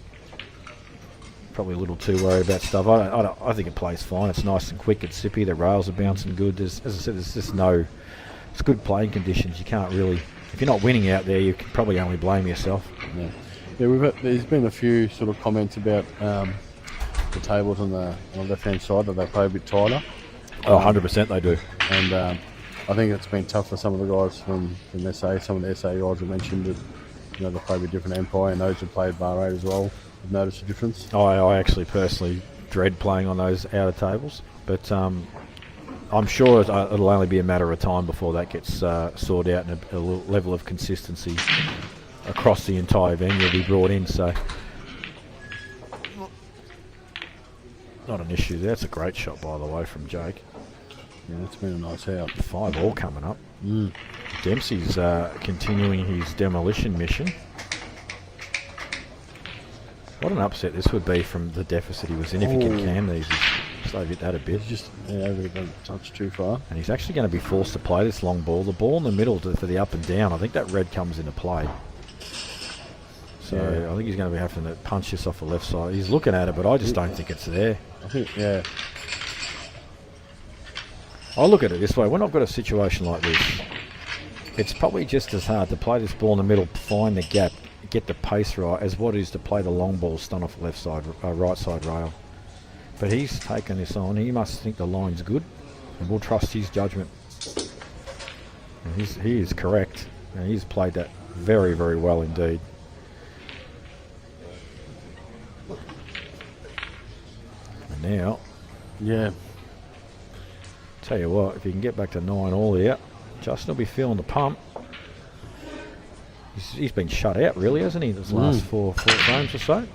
Speaker 4: a little too worried about stuff. I think it plays fine. It's nice and quick. It's zippy. The rails are bouncing good. As I said, there's just it's good playing conditions. You can't really, if you're not winning out there, you can probably only blame yourself.
Speaker 2: Yeah. There's been a few sort of comments about the tables on the left-hand side that they play a bit tighter.
Speaker 4: 100% they do.
Speaker 2: And I think it's been tough for some of the guys from SA. Some of the SA guys have mentioned that they play a bit different Empire, and those who played Bar 8 as well have noticed a difference.
Speaker 4: I actually personally dread playing on those outer tables, but I'm sure it'll only be a matter of time before that gets sorted out and a level of consistency across the entire venue will be brought in. So not an issue there. That's a great shot, by the way, from Jake.
Speaker 2: Yeah, that's been a nice out.
Speaker 4: 5 all coming up. Dempsey's continuing his demolition mission. What an upset this would be from the deficit he was in if he can cam these. He's slowed that a bit.
Speaker 2: Just over the touch too far.
Speaker 4: And he's actually going to be forced to play this long ball. The ball in the middle for the up and down, I think that red comes into play. So I think he's going to be having to punch this off the left side. He's looking at it, but I just don't think it's there.
Speaker 2: I think, yeah.
Speaker 4: I look at it this way. When I've got a situation like this, it's probably just as hard to play this ball in the middle, find the gap, get the pace right, as what it is to play the long ball stun off the left side, right side rail. But he's taken this on. He must think the line's good, and we'll trust his judgment. And he is correct. And he's played that very, very well indeed. And now, tell you what, if you can get back to 9 all here, Justin will be feeling the pump. He's been shut out, really, hasn't he, this last four frames or so?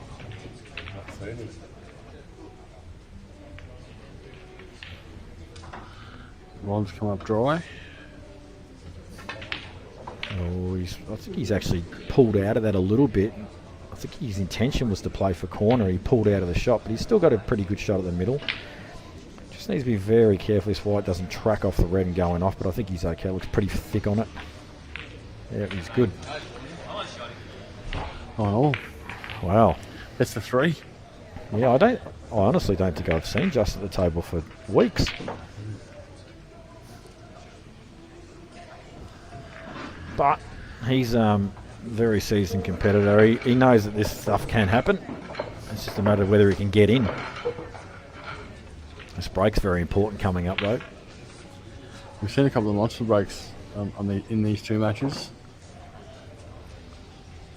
Speaker 2: Line's come up dry.
Speaker 4: I think he's actually pulled out of that a little bit. I think his intention was to play for corner. He pulled out of the shot, but he's still got a pretty good shot at the middle. Just needs to be very careful this white doesn't track off the red and going off, but I think he's okay. Looks pretty thick on it. Yeah, he's good.
Speaker 2: Oh,
Speaker 4: wow.
Speaker 2: That's the 3.
Speaker 4: Yeah, I honestly don't think I've seen Justin at the table for weeks. But he's very seasoned competitor. He knows that this stuff can happen, It's just a matter of whether he can get in. This break's very important coming up, though.
Speaker 2: We've seen a couple of monster breaks in these two matches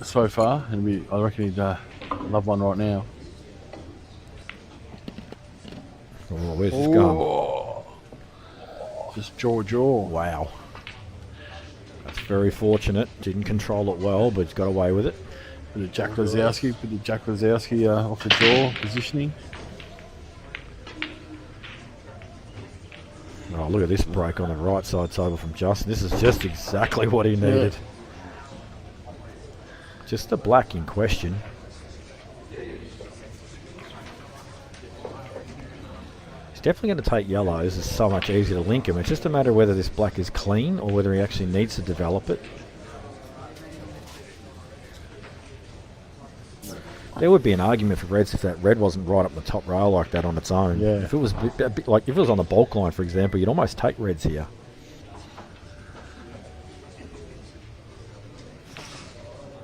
Speaker 2: so far, and I reckon he'd love one right now.
Speaker 4: Oh, where's this going?
Speaker 2: Just jaw.
Speaker 4: Wow. That's very fortunate. Didn't control it well, but he's got away with it.
Speaker 2: Bit of Jack Wazowski off the jaw positioning.
Speaker 4: Oh, look at this break on the right side table from Justin. This is just exactly what he needed.
Speaker 2: Yeah.
Speaker 4: Just the black in question. He's definitely going to take yellows. It's so much easier to link him. It's just a matter of whether this black is clean or whether he actually needs to develop it. There would be an argument for reds if that red wasn't right up the top rail like that on its own.
Speaker 2: Yeah.
Speaker 4: If it was a bit like if it was on the bulk line, for example, you'd almost take reds here.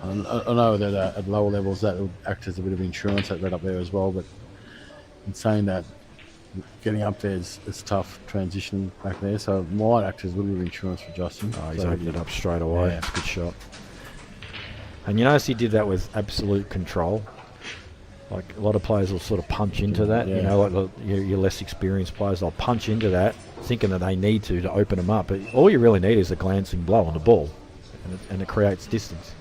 Speaker 2: I know that at lower levels that would act as a bit of insurance, that red up there as well, but in saying that, getting up there is tough transitioning back there, so it might act as a little bit of insurance for Justin.
Speaker 4: Oh, he's
Speaker 2: So
Speaker 4: opened it up straight away.
Speaker 2: Yeah.
Speaker 4: It's a good shot. And you notice he did that with absolute control. Like a lot of players will sort of punch into that.
Speaker 2: Yeah.
Speaker 4: You know, like your less experienced players, they'll punch into that, thinking that they need to open them up. But all you really need is a glancing blow on the ball, and it creates distance.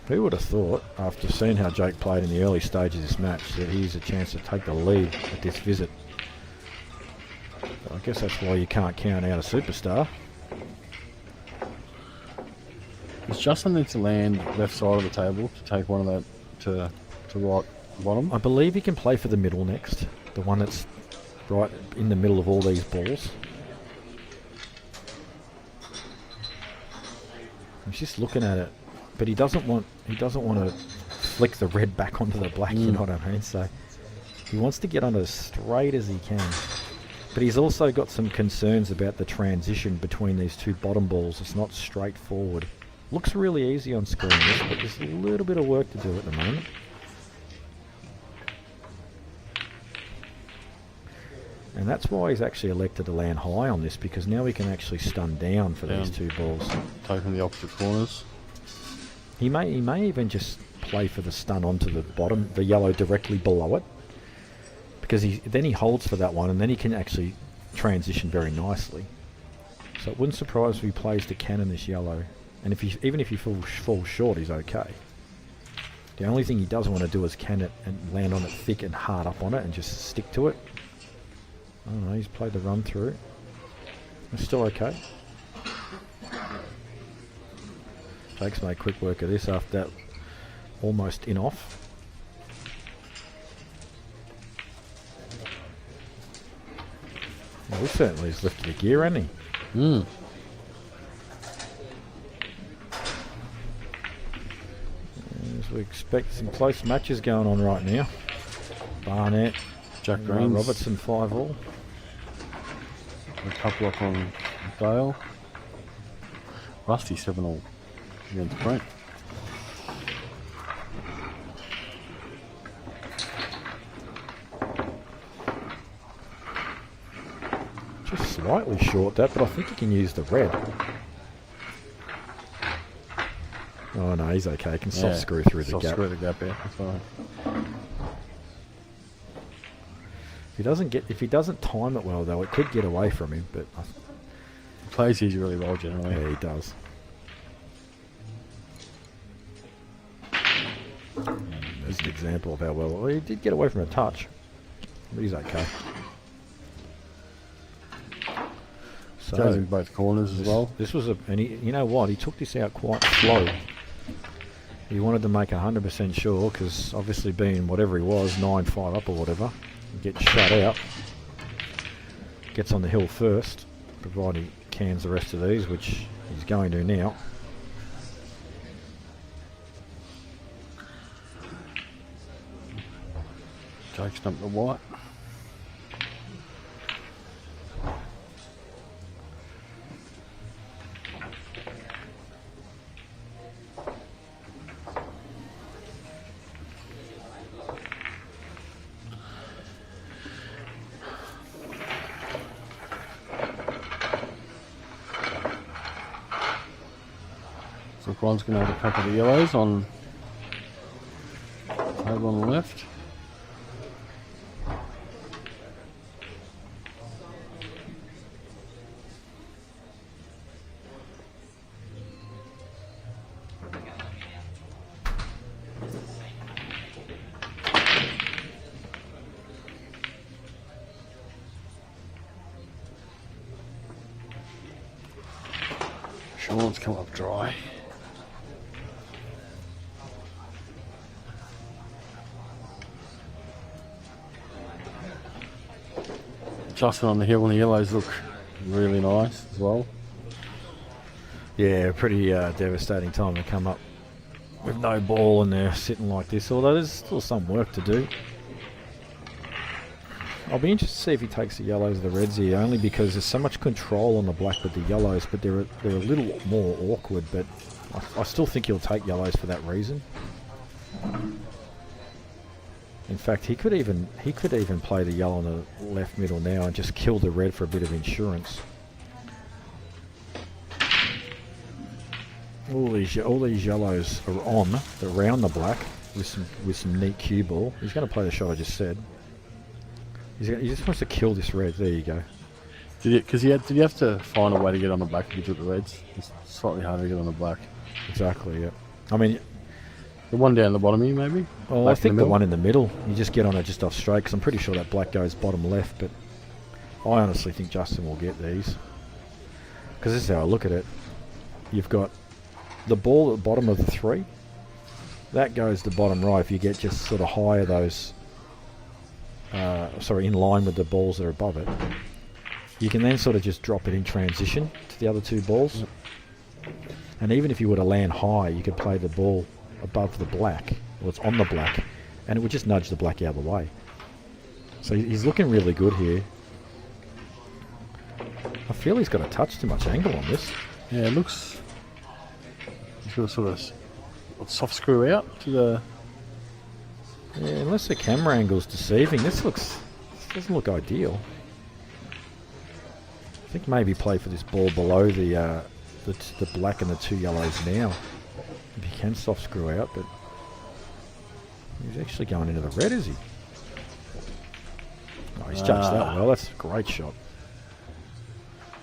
Speaker 4: Who would have thought, after seeing how Jake played in the early stages of this match, that he's a chance to take the lead at this visit? I guess that's why you can't count out a superstar.
Speaker 2: Does Justin need to land left side of the table to take one of that to right bottom?
Speaker 4: I believe he can play for the middle next, the one that's right in the middle of all these balls. He's just looking at it, but he doesn't want to flick the red back onto the black. You know what I mean? So he wants to get on as straight as he can. But he's also got some concerns about the transition between these two bottom balls. It's not straightforward. Looks really easy on screen, but there's a little bit of work to do at the moment. And that's why he's actually elected to land high on this, because now he can actually stun down for these two balls.
Speaker 2: Taking the opposite corners.
Speaker 4: He may even just play for the stun onto the bottom, the yellow directly below it, because then he holds for that one, and then he can actually transition very nicely. So it wouldn't surprise if he plays to cannon this yellow, and even if he falls short, he's okay. The only thing he doesn't want to do is cannon it and land on it thick and hard up on it and just stick to it. I don't know, he's played the run through. It's still okay. Jake's made quick work of this after that almost in off. Well, he certainly has lifted a gear, hasn't he? As we expect, some close matches going on right now. Barnett,
Speaker 2: Jack Greens.
Speaker 4: Robertson 5-all.
Speaker 2: A couple up on Dale. Rusty 7-all against Brent.
Speaker 4: Just slightly short that, but I think he can use the red. Oh no, he's okay. He can soft screw through the
Speaker 2: Soft
Speaker 4: gap.
Speaker 2: screw the gap, yeah. That's fine.
Speaker 4: If he doesn't time it well, though, it could get away from him. But
Speaker 2: He plays these really well generally.
Speaker 4: yeah, he does. There's an example of how well he did get away from a touch, but he's okay. So
Speaker 2: Goes in both corners as well.
Speaker 4: This was you know what? He took this out quite slow. He wanted to make 100% sure, because obviously being whatever he was, 9-5 up or whatever, gets shut out. Gets on the hill first, provided he cans the rest of these, which he's going to now.
Speaker 2: Jake stumped the white. So Ron's going to have a couple of yellows on table on the left. Sean's come up dry. Justin on the hill and the yellows look really nice as well.
Speaker 4: Yeah, pretty devastating time to come up with no ball and they're sitting like this, although there's still some work to do. I'll be interested to see if he takes the yellows or the reds here, only because there's so much control on the black with the yellows, but they're a little more awkward, but I still think he'll take yellows for that reason. In fact, he could even play the yellow on the left middle now and just kill the red for a bit of insurance. All these yellows are on around the black with some neat cue ball. He's going to play the shot I just said. He just wants to kill this red. There you go.
Speaker 2: Did you have to find a way to get on the black if you took the reds? It's slightly harder to get on the black.
Speaker 4: Exactly. Yeah. I mean,
Speaker 2: the one down the bottom here, maybe.
Speaker 4: Well, I think the one in the middle. You just get on it just off straight, because I'm pretty sure that black goes bottom left. But I honestly think Justin will get these, because this is how I look at it. You've got the ball at the bottom of the three. That goes to bottom right if you get just sort of higher those. In line with the balls that are above it. You can then sort of just drop it in transition to the other two balls. And even if you were to land high, you could play the ball above the black, or it's on the black, and it would just nudge the black out of the way. So he's looking really good here. I feel he's got a touch too much angle on this.
Speaker 2: Yeah, it looks... He's got a sort of soft screw out to the...
Speaker 4: Yeah, unless the camera angle's deceiving, this doesn't look ideal. I think maybe play for this ball below the black and the two yellows now. If he can soft screw out, but he's actually going into the red, is he? Oh, he's judged that well. That's a great shot.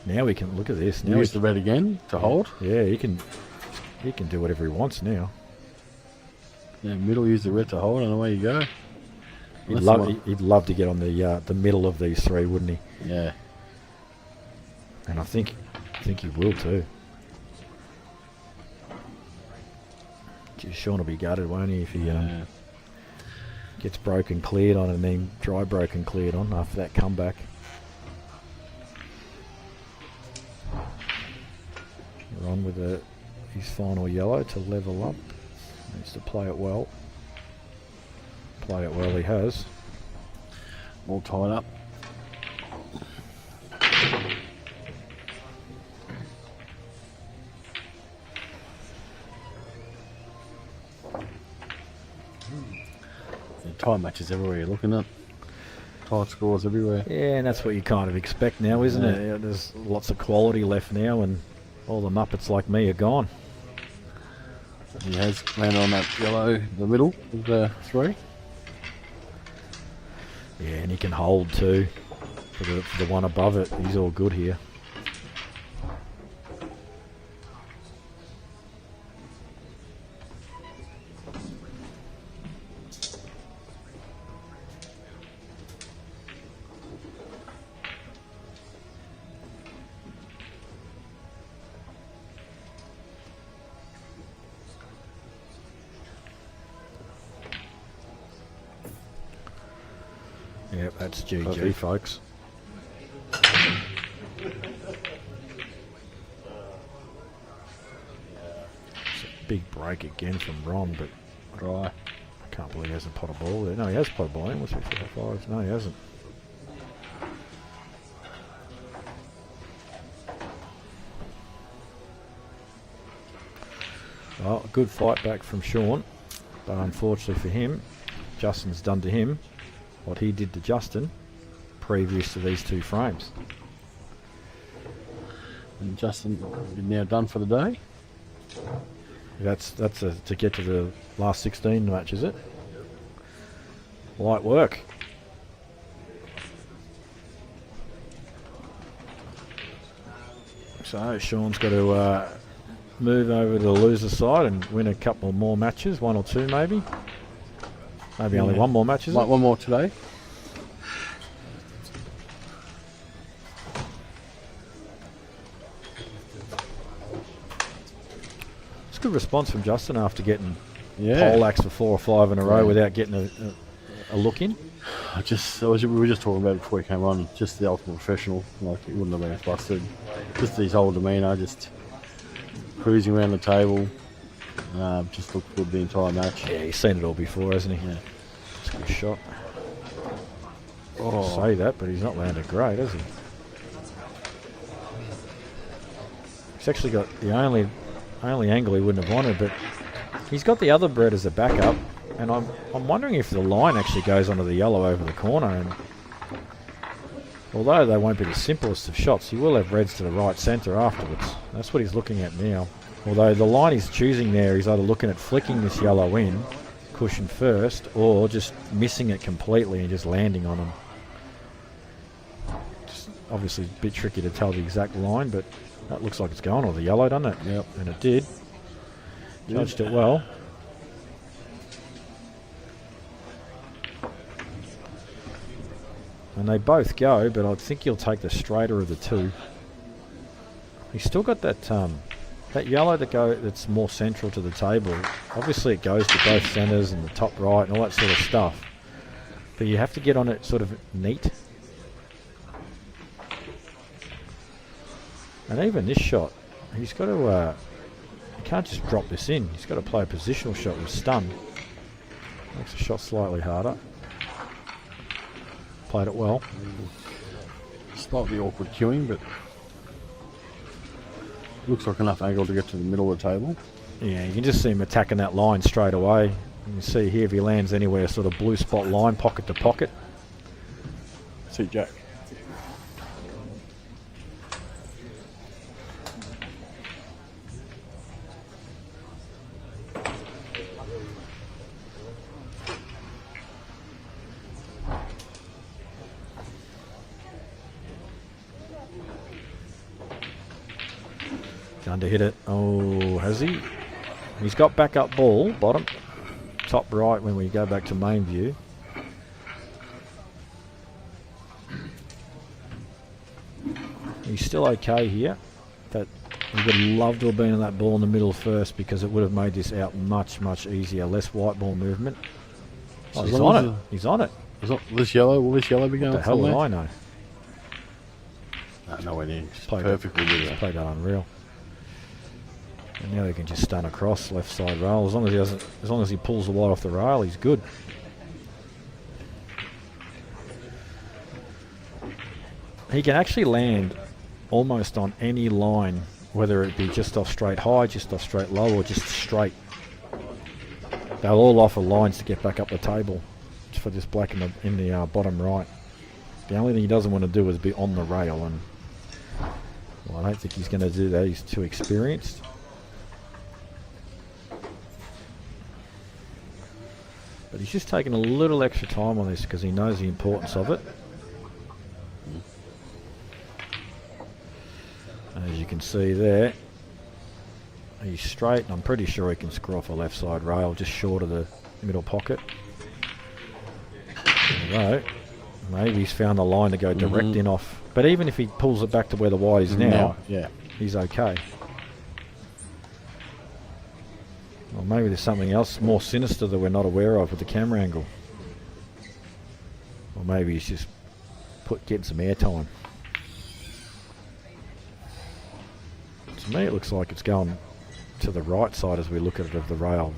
Speaker 4: Now we can look at this. Now
Speaker 2: use the red again to hold.
Speaker 4: Yeah, he can do whatever he wants now.
Speaker 2: Yeah, middle, use the red to hold, and away you go.
Speaker 4: He'd love to get on the middle of these three, wouldn't he?
Speaker 2: Yeah.
Speaker 4: And I think he will too. Geez, Sean will be gutted, won't he, if he gets broken cleared on and then dry broken cleared on after that comeback. We're on with his final yellow to level up. Needs to play it well. Play it well, he has.
Speaker 2: All tied up. Tie matches everywhere you're looking at. Tight scores everywhere.
Speaker 4: Yeah, and that's what you kind of expect now, isn't it? Yeah, there's lots of quality left now, and all the Muppets like me are gone.
Speaker 2: He has landed on that yellow, the middle of the three.
Speaker 4: Yeah, and he can hold too. For the one above it, he's all good here. Yep, that's GG,
Speaker 2: Perfect.
Speaker 4: folks. It's a big break again from Ron, but
Speaker 2: Dry.
Speaker 4: I can't believe he hasn't put a ball there. No, he has put a ball in. What's 55? No, he hasn't. Well, a good fight back from Sean, but unfortunately for him, Justin's done to him what he did to Justin previous to these two frames.
Speaker 2: And Justin is now done for the day.
Speaker 4: That's to get to the last 16 match, is it? Light work. So Sean's got to move over to the loser side and win a couple more matches, 1 or 2 maybe. Maybe only 1 more match, is it?
Speaker 2: One more today.
Speaker 4: It's a good response from Justin after getting
Speaker 2: Yeah.
Speaker 4: poleaxed for 4 or 5 in a row without getting a look in.
Speaker 2: We were just talking about it before he came on. Just the ultimate professional. Like, he wouldn't have been busted. Just his whole demeanour, just cruising around the table. Just looked good the entire match.
Speaker 4: Yeah, he's seen it all before, hasn't he?
Speaker 2: Yeah.
Speaker 4: It's a good shot. Oh. Say that, but he's not landed great, has he? He's actually got the only angle he wouldn't have wanted, but he's got the other bread as a backup, and I'm wondering if the line actually goes onto the yellow over the corner. And although they won't be the simplest of shots, he will have reds to the right centre afterwards. That's what he's looking at now. Although the line he's choosing there, he's either looking at flicking this yellow in, cushion first, or just missing it completely and just landing on him. Just obviously a bit tricky to tell the exact line, but that looks like it's going on the yellow, doesn't it?
Speaker 2: Yep.
Speaker 4: And it did. Judged it well. And they both go, but I think he'll take the straighter of the two. He's still got that that yellow that's more central to the table. Obviously it goes to both centres and the top right and all that sort of stuff. But you have to get on it sort of neat. And even this shot, he's got to... he can't just drop this in. He's got to play a positional shot with stun. Makes the shot slightly harder. Played it well.
Speaker 2: Slightly awkward queuing, but looks like enough angle to get to the middle of the table.
Speaker 4: Yeah, you can just see him attacking that line straight away. You can see here if he lands anywhere, sort of blue spot line, pocket to pocket.
Speaker 2: See Jack.
Speaker 4: Under hit it. Oh, has he? He's got backup ball, bottom, top right when we go back to main view. He's still okay here. But he would have loved to have been on that ball in the middle first because it would have made this out much, much easier. Less white ball movement. Oh, he's on it. He's on it.
Speaker 2: Will this yellow be going?
Speaker 4: What the hell do I know?
Speaker 2: Nowhere near.
Speaker 4: Played
Speaker 2: Perfectly good.
Speaker 4: that. Played that unreal. And now he can just stun across left side rail. As long as he pulls the white off the rail, he's good. He can actually land almost on any line, whether it be just off straight high, just off straight low, or just straight. They'll all offer lines to get back up the table for this black in the bottom right. The only thing he doesn't want to do is be on the rail, and well, I don't think he's going to do that. He's too experienced. But he's just taking a little extra time on this because he knows the importance of it. As you can see there, he's straight, and I'm pretty sure he can screw off a left side rail just short of the middle pocket. Although, maybe he's found the line to go direct in off. But even if he pulls it back to where the white is now, he's okay. Or maybe there's something else more sinister that we're not aware of with the camera angle. Or maybe he's just getting some air time. To me it looks like it's going to the right side as we look at it of the rail.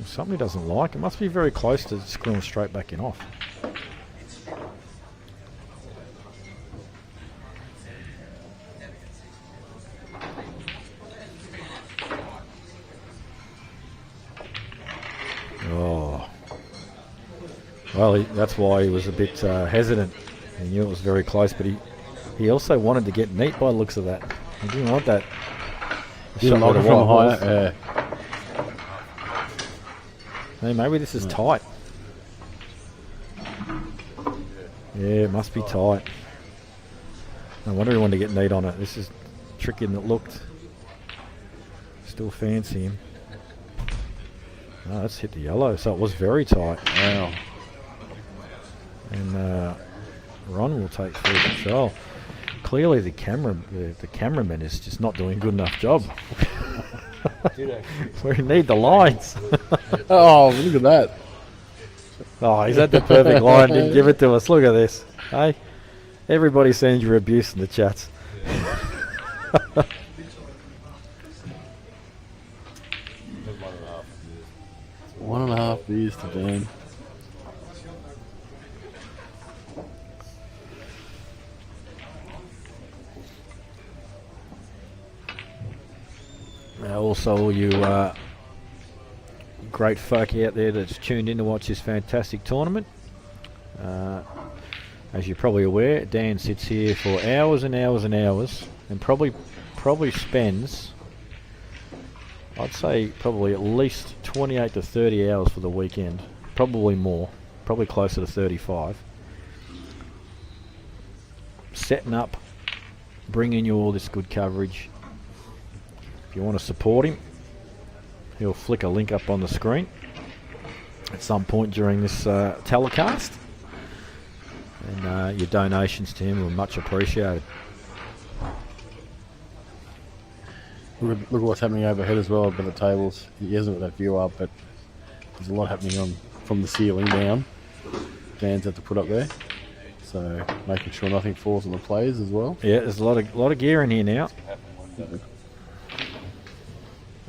Speaker 4: Something he doesn't like. It must be very close to screwing straight back in off. Oh. Well, that's why he was a bit hesitant. He knew it was very close, but He also wanted to get neat by the looks of that. He didn't want that.
Speaker 2: Didn't
Speaker 4: shot
Speaker 2: like
Speaker 4: with
Speaker 2: it
Speaker 4: a
Speaker 2: from
Speaker 4: white
Speaker 2: higher.
Speaker 4: horse. Hey, maybe this is tight. Yeah, it must be tight. No wonder he wanted to get neat on it. This is trickier than it looked. Still fancy him. Oh, that's hit the yellow, so it was very tight.
Speaker 2: Wow.
Speaker 4: And Ron will take full control. Clearly, the cameraman is just not doing a good enough job. We need the lines.
Speaker 2: Oh, look at that.
Speaker 4: Oh, he's had the perfect line. Didn't give it to us. Look at this. Hey, everybody sends your abuse in the chats.
Speaker 2: 1.5 beers to Dan.
Speaker 4: Also, all you great folk out there that's tuned in to watch this fantastic tournament. As you're probably aware, Dan sits here for hours and hours and hours, and probably spends, I'd say, probably at least 28 to 30 hours for the weekend. Probably more, probably closer to 35. Setting up, bringing you all this good coverage. If you want to support him, he'll flick a link up on the screen at some point during this telecast. And your donations to him are much appreciated.
Speaker 2: Look at what's happening overhead as well by the tables. He hasn't got that view up, but there's a lot happening on from the ceiling down. Dan's had to put up there, so making sure nothing falls on the players as well.
Speaker 4: Yeah, there's a lot of gear in here now.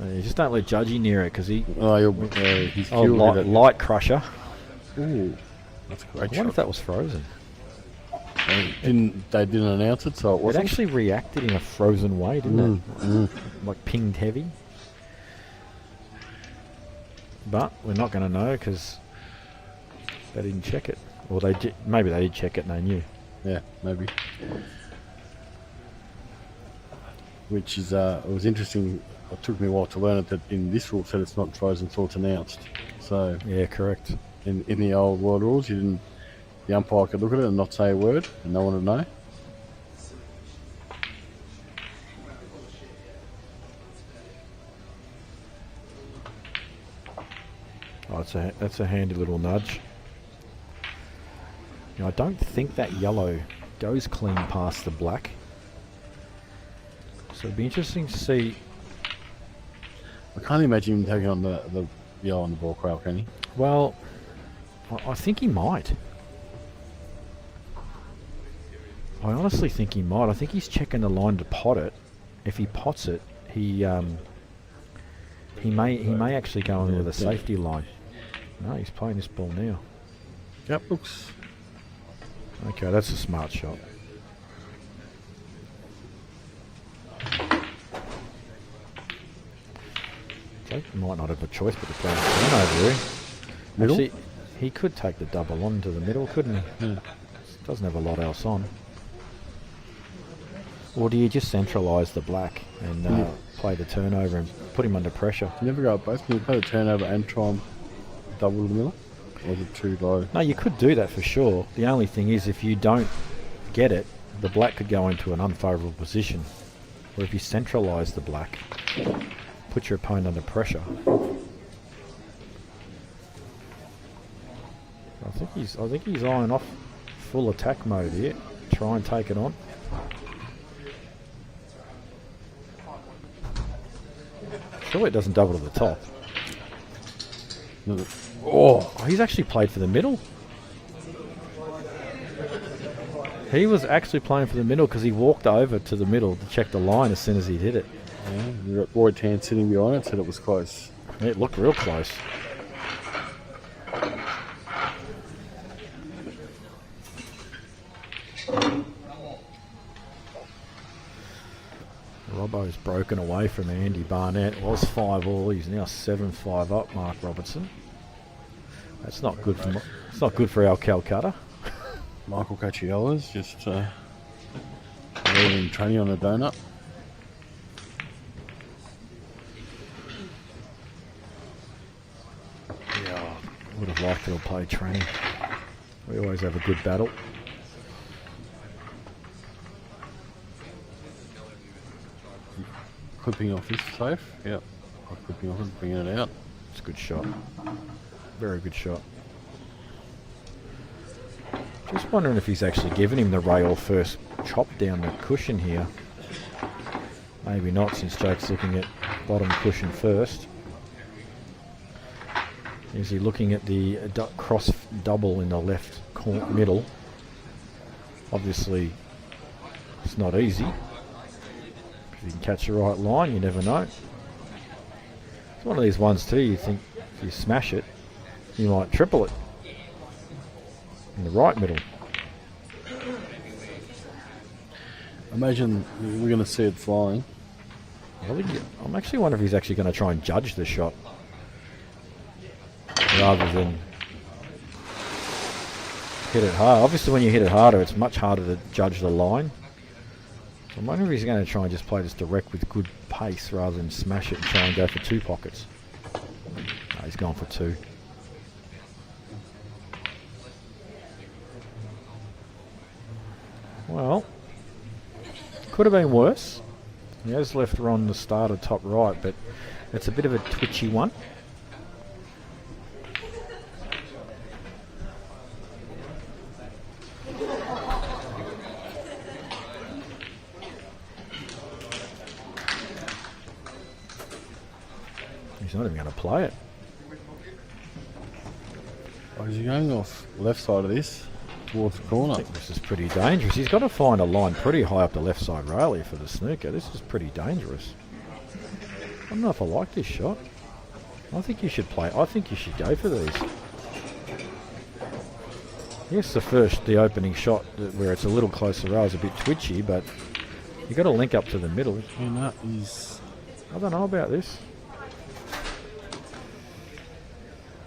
Speaker 4: You just don't let Judgy near it because he's light crusher.
Speaker 2: Ooh, that's a great
Speaker 4: I wonder
Speaker 2: shot.
Speaker 4: if that was frozen.
Speaker 2: They didn't announce it, so it
Speaker 4: It
Speaker 2: wasn't.
Speaker 4: actually reacted in a frozen way, didn't it? Like pinged heavy. But we're not going to know because they didn't check it. Or maybe they did check it and they knew.
Speaker 2: Yeah, maybe. Which is, it was interesting. It took me a while to learn it that in this rule said it's not frozen until it's announced. So
Speaker 4: Yeah, correct.
Speaker 2: in the old world rules, the umpire could look at it and not say a word, and no one would know.
Speaker 4: Oh, that's a handy little nudge. I don't think that yellow goes clean past the black. So it'd be interesting to see.
Speaker 2: I can't imagine him taking on the yellow on the ball crowd, can he?
Speaker 4: Well, I think he might. I honestly think he might. I think he's checking the line to pot it. If he pots it, he may actually go in with a safety line. No, he's playing this ball now.
Speaker 2: Yep, looks.
Speaker 4: Okay, that's a smart shot. Jake might not have a choice but to play the turnover here.
Speaker 2: Middle?
Speaker 4: Actually, he could take the double on to the middle, couldn't he?
Speaker 2: Yeah.
Speaker 4: Doesn't have a lot else on. Or do you just centralise the black and play the turnover and put him under pressure?
Speaker 2: You never go up both. Can you play the turnover and try and double the middle? Or is it too low?
Speaker 4: No, you could do that for sure. The only thing is if you don't get it, the black could go into an unfavourable position. Or if you centralise the black, put your opponent under pressure. I think he's eyeing off full attack mode here. Try and take it on. Surely it doesn't double to the top. Oh, he's actually played for the middle. He was actually playing for the middle because he walked over to the middle to check the line as soon as he did it.
Speaker 2: Yeah, you got Roy Tan sitting behind it, said it was close.
Speaker 4: Yeah, it looked real close. Robbo's broken away from Andy Barnett. It was 5-all. He's now 7-5 up. Mark Robertson. That's not good for. It's not good for our Calcutta.
Speaker 2: Michael Cacciola's just leaving training on a donut.
Speaker 4: Yeah, I would have liked to have played training. We always have a good battle.
Speaker 2: Clipping off is safe. Yep. Clipping off and bringing it out.
Speaker 4: It's a good shot. Very good shot. Just wondering if he's actually given him the rail first chop down the cushion here. Maybe not, since Jake's looking at bottom cushion first. Is he looking at the cross double in the left middle? Obviously, it's not easy. If you can catch the right line, you never know. It's one of these ones too, you think if you smash it, you might triple it. In the right middle.
Speaker 2: Imagine we're going to see it flying.
Speaker 4: I'm actually wondering if he's actually going to try and judge the shot rather than hit it hard. Obviously when you hit it harder, it's much harder to judge the line. So I'm wondering if he's going to try and just play this direct with good pace rather than smash it and try and go for 2 pockets. No, he's gone for 2. Well, could have been worse. He has left Ron the starter top right, but it's a bit of a twitchy one. He's not even going to play it.
Speaker 2: Oh, is he going off left side of this towards the corner?
Speaker 4: I think this is pretty dangerous. He's got to find a line pretty high up the left side rail here for the snooker. This is pretty dangerous. I don't know if I like this shot. I think you should play. I think you should go for these. Yes, the opening shot where it's a little closer rail is a bit twitchy, but you got to link up to the middle.
Speaker 2: Yeah, no, he's...
Speaker 4: I don't know about this.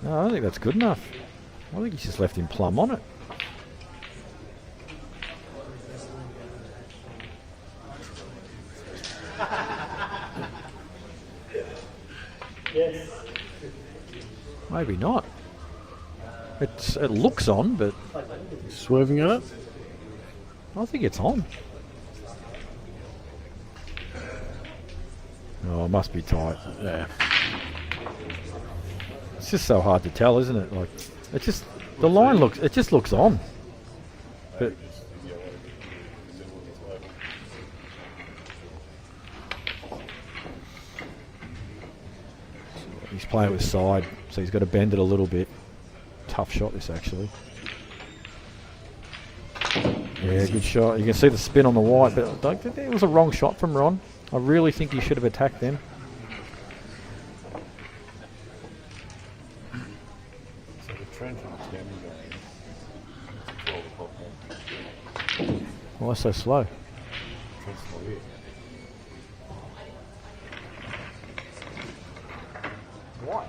Speaker 4: No, I don't think that's good enough. I think he's just left him plumb on it.
Speaker 3: Yes.
Speaker 4: Maybe not. It looks on, but
Speaker 2: swerving at it.
Speaker 4: I think it's on. Oh, it must be tight.
Speaker 2: Yeah.
Speaker 4: It's just so hard to tell, isn't it? Like, it just the line looks. It just looks on. But he's playing with side, so he's got to bend it a little bit. Tough shot, this actually. Yeah, good shot. You can see the spin on the white, but I don't think it was a wrong shot from Ron. I really think he should have attacked them.
Speaker 2: So the trend from
Speaker 4: Why so slow? Why?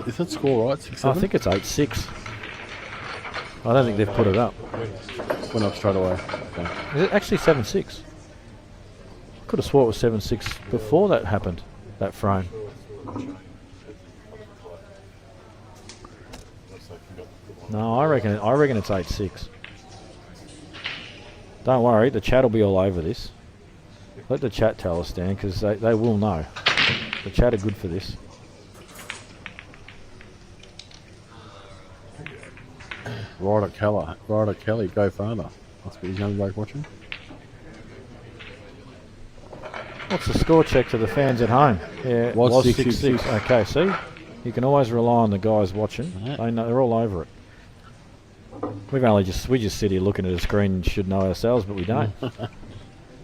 Speaker 2: Is that score right? 6-7?
Speaker 4: I think it's 8-6. I don't think they've put it up.
Speaker 2: Went up straight away. Okay.
Speaker 4: Is it actually 7-6? Could have swore it was 7-6 before that happened, that frame. No, I reckon it's 8-6. Don't worry, the chat will be all over this. Let the chat tell us, Dan, because they will know. The chat are good for this.
Speaker 2: Ryder Kelly, go farther. Must be his young bloke watching.
Speaker 4: What's the score check to the fans at home? Yeah, it
Speaker 2: Was
Speaker 4: was
Speaker 2: 6-6.
Speaker 4: 6-6. Okay, see? You can always rely on the guys watching.
Speaker 2: Yeah.
Speaker 4: They know, they're all over it. We just sit here looking at a screen and should know ourselves, but we don't.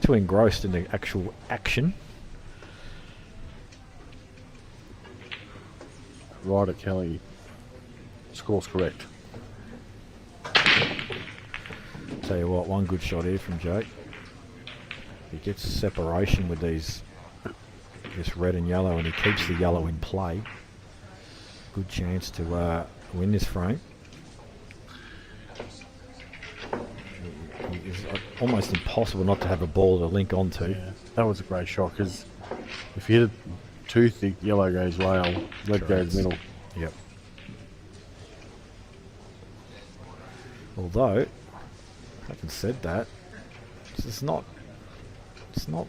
Speaker 4: Too engrossed in the actual action.
Speaker 2: Ryder Kelly. Score's correct.
Speaker 4: Tell you what, one good shot here from Jake. He gets separation with this red and yellow, and he keeps the yellow in play. Good chance to win this frame. It's almost impossible not to have a ball to link onto.
Speaker 2: Yeah, that was a great shot because if you hit it too thick, yellow goes rail, red goes middle.
Speaker 4: Yep. Although, having said that, it's not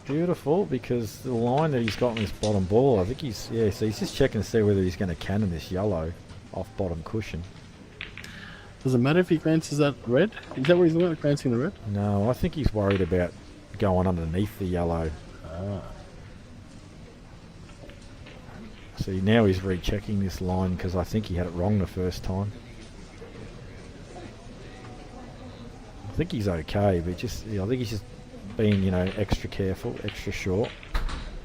Speaker 4: beautiful because the line that he's got on this bottom ball, I think so he's just checking to see whether he's going to cannon this yellow off bottom cushion.
Speaker 2: Does it matter if he glances that red? Is that what he's looking at, glancing the red?
Speaker 4: No, I think he's worried about going underneath the yellow. See, now he's rechecking this line because I think he had it wrong the first time. I think he's okay, but I think he's just being, extra careful, extra short.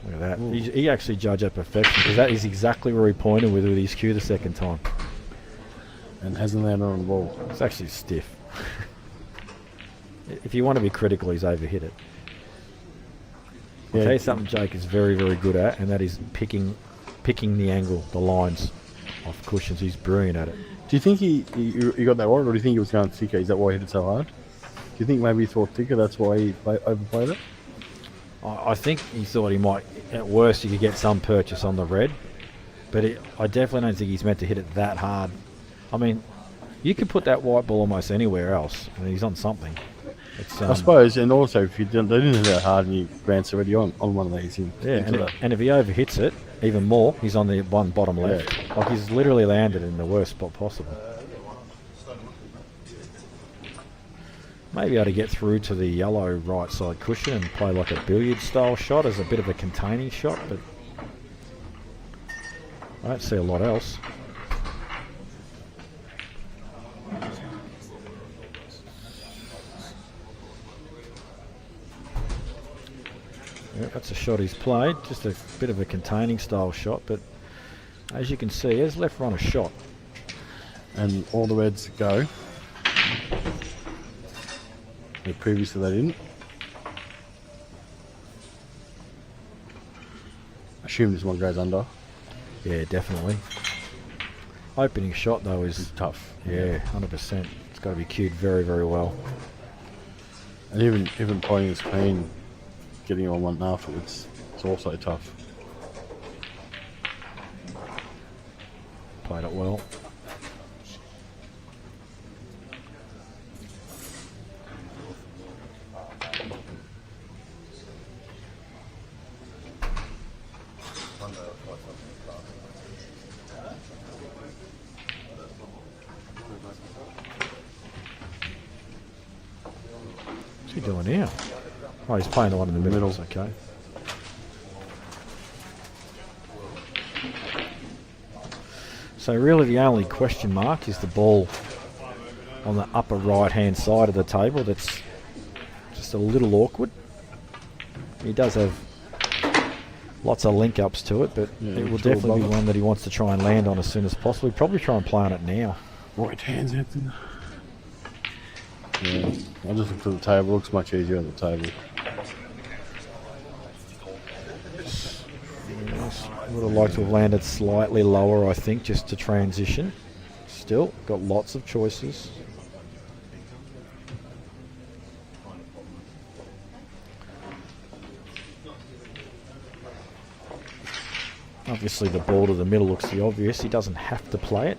Speaker 4: Look at that. He actually judged at perfection because that is exactly where he pointed with his cue the second time.
Speaker 2: And hasn't landed on the ball.
Speaker 4: It's actually stiff. If you want to be critical, he's overhit it. I'll tell you something Jake is very, very good at, and that is picking the angle, the lines off cushions. He's brilliant at it.
Speaker 2: Do you think he got that right, or do you think he was going thicker? Is that why he hit it so hard? Do you think maybe he thought thicker, that's why he overplayed it?
Speaker 4: I think he thought he might, at worst, he could get some purchase on the red, but I definitely don't think he's meant to hit it that hard. I mean, you could put that white ball almost anywhere else, and he's on something.
Speaker 2: I suppose, and also if they didn't hit that hard and you glance already on one of these.
Speaker 4: And if he overhits it even more, he's on the one bottom left. Yeah. Like he's literally landed in the worst spot possible. Maybe able to get through to the yellow right side cushion and play like a billiard style shot as a bit of a containing shot, but I don't see a lot else. Yeah, that's a shot he's played, just a bit of a containing style shot, but as you can see, his left run a shot.
Speaker 2: And all the reds go. Previously they didn't. Assume this one goes under.
Speaker 4: Yeah, definitely. Opening shot though is
Speaker 2: tough.
Speaker 4: Yeah, 100%. It's got to be cued very, very well.
Speaker 2: And even playing this clean, getting on one afterwards, it's also tough.
Speaker 4: Played it well. What's he doing now? Oh, he's playing the one in the middle. Okay. So really the only question mark is the ball on the upper right hand side of the table. That's just a little awkward. He does have lots of link ups to it, but it will definitely be one that he wants to try and land on as soon as possible. He'd probably try and play on it now.
Speaker 2: Right hands, Anthony. Yeah, I just looked at the table. It looks much easier on the table.
Speaker 4: Would have liked to have landed slightly lower, I think, just to transition. Still, got lots of choices. Obviously, the ball to the middle looks the obvious. He doesn't have to play it.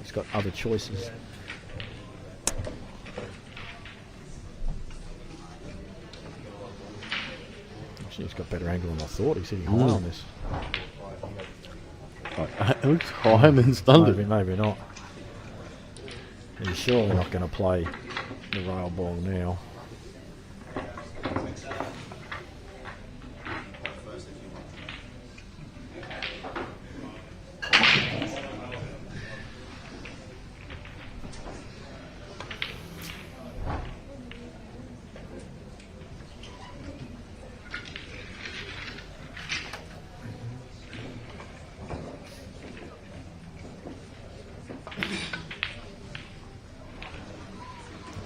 Speaker 4: He's got other choices. He's got better angle than I thought. He's hitting high on this.
Speaker 2: It looks high and then stunned it.
Speaker 4: Maybe not. He's surely not going to play the rail ball now.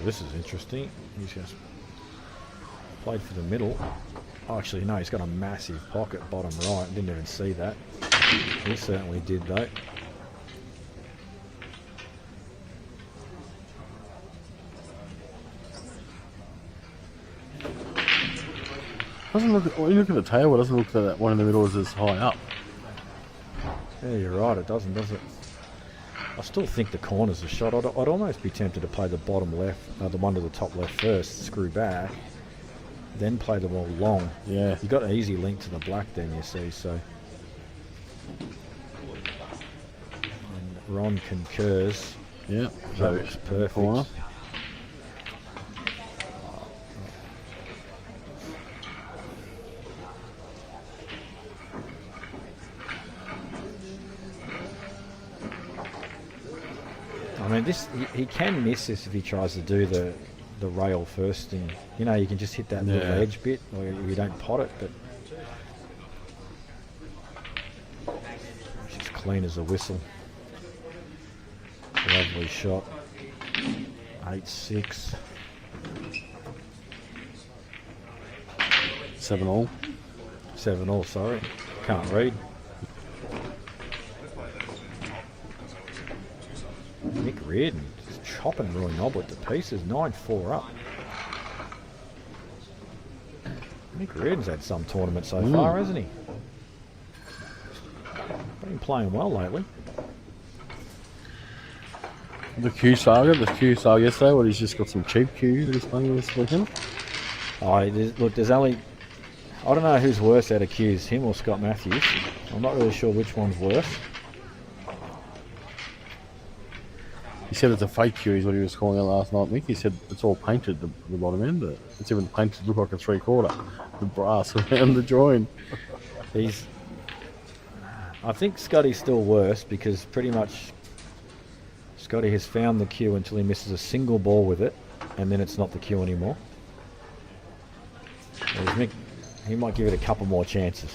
Speaker 4: This is interesting. He's just played for the middle. Oh, actually, no, he's got a massive pocket bottom right. Didn't even see that. He certainly did, though.
Speaker 2: Doesn't look. When you look at the table, it doesn't look that one in the middle is as high up.
Speaker 4: Yeah, you're right. It doesn't, does it? I still think the corner's a shot. I'd almost be tempted to play the bottom left, the one to the top left first, screw back, then play the ball long.
Speaker 2: Yeah.
Speaker 4: You got an easy link to the black then, you see, so. And Ron concurs.
Speaker 2: Yeah.
Speaker 4: That looks perfect.
Speaker 2: Corner.
Speaker 4: I mean, he can miss this if he tries to do the rail first, and you know you can just hit that little edge bit, or you don't pot it. But she's clean as a whistle. Lovely shot. 8-6.
Speaker 2: 7-all.
Speaker 4: 7-all. Sorry, can't read. Nick Reardon just chopping Roy Noblet to pieces. 9-4 up. Nick Reardon's had some tournament so far, hasn't he? Been playing well lately.
Speaker 2: The Q saga yesterday, where he's just got some cheap Q that he's playing this weekend.
Speaker 4: Oh, look, there's only... I don't know who's worse out of Qs, him or Scott Matthews. I'm not really sure which one's worse.
Speaker 2: He said it's a fake Q is what he was calling it last night, Nick. He said it's all painted, the bottom end. It's even painted to look like a 3/4. The brass around the join.
Speaker 4: I think Scotty's still worse because pretty much Scotty has found the Q until he misses a single ball with it, and then it's not the Q anymore. Whereas Mick, he might give it a couple more chances.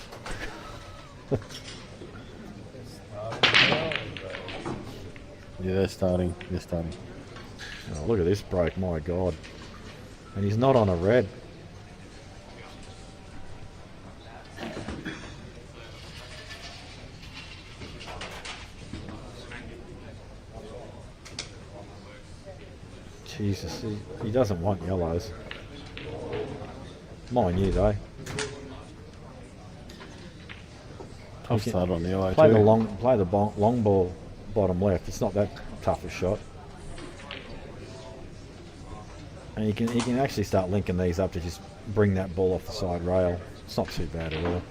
Speaker 2: Yeah, they're starting.
Speaker 4: Oh, look at this break, my God. And he's not on a red. Jesus, he doesn't want yellows. Mind you, though.
Speaker 2: Tough start on the yellow
Speaker 4: Play
Speaker 2: too.
Speaker 4: the long ball bottom left. It's not that tough a shot. And you can actually start linking these up to just bring that ball off the side rail. It's not too bad at all.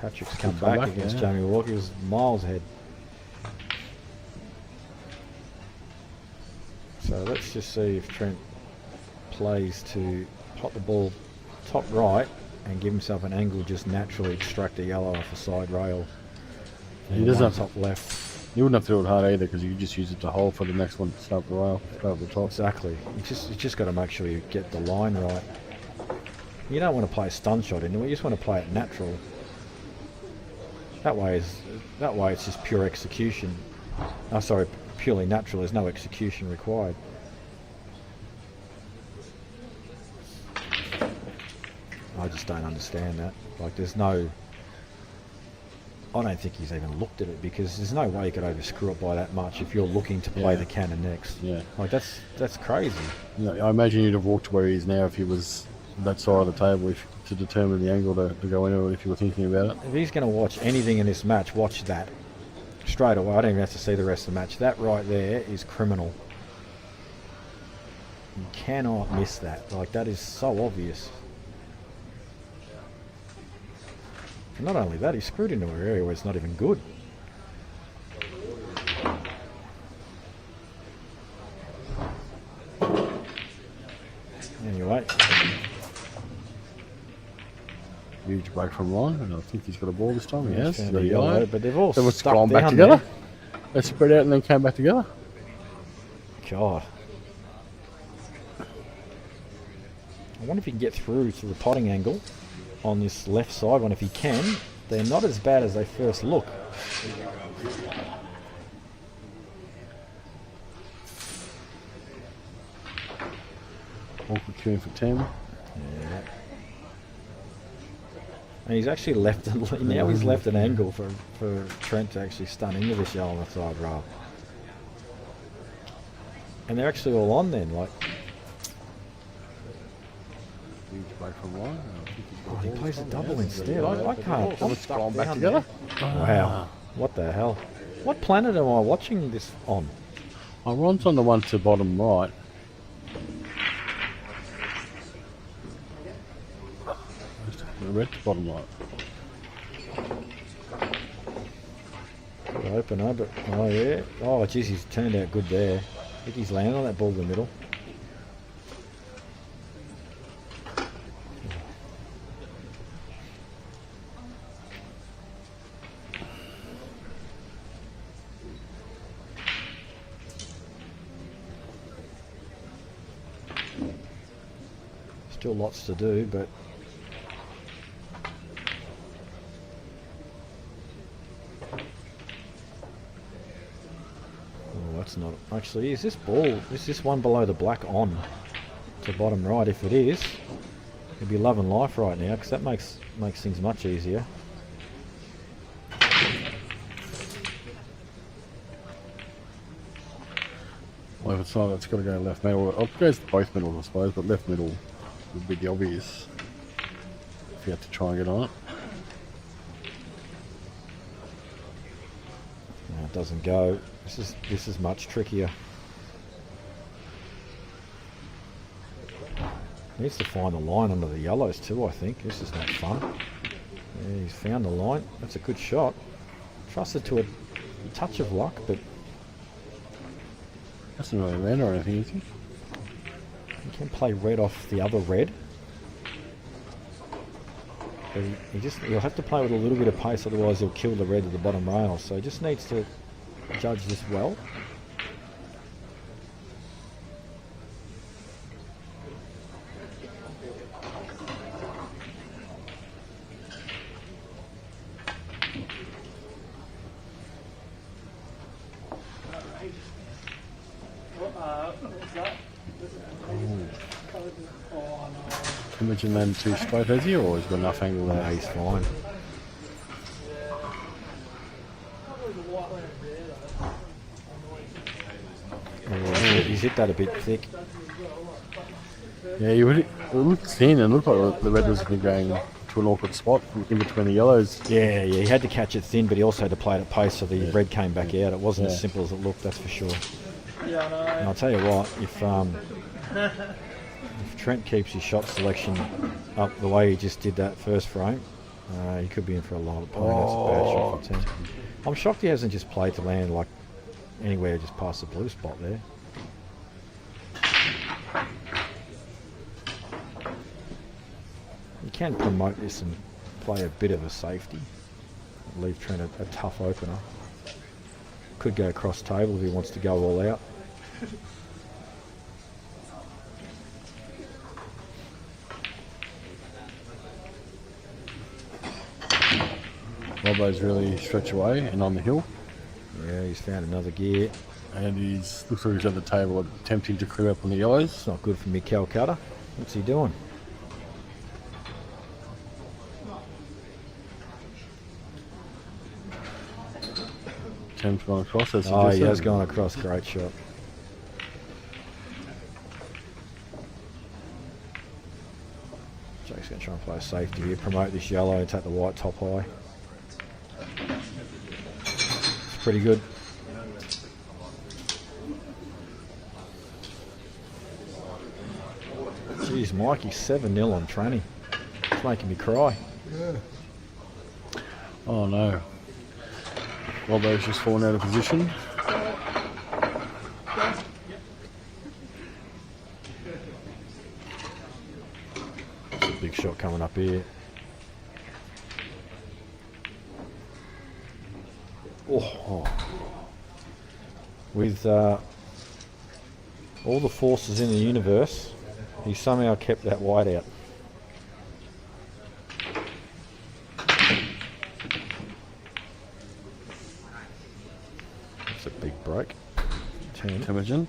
Speaker 4: Patrick's come back against Jamie Walker. He was miles ahead. So let's just see if Trent plays to pot the ball top right and give himself an angle, just naturally extract a yellow off the side rail.
Speaker 2: He doesn't have
Speaker 4: top left.
Speaker 2: You wouldn't have to do it hard either because you could just use it to hold for the next one. Start the rail, start the top.
Speaker 4: Exactly. You just got to make sure you get the line right. You don't want to play a stun shot into it. You just want to play it natural. That way it's just pure execution. Oh, sorry, purely natural. There's no execution required. I just don't understand that. Like, there's no... I don't think he's even looked at it because there's no way you could over screw it by that much if you're looking to play the cannon next.
Speaker 2: Yeah.
Speaker 4: Like, that's crazy.
Speaker 2: I imagine you'd have walked where he is now if he was that side of the table. If to determine the angle to go anywhere if you were thinking about it.
Speaker 4: If he's going to watch anything in this match, watch that. Straight away, I don't even have to see the rest of the match. That right there is criminal. You cannot miss that. Like, that is so obvious. And not only that, he's screwed into an area where it's not even good. Anyway.
Speaker 2: Huge break from line, and I think he's got a ball this time. He has. He's got a
Speaker 4: Yellow,
Speaker 2: yellow.
Speaker 4: but they've all
Speaker 2: They were
Speaker 4: stuck
Speaker 2: gone back
Speaker 4: down
Speaker 2: together.
Speaker 4: there.
Speaker 2: They spread out and then came back together.
Speaker 4: God. I wonder if he can get through to the potting angle on this left side one. If he can, they're not as bad as they first look.
Speaker 2: Awkward queuing for 10.
Speaker 4: Yeah. And he's actually left now he's left an angle for Trent to actually stun into this yellow on the side rail. And they're actually all on then, like.
Speaker 2: Huge break from line.
Speaker 4: Oh, he plays a double instead. I can't. I'm stuck
Speaker 2: Gone back
Speaker 4: down
Speaker 2: together.
Speaker 4: there. Wow. What the hell? What planet am I watching this on?
Speaker 2: Oh, Ron's on the one to bottom right. The red to bottom right.
Speaker 4: Good opener, but oh yeah. Oh jeez, he's turned out good there. I think he's landed on that ball in the middle. Still lots to do, but that's not actually. Is this ball? Is this one below the black on to bottom right? If it is, it'd be love and life right now because that makes things much easier.
Speaker 2: Well, if it's not, it's got to go left middle. It goes to both middles, I suppose, but left middle would be the obvious if you had to try and get on it.
Speaker 4: No, it doesn't go. This is much trickier. Needs to find the line under the yellows too, I think. This is not fun. Yeah, he's found the line. That's a good shot. Trusted to a touch of luck, but
Speaker 2: Doesn't really land or anything, is he?
Speaker 4: he can play red off the other red. But he'll have to play with a little bit of pace, otherwise he'll kill the red at the bottom rail. So he just needs to judge this well.
Speaker 2: Imagine landing too straight, has he, or he's got enough angle
Speaker 4: No,
Speaker 2: there?
Speaker 4: he's fine. Oh, he's hit that a bit thick.
Speaker 2: Yeah, it looked thin and looked like the red was going to an awkward spot in between the yellows.
Speaker 4: Yeah, he had to catch it thin, but he also had to play it at pace so the red came back out. It wasn't as simple as it looked, that's for sure.
Speaker 3: Yeah, I know.
Speaker 4: And I'll tell you what, if Trent keeps his shot selection up the way he just did that first frame, he could be in for a lot of pain. That's a bad shot for 10. I'm shocked he hasn't just played to land like anywhere just past the blue spot there. You can promote this and play a bit of a safety. Leave Trent a tough opener. Could go cross table if he wants to go all out.
Speaker 2: Robbo's really stretched away and on the hill.
Speaker 4: Yeah, he's found another gear.
Speaker 2: And looks like he's at the table attempting to clear up on the yellows.
Speaker 4: It's not good for me, Calcutta. What's he doing?
Speaker 2: Tim's gone across. As
Speaker 4: Oh, he has gone across. Great shot. Jake's going to try and play safety here, promote this yellow and take the white top high. It's pretty good. Jeez, Mikey, 7-0 on tranny. It's making me cry.
Speaker 2: Yeah. Oh no. Robbo's just fallen out of position.
Speaker 4: It's a big shot coming up here. Oh. With all the forces in the universe, he somehow kept that white out. That's a big break. 10.
Speaker 2: Temujin.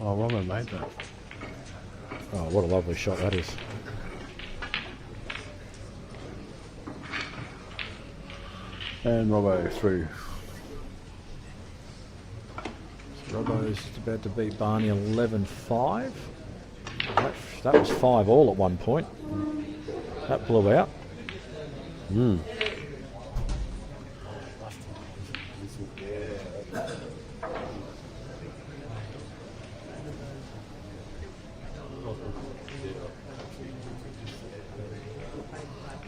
Speaker 2: Oh, Robbo made that.
Speaker 4: Oh, what a lovely shot that is.
Speaker 2: And Robbo through.
Speaker 4: Robbo's about to beat Barney 11-5. That was 5-all at one point. That blew out.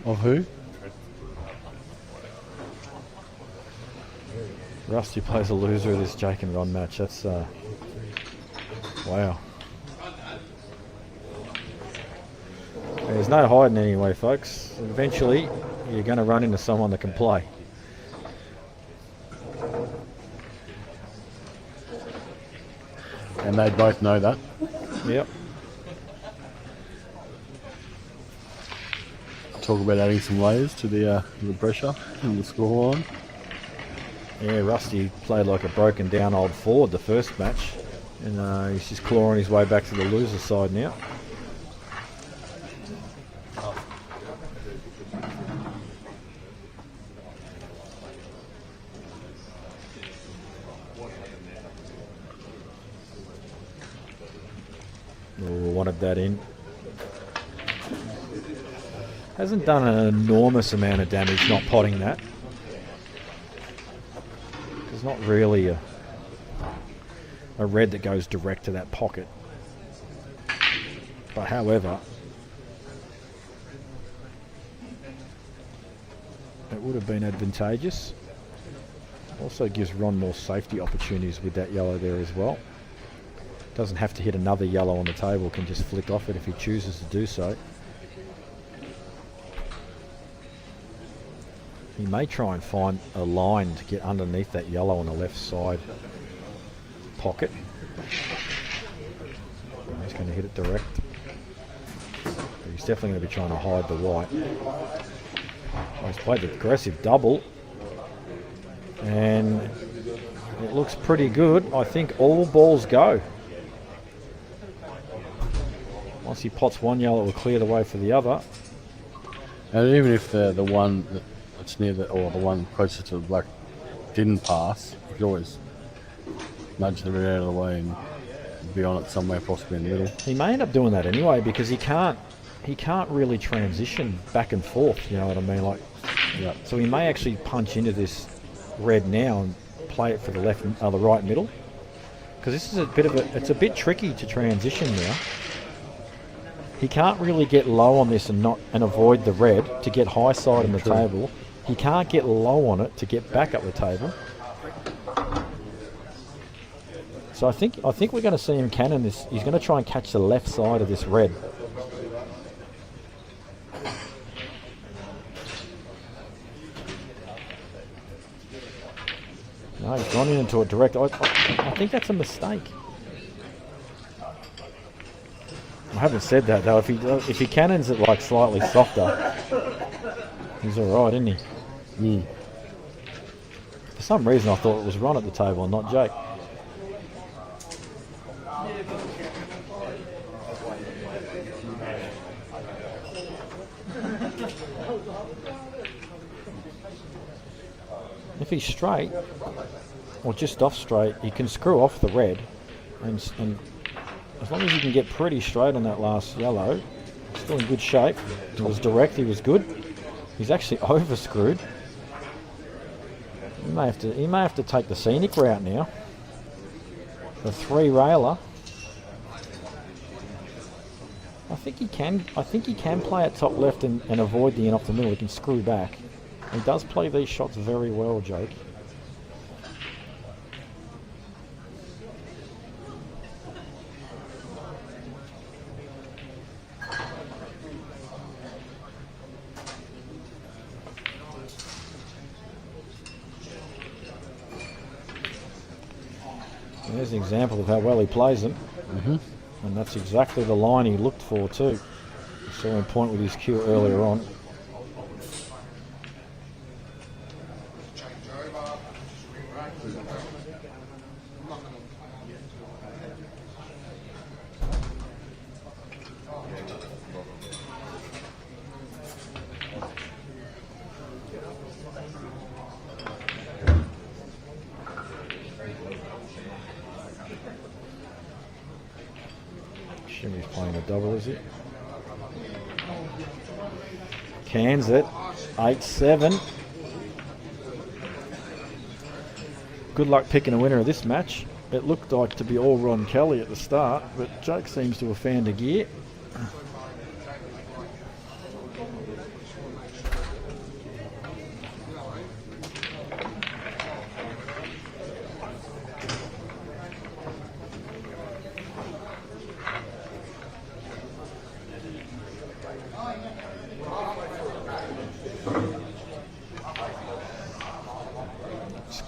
Speaker 2: Of who?
Speaker 4: Rusty plays a loser of this Jake and Ron match. That's wow. There's no hiding anyway, folks. Eventually, you're going to run into someone that can play.
Speaker 2: And they both know that.
Speaker 4: Yep.
Speaker 2: Talk about adding some layers to the pressure and the scoreline.
Speaker 4: Yeah, Rusty played like a broken down old forward the first match, and he's just clawing his way back to the loser side now. Oh, wanted that in. Hasn't done an enormous amount of damage not potting that. There's not really a red that goes direct to that pocket. But however, it would have been advantageous. Also gives Ron more safety opportunities with that yellow there as well. Doesn't have to hit another yellow on the table, can just flick off it if he chooses to do so. He may try and find a line to get underneath that yellow on the left side pocket. He's going to hit it direct. But he's definitely going to be trying to hide the white. Oh, he's played the aggressive double. And it looks pretty good. I think all balls go. Once he pots one yellow, it will clear the way for the other.
Speaker 2: And even if the one that's near the, or the one closest to the black didn't pass, you could always nudge the red out of the way and be on it somewhere, possibly in the middle.
Speaker 4: He may end up doing that anyway because he can't really transition back and forth, you know what I mean? Like,
Speaker 2: Yeah.
Speaker 4: so he may actually punch into this red now and play it for the left, the right middle. Because this is it's a bit tricky to transition now. He can't really get low on this and avoid the red to get high side on the table. He can't get low on it to get back up the table. So I think we're going to see him cannon this. He's going to try and catch the left side of this red. No, he's gone into it direct. I think that's a mistake. I haven't said that though. If he cannons it like slightly softer, he's all right, isn't he? For some reason, I thought it was Ron at the table and not Jake. If he's straight, or just off straight, he can screw off the red, and as long as he can get pretty straight on that last yellow, still in good shape. It was direct, he was good. He's actually over screwed. He may have to take the scenic route now. The 3-railer. I think he can play at top left and avoid the in off the middle. He can screw back. He does play these shots very well, Jake. There's an example of how well he plays them. And that's exactly the line he looked for too. We saw him point with his cue earlier on. Shimmy's playing a double, is he? Cans it. 8-7. Good luck picking a winner of this match. It looked like to be all Ron Kelly at the start, but Jake seems to have found a gear.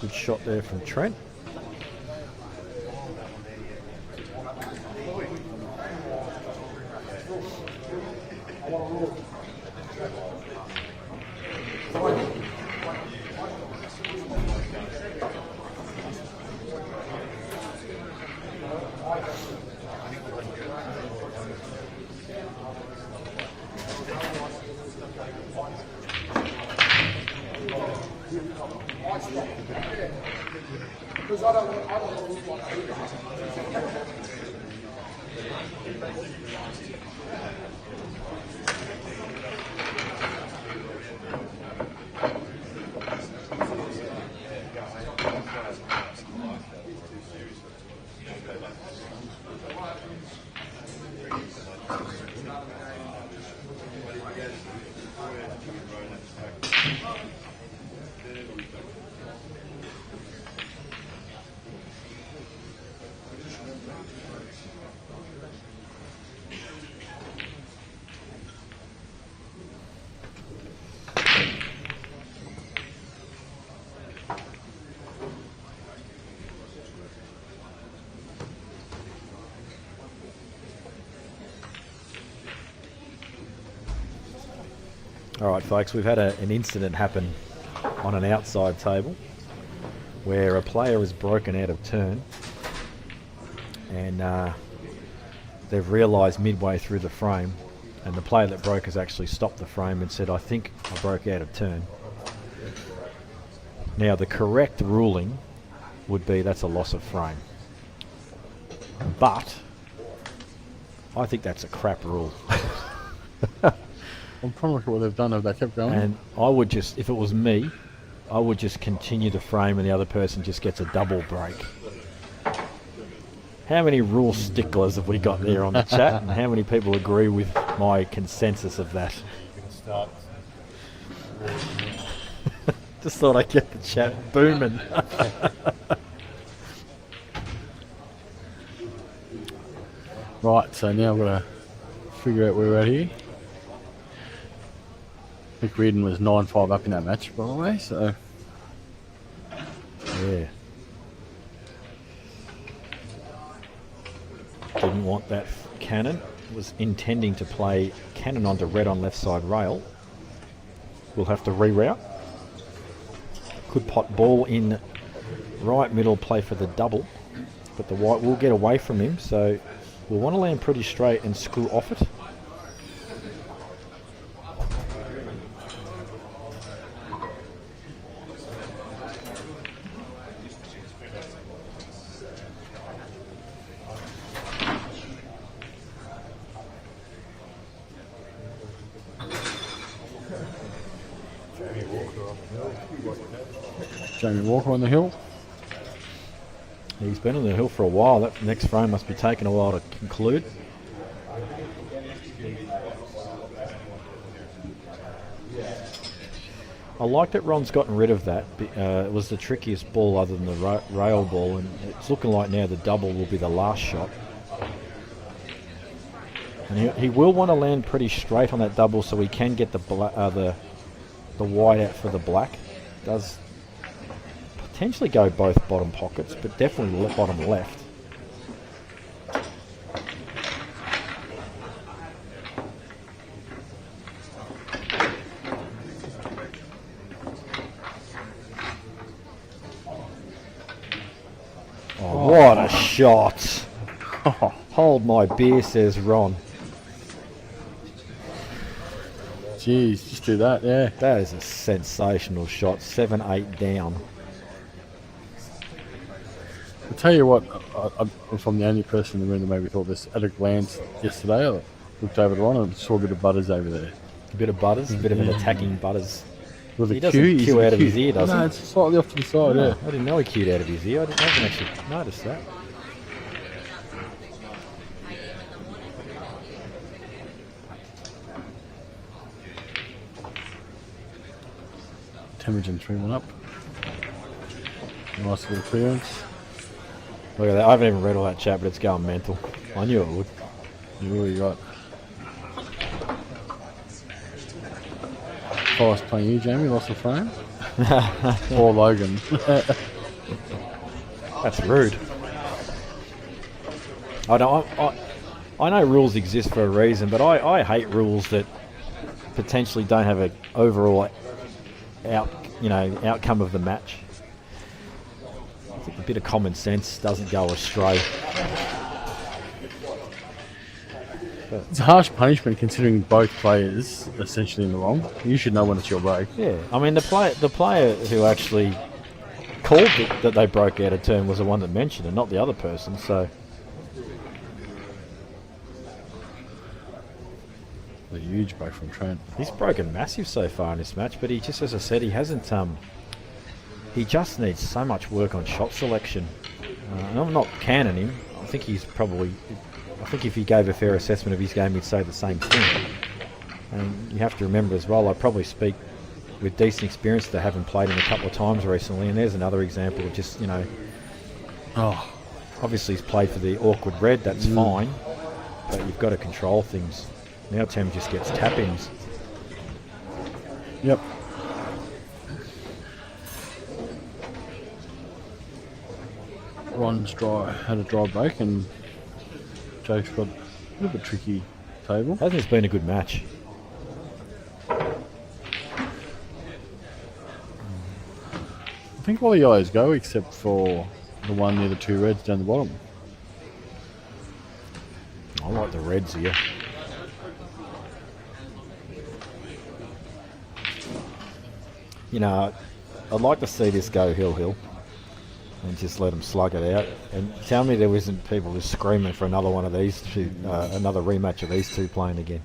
Speaker 4: Good shot there from Trent. All right, folks, we've had an incident happen on an outside table where a player has broken out of turn, and they've realised midway through the frame, and the player that broke has actually stopped the frame and said, "I think I broke out of turn." Now, the correct ruling would be that's a loss of frame, but I think that's a crap rule.
Speaker 2: I'm trying to look at what they've done if they kept going.
Speaker 4: And I would just, if it was me, I would just continue the frame and the other person just gets a double break. How many rule sticklers have we got there on the chat, and how many people agree with my consensus of that? Just thought I'd get the chat booming.
Speaker 2: Right, so now I've got to figure out where we're at here. Mick Reardon was 9-5 up in that match, by the way, so...
Speaker 4: Yeah. Didn't want that cannon. Was intending to play cannon onto red on left side rail. We'll have to reroute. Could pot ball in right middle, play for the double. But the white will get away from him, so we'll want to land pretty straight and screw off it.
Speaker 2: Jamie Walker on the hill.
Speaker 4: He's been on the hill for a while. That next frame must be taking a while to conclude. I like that Ron's gotten rid of that. It was the trickiest ball other than the rail ball, and it's looking like now the double will be the last shot. And he will want to land pretty straight on that double so he can get the wide out for the black. Does potentially go both bottom pockets, but definitely bottom left. Oh, what a shot! Hold my beer, says Ron.
Speaker 2: Jeez, just do that, yeah.
Speaker 4: That is a sensational shot. 7-8 down.
Speaker 2: I'll tell you what, if I'm the only person in the room that maybe thought this at a glance yesterday, I looked over to Ron and saw a bit of Butters over there.
Speaker 4: A bit of Butters, a bit of an attacking Butters.
Speaker 2: With
Speaker 4: He
Speaker 2: a
Speaker 4: doesn't
Speaker 2: cue,
Speaker 4: cue out of his ear, does he?
Speaker 2: No, it's slightly off to the side, yeah.
Speaker 4: I didn't know he cued out of his ear. I haven't actually noticed that.
Speaker 2: Temujin 3-1 up. Nice little clearance.
Speaker 4: Look at that. I haven't even read all that chat, but it's going mental. I knew it would.
Speaker 2: You really got. Fast playing you, Jamie. Lost the frame. Or Logan.
Speaker 4: That's rude. I know rules exist for a reason, but I hate rules that potentially don't have an overall outcome of the match. I think a bit of common sense doesn't go astray.
Speaker 2: It's a harsh punishment considering both players essentially in the wrong. You should know when it's your break.
Speaker 4: Yeah, I mean the player who actually called it that they broke out of turn was the one that mentioned it, not the other person. So
Speaker 2: A huge break from Trent.
Speaker 4: he's broken massive so far in this match, but he just, as I said, he hasn't. He just needs so much work on shot selection. And I'm not canning him. I think he's probably. I think if he gave a fair assessment of his game, he'd say the same thing. And you have to remember as well, I probably speak with decent experience to having played him a couple of times recently, and there's another example of just, obviously he's played for the awkward red, that's fine, but you've got to control things. Now Tem just gets tap-ins.
Speaker 2: Yep. Ron's had a dry break, and Jake's got a bit of a tricky table.
Speaker 4: Hasn't this been a good match?
Speaker 2: I think all the yellows go except for the one near the two reds down the bottom.
Speaker 4: I like the reds here. I'd like to see this go hill and just let them slug it out. And tell me there isn't people just screaming for another one of these two, another rematch of these two playing again.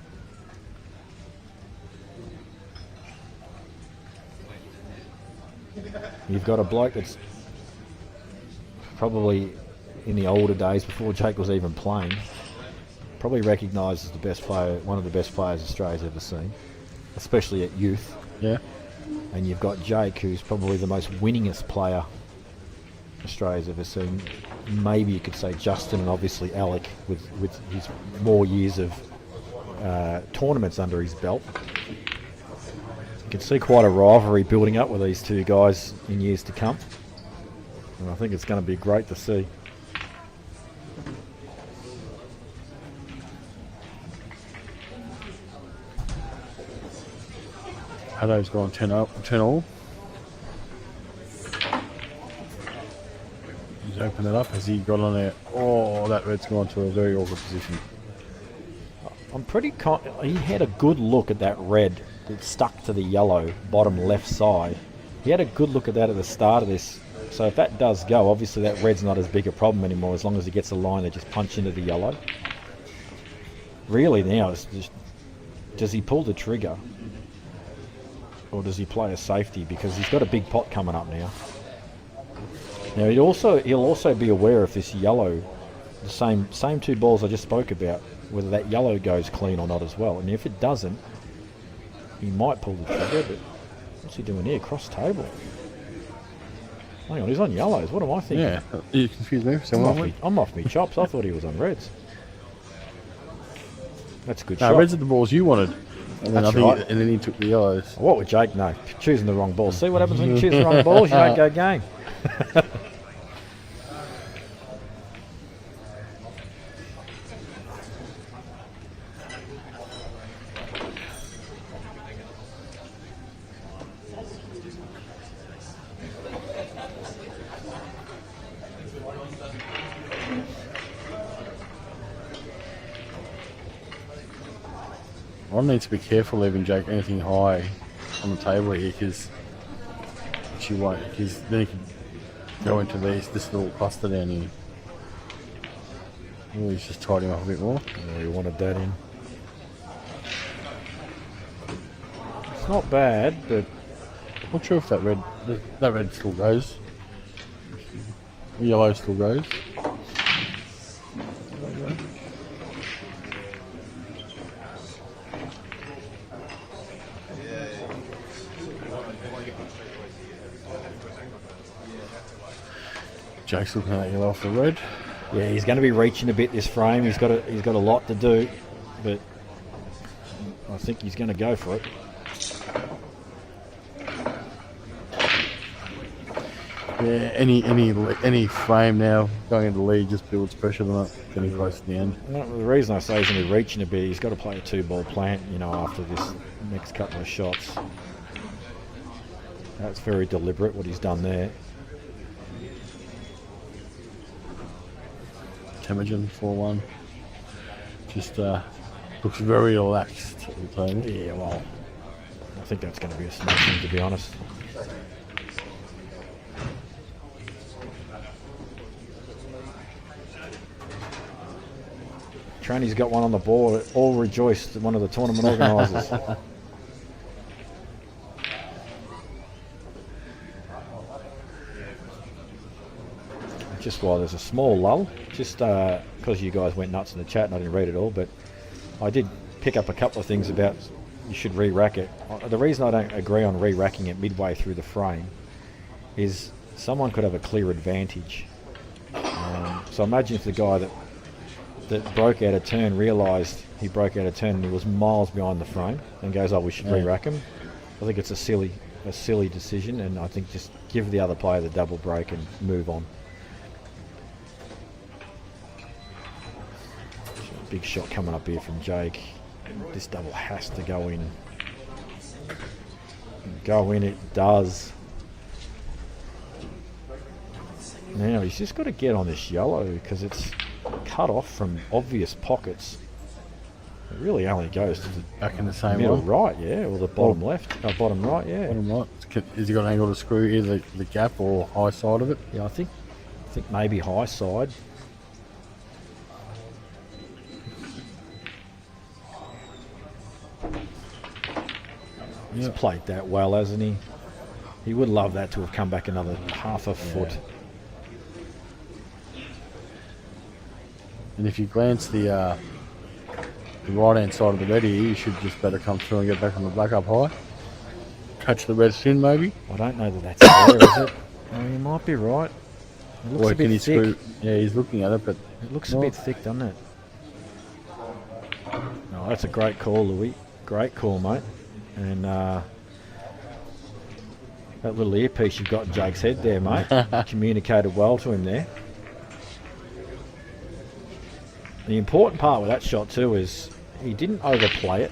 Speaker 4: You've got a bloke that's probably in the older days, before Jake was even playing, probably recognised as the best player, one of the best players Australia's ever seen, especially at youth.
Speaker 2: Yeah.
Speaker 4: And you've got Jake, who's probably the most winningest player Australia's ever seen. Maybe you could say Justin, and obviously Alec with his more years of tournaments under his belt. You can see quite a rivalry building up with these two guys in years to come. And I think it's going to be great to see.
Speaker 2: Haddo's gone 10 all. He's opened it up. Has he got on there? Oh, that red's gone to a very awkward position.
Speaker 4: I'm pretty he had a good look at that red that stuck to the yellow bottom left side. He had a good look at that at the start of this. So if that does go, obviously that red's not as big a problem anymore, as long as he gets a line that just punch into the yellow. Really now, it's just, does he pull the trigger? Or does he play a safety? Because he's got a big pot coming up now. Now he'll also be aware of this yellow, the same two balls I just spoke about, whether that yellow goes clean or not as well. And if it doesn't, he might pull the trigger. But what's he doing here? Cross table. Hang on, he's on yellows. What am I thinking?
Speaker 2: Yeah, you confused me.
Speaker 4: I'm off me chops. I thought he was on reds. That's a good
Speaker 2: No,
Speaker 4: shot.
Speaker 2: reds are the balls you wanted. And then
Speaker 4: That's
Speaker 2: I think,
Speaker 4: right.
Speaker 2: and then he took the yellows.
Speaker 4: What with Jake? No, choosing the wrong ball. See what happens when you choose the wrong balls? You don't go game.
Speaker 2: I need to be careful leaving Jake anything high on the table here because she won't. Because then he can go into this little cluster down here. Oh, he's just tied him up a bit more.
Speaker 4: Yeah, he wanted that in. It's not bad, but
Speaker 2: Not sure if that red still goes. The yellow still goes. Jake's looking at that yellow off the red.
Speaker 4: yeah, he's going to be reaching a bit this frame. He's got a lot to do, but I think he's going to go for it.
Speaker 2: Yeah, any frame now going into the lead just builds pressure on it, getting close to the end.
Speaker 4: Well, the reason I say he's going to be reaching a bit, he's got to play a 2-ball plant, after this next couple of shots. That's very deliberate what he's done there.
Speaker 2: Temujin 4-1. Just looks very relaxed at the table.
Speaker 4: Yeah, well, I think that's going to be a smashing, to be honest. Tranny's got one on the board. All rejoiced, one of the tournament organisers. Just while there's a small lull, just because you guys went nuts in the chat and I didn't read it all, but I did pick up a couple of things about you should re-rack it. The reason I don't agree on re-racking it midway through the frame is someone could have a clear advantage. So imagine if the guy that broke out a turn realised he broke out a turn and he was miles behind the frame and goes, oh, we should re-rack him. I think it's a silly decision, and I think just give the other player the double break and move on. Big shot coming up here from Jake. This double has to go in. Go in, it does. Now he's just got to get on this yellow because it's cut off from obvious pockets. It really only goes to the
Speaker 2: Back in the same
Speaker 4: middle
Speaker 2: one.
Speaker 4: right, yeah, or the bottom left, bottom right, yeah.
Speaker 2: Bottom right. Has he got an angle to screw either the gap or high side of it?
Speaker 4: Yeah, I think maybe high side. He's played that well, hasn't he? He would love that to have come back another half a foot.
Speaker 2: And if you glance the right-hand side of the red here, you should just better come through and get back on the black up high. Catch the red spin, maybe.
Speaker 4: I don't know that that's there, is it? Oh, you might be right. It looks a bit thick.
Speaker 2: Yeah, he's looking at it, but
Speaker 4: It looks a bit thick, doesn't it? No, that's a great call, Louis. Great call, mate. And that little earpiece you've got in Jake's head there, mate, communicated well to him there. The important part with that shot too is he didn't overplay it.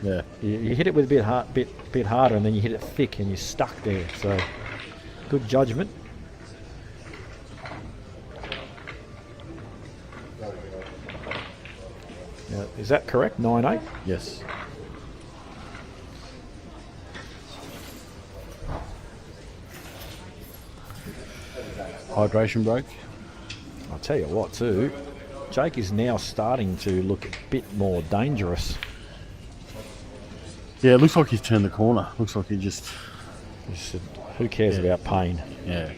Speaker 2: yeah.
Speaker 4: You hit it with a bit harder, and then you hit it thick, and you're stuck there. So, good judgment. Now, is that correct? 9-8.
Speaker 2: Yes. Hydration break.
Speaker 4: I'll tell you what, too. Jake is now starting to look a bit more dangerous.
Speaker 2: Yeah, it looks like he's turned the corner. Looks like he just...
Speaker 4: Who cares about pain?
Speaker 2: Yeah.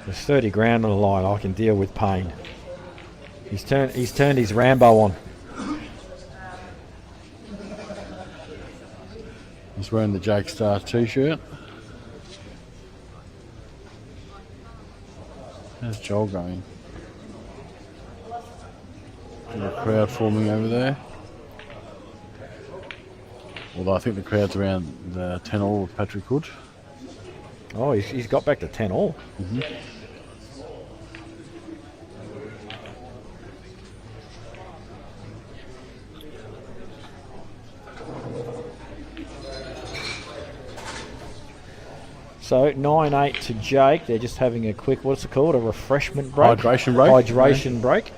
Speaker 4: There's 30 grand on the line. I can deal with pain. He's turned his Rambo on.
Speaker 2: He's wearing the Jake Star t-shirt. How's Joel going? Got a crowd forming over there. Although I think the crowd's around the 10 all with Patrick Hood.
Speaker 4: Oh, he's got back to 10 all.
Speaker 2: Mm-hmm.
Speaker 4: So 9-8 to Jake. They're just having a quick, what's it called? A refreshment break?
Speaker 2: Hydration break.
Speaker 4: Hydration break.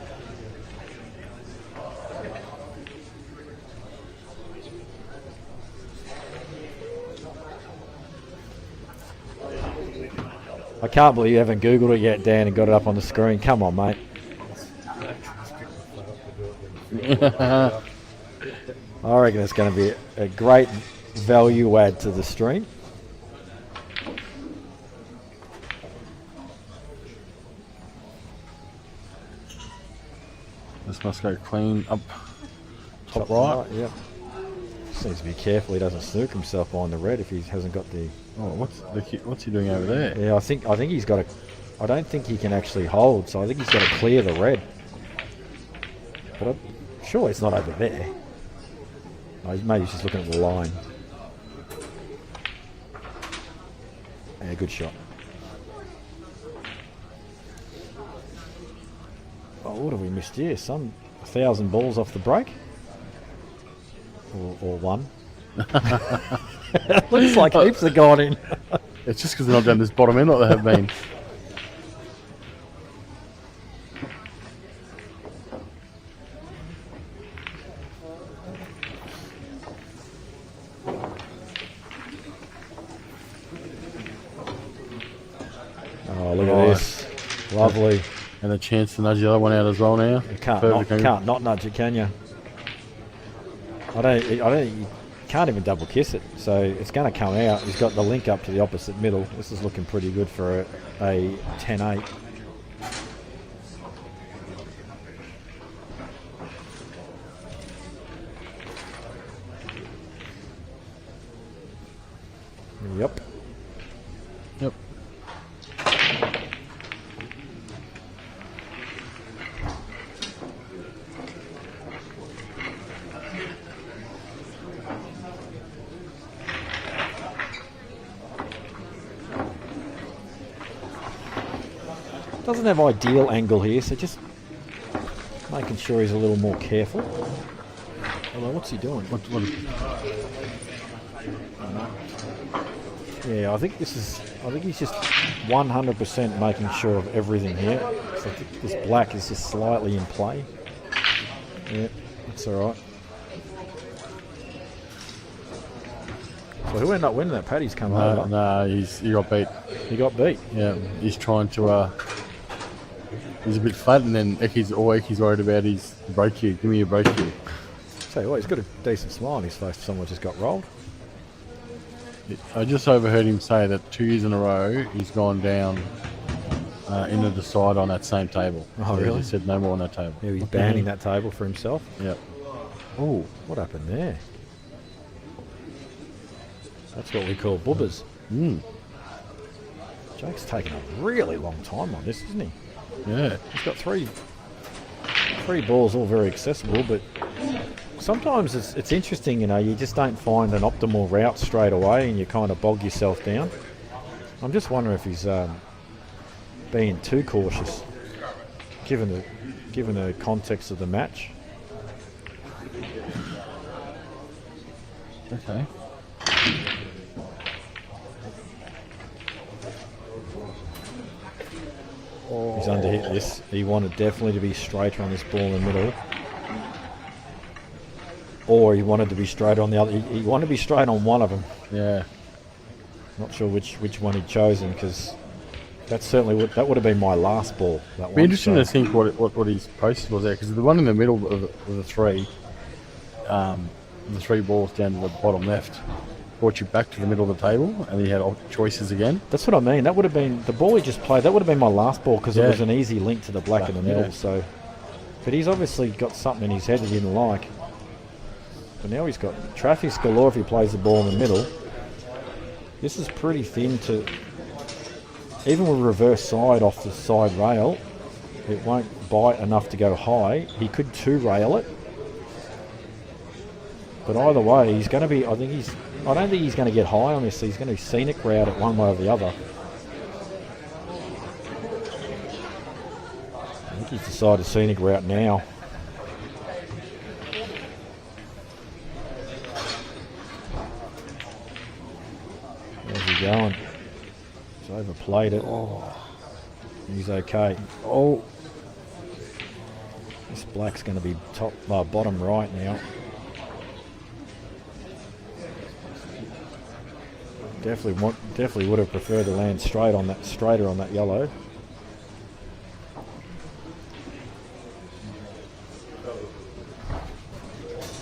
Speaker 4: I can't believe you haven't Googled it yet, Dan, and got it up on the screen. Come on, mate. I reckon it's going to be a great value add to the stream.
Speaker 2: This must go clean up top right.
Speaker 4: Yeah. Just needs to be careful he doesn't snook himself behind the red if he hasn't got the...
Speaker 2: Oh, what's he doing over there?
Speaker 4: Yeah, I think he's got to... I don't think he can actually hold, so I think he's got to clear the red. But I'm sure it's not over there. Oh, maybe he's just looking at the line. Yeah, good shot. Oh, what have we missed here? 1,000 balls off the break? Or one? Looks like heaps have gone in.
Speaker 2: It's just because they're not down this bottom end like they have been.
Speaker 4: Oh, look at this. Lovely.
Speaker 2: And a chance to nudge the other one out as well now.
Speaker 4: You can't not nudge it, can you? You can't even double kiss it, so it's going to come out. He's got the link up to the opposite middle. This is looking pretty good for a 10-8. Yep.
Speaker 2: Yep.
Speaker 4: Doesn't have ideal angle here, so just making sure he's a little more careful. Although, what's he doing? Yeah, I think he's just 100% making sure of everything here. So I think this black is just slightly in play. Yeah, that's all right. So who ended up winning that? Paddy's come over.
Speaker 2: No, he got beat.
Speaker 4: He got beat.
Speaker 2: Yeah, he's trying to. He's a bit flat, and then Ecky's worried about his break here. Give me a break here.
Speaker 4: Tell you what, he's got a decent smile on his face. Someone just got rolled.
Speaker 2: I just overheard him say that 2 years in a row he's gone down into the side on that same table.
Speaker 4: Oh, really?
Speaker 2: He said no more on that table.
Speaker 4: Yeah, he's banning that table for himself.
Speaker 2: Yep.
Speaker 4: Oh, what happened there? That's what we call bubbers. Jake's taken a really long time on this, isn't he?
Speaker 2: Yeah.
Speaker 4: He's got three balls, all very accessible, but sometimes it's interesting, you just don't find an optimal route straight away and you kind of bog yourself down. I'm just wondering if he's being too cautious, given the context of the match.
Speaker 2: Okay.
Speaker 4: He's underhit this. He wanted definitely to be straighter on this ball in the middle. Or he wanted to be straight on the other. He wanted to be straight on one of them.
Speaker 2: Yeah.
Speaker 4: Not sure which one he'd chosen, because that would have been my last ball. That
Speaker 2: Be interesting to think what his process was there, because the one in the middle of the three balls down to the bottom left, brought you back to the middle of the table, and you had choices again.
Speaker 4: That's what I mean. That would have been the ball he just played. That would have been my last ball because
Speaker 2: Yeah.
Speaker 4: it was an easy link to the black in the middle.
Speaker 2: Yeah.
Speaker 4: So, but he's obviously got something in his head that he didn't like. But now he's got traffic galore if he plays the ball in the middle. This is pretty thin to, even with reverse side off the side rail, it won't bite enough to go high. He could two rail it. But either way, he's going to be, I don't think he's going to get high on this. He's going to scenic route it one way or the other. I think he's decided scenic route now. Where's he going? He's overplayed it. Oh, he's okay.
Speaker 2: Oh,
Speaker 4: this black's going to be bottom right now. Definitely would have preferred to land straighter on that yellow.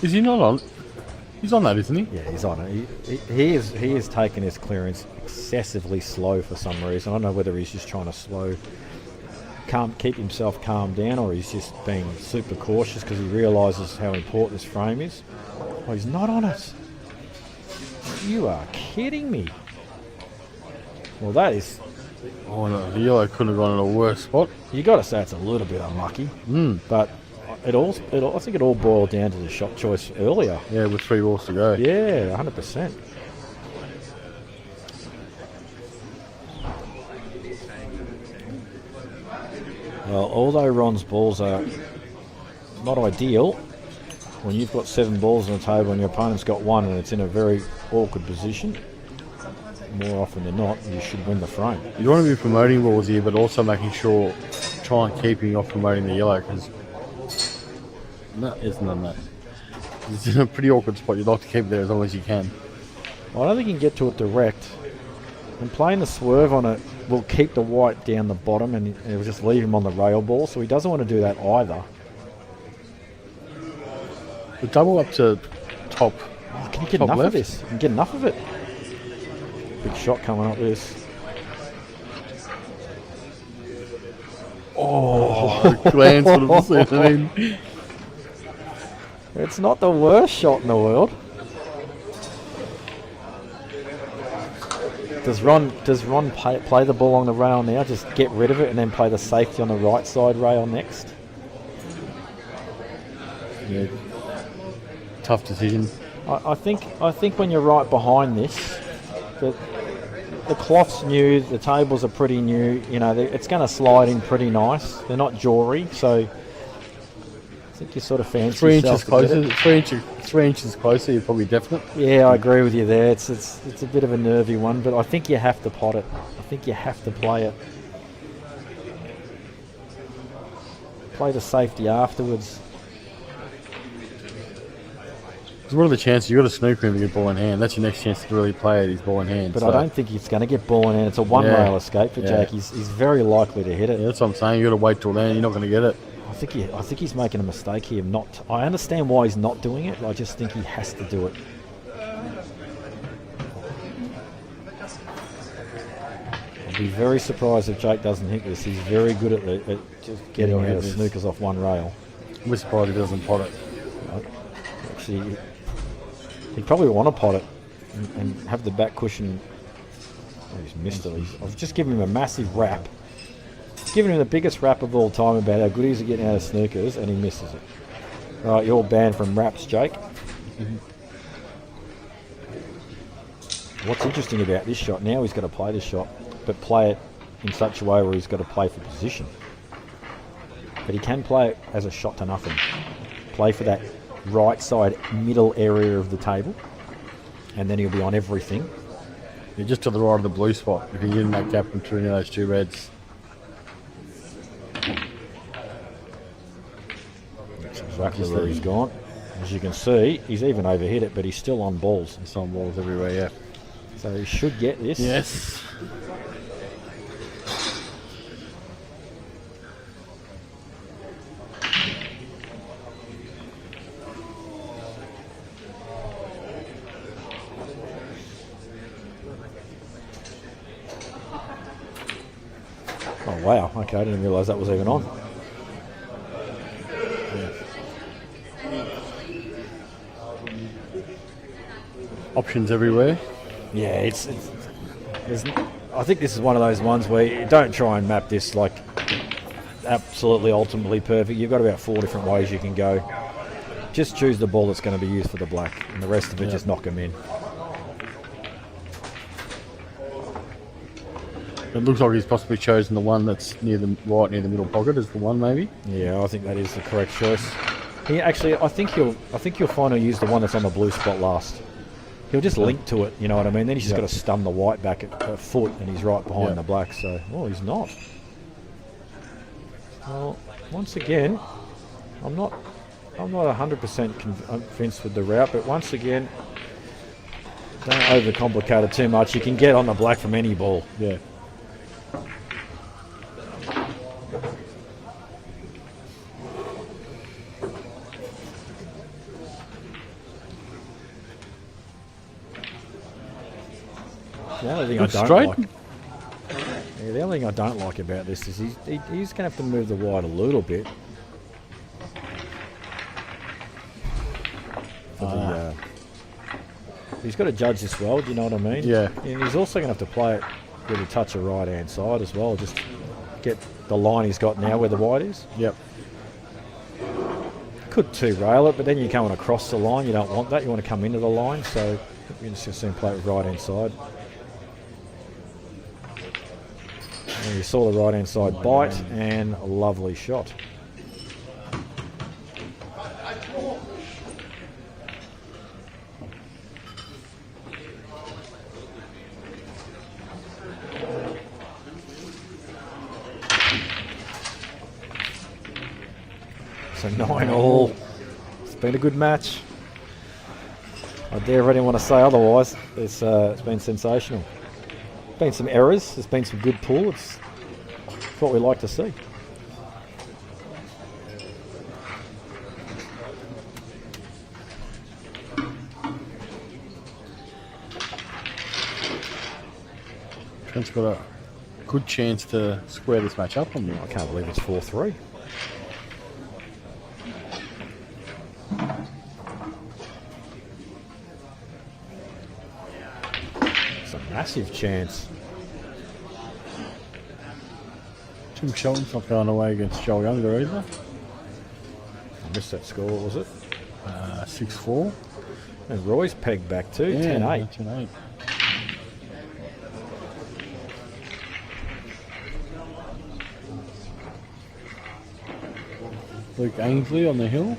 Speaker 2: is he not on? He's on that, isn't he?
Speaker 4: Yeah, he's on it. He is taking his clearance excessively slow for some reason. I don't know whether he's just trying to keep himself calm down, or he's just being super cautious because he realises how important this frame is. Oh, he's not on it. You are kidding me. Well, that is...
Speaker 2: Oh no, the yellow couldn't have gone in a worse spot.
Speaker 4: You got to say it's a little bit unlucky, but I think it all boiled down to the shot choice earlier.
Speaker 2: Yeah, with 3 balls to go.
Speaker 4: Yeah, 100%. Well, although Ron's balls are not ideal, when you've got 7 balls on the table and your opponent's got 1 and it's in a very awkward position, more often than not, you should win the frame.
Speaker 2: You want to be promoting balls here, but also making sure, try and keeping off promoting the yellow, because that isn't on that. It's in a pretty awkward spot. You'd like to keep it there as long as you can.
Speaker 4: Well, I don't think you can get to it direct. And playing the swerve on it will keep the white down the bottom, and it will just leave him on the rail ball, so he doesn't want to do that either.
Speaker 2: The double up to top.
Speaker 4: Oh, can you get
Speaker 2: Top
Speaker 4: enough
Speaker 2: left?
Speaker 4: of this? Can you get enough of it? Big shot coming up this.
Speaker 2: Oh, glance would have sent it in.
Speaker 4: It's not the worst shot in the world. Does Ron play the ball on the rail now? Just get rid of it and then play the safety on the right side rail next?
Speaker 2: Yeah. Tough decision.
Speaker 4: I think when you're right behind this, the cloth's new, the tables are pretty new. You know, it's going to slide in pretty nice. They're not jewelry, so I think you sort of fancy
Speaker 2: 3
Speaker 4: yourself
Speaker 2: inches
Speaker 4: to get
Speaker 2: closer.
Speaker 4: it.
Speaker 2: 3 inches closer. You're probably definite.
Speaker 4: Yeah, I agree with you there. It's a bit of a nervy one, but I think you have to pot it. I think you have to play it. Play the safety afterwards.
Speaker 2: Because what are the chances? You've got a snooker him to get ball in hand. That's your next chance to really play it. His ball in hand.
Speaker 4: But
Speaker 2: so.
Speaker 4: I don't think he's going to get ball in hand. It's a one-rail escape for Jake. He's very likely to hit it.
Speaker 2: Yeah, that's what I'm saying. You've got to wait till then. You're not going to get it.
Speaker 4: I think he's making a mistake here. I understand why he's not doing it. I just think he has to do it. I'll be very surprised if Jake doesn't hit this. He's very good at just getting out of snookers off one rail.
Speaker 2: I'm surprised he doesn't pot it.
Speaker 4: Actually, he'd probably want to pot it and have the back cushion. Oh, he's missed it. I've just given him a massive rap. Giving him the biggest rap of all time about how good he is at getting out of snookers, and he misses it. All right, you're banned from raps, Jake. What's interesting about this shot, now he's got to play this shot, but play it in such a way where he's got to play for position. But he can play it as a shot to nothing. Play for that right side middle area of the table, and then he'll be on everything.
Speaker 2: You're just to the right of the blue spot. If you get in that gap between those 2 reds.
Speaker 4: That's exactly where he's gone. As you can see, he's even overhit it, but he's still on balls.
Speaker 2: It's on balls everywhere, yeah.
Speaker 4: So he should get this.
Speaker 2: Yes.
Speaker 4: Wow, okay, I didn't realise that was even on.
Speaker 2: Options everywhere.
Speaker 4: Yeah, I think this is one of those ones where you don't try and map this like absolutely ultimately perfect. You've got about 4 different ways you can go. Just choose the ball that's going to be used for the black, and the rest of it just knock them in.
Speaker 2: It looks like he's possibly chosen the one that's near the middle pocket as the one, maybe.
Speaker 4: Yeah, I think that is the correct choice. He actually, I think you'll find he'll use the one that's on the blue spot last. He'll just link to it, you know what I mean? Then he's just got to stun the white back a foot, and he's right behind the black. So, he's not. Well, once again, I'm not 100% convinced with the route, but once again, don't overcomplicate it too much. You can get on the black from any ball.
Speaker 2: Yeah.
Speaker 4: The only thing I don't like. Yeah, the only thing I don't like about this is he's going to have to move the white a little bit. He's got to judge this well, do you know what I mean?
Speaker 2: Yeah.
Speaker 4: And he's also going to have to play it with a touch of right-hand side as well, just get the line he's got now where the white is.
Speaker 2: Yep.
Speaker 4: Could two-rail it, but then you're coming across the line. You don't want that. You want to come into the line, so you're just going to see him play it with right-hand side. And you saw the right-hand side bite, and a lovely shot. So 9-all. It's been a good match. I dare anyone to say otherwise. It's been sensational. Been some errors. There's been some good pull. It's what we like to see.
Speaker 2: Trent's got a good chance to square this match up on me.
Speaker 4: I can't believe it's 4-3. It's a massive chance.
Speaker 2: Tim Shelton's not going away against Joel Younger either.
Speaker 4: I missed that score, what was it?
Speaker 2: 6-4.
Speaker 4: And Roy's pegged back too,
Speaker 2: Yeah,
Speaker 4: 10-8.
Speaker 2: 10-8. Luke Ainsley on the hill.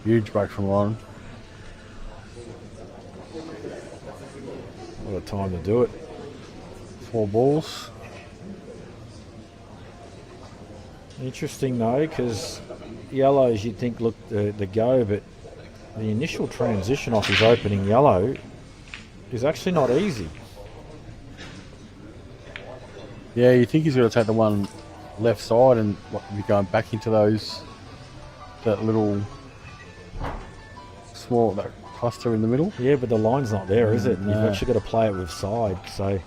Speaker 2: Huge break from Ron.
Speaker 4: What a time to do it.
Speaker 2: 4 balls.
Speaker 4: Interesting though, because yellows you'd think looked the go, but the initial transition off his opening yellow is actually not easy.
Speaker 2: Yeah, you think he's going to take the one left side and be going back into that little small that cluster in the middle.
Speaker 4: Yeah, but the line's not there, is it?
Speaker 2: No.
Speaker 4: You've actually got to play it with side, so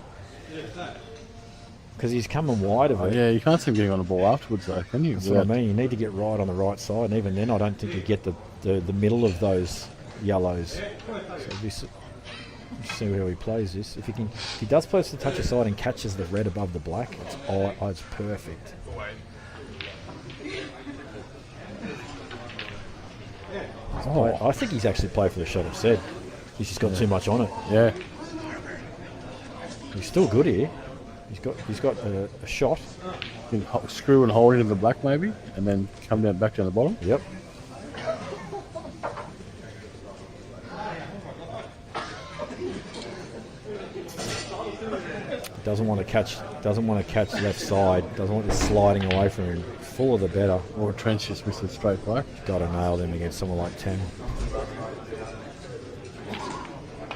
Speaker 4: because he's coming wide of it.
Speaker 2: Yeah, you can't see him getting on the ball afterwards though, can you?
Speaker 4: That's what I mean. You need to get right on the right side, and even then, I don't think you get the middle of those yellows. So see how he plays this. If he does play to the touch of side and catches the red above the black, it's perfect. I think he's actually played for the shot of said. He's just got too much on it.
Speaker 2: Yeah.
Speaker 4: He's still good here. He's got a shot.
Speaker 2: You can screw and hold into the black maybe, and then come back down the bottom.
Speaker 4: Yep. Doesn't want to catch left side. Doesn't want this sliding away from him. Fuller the better.
Speaker 2: Or Trent's just missed it straight black.
Speaker 4: Got to nail them against someone like 10.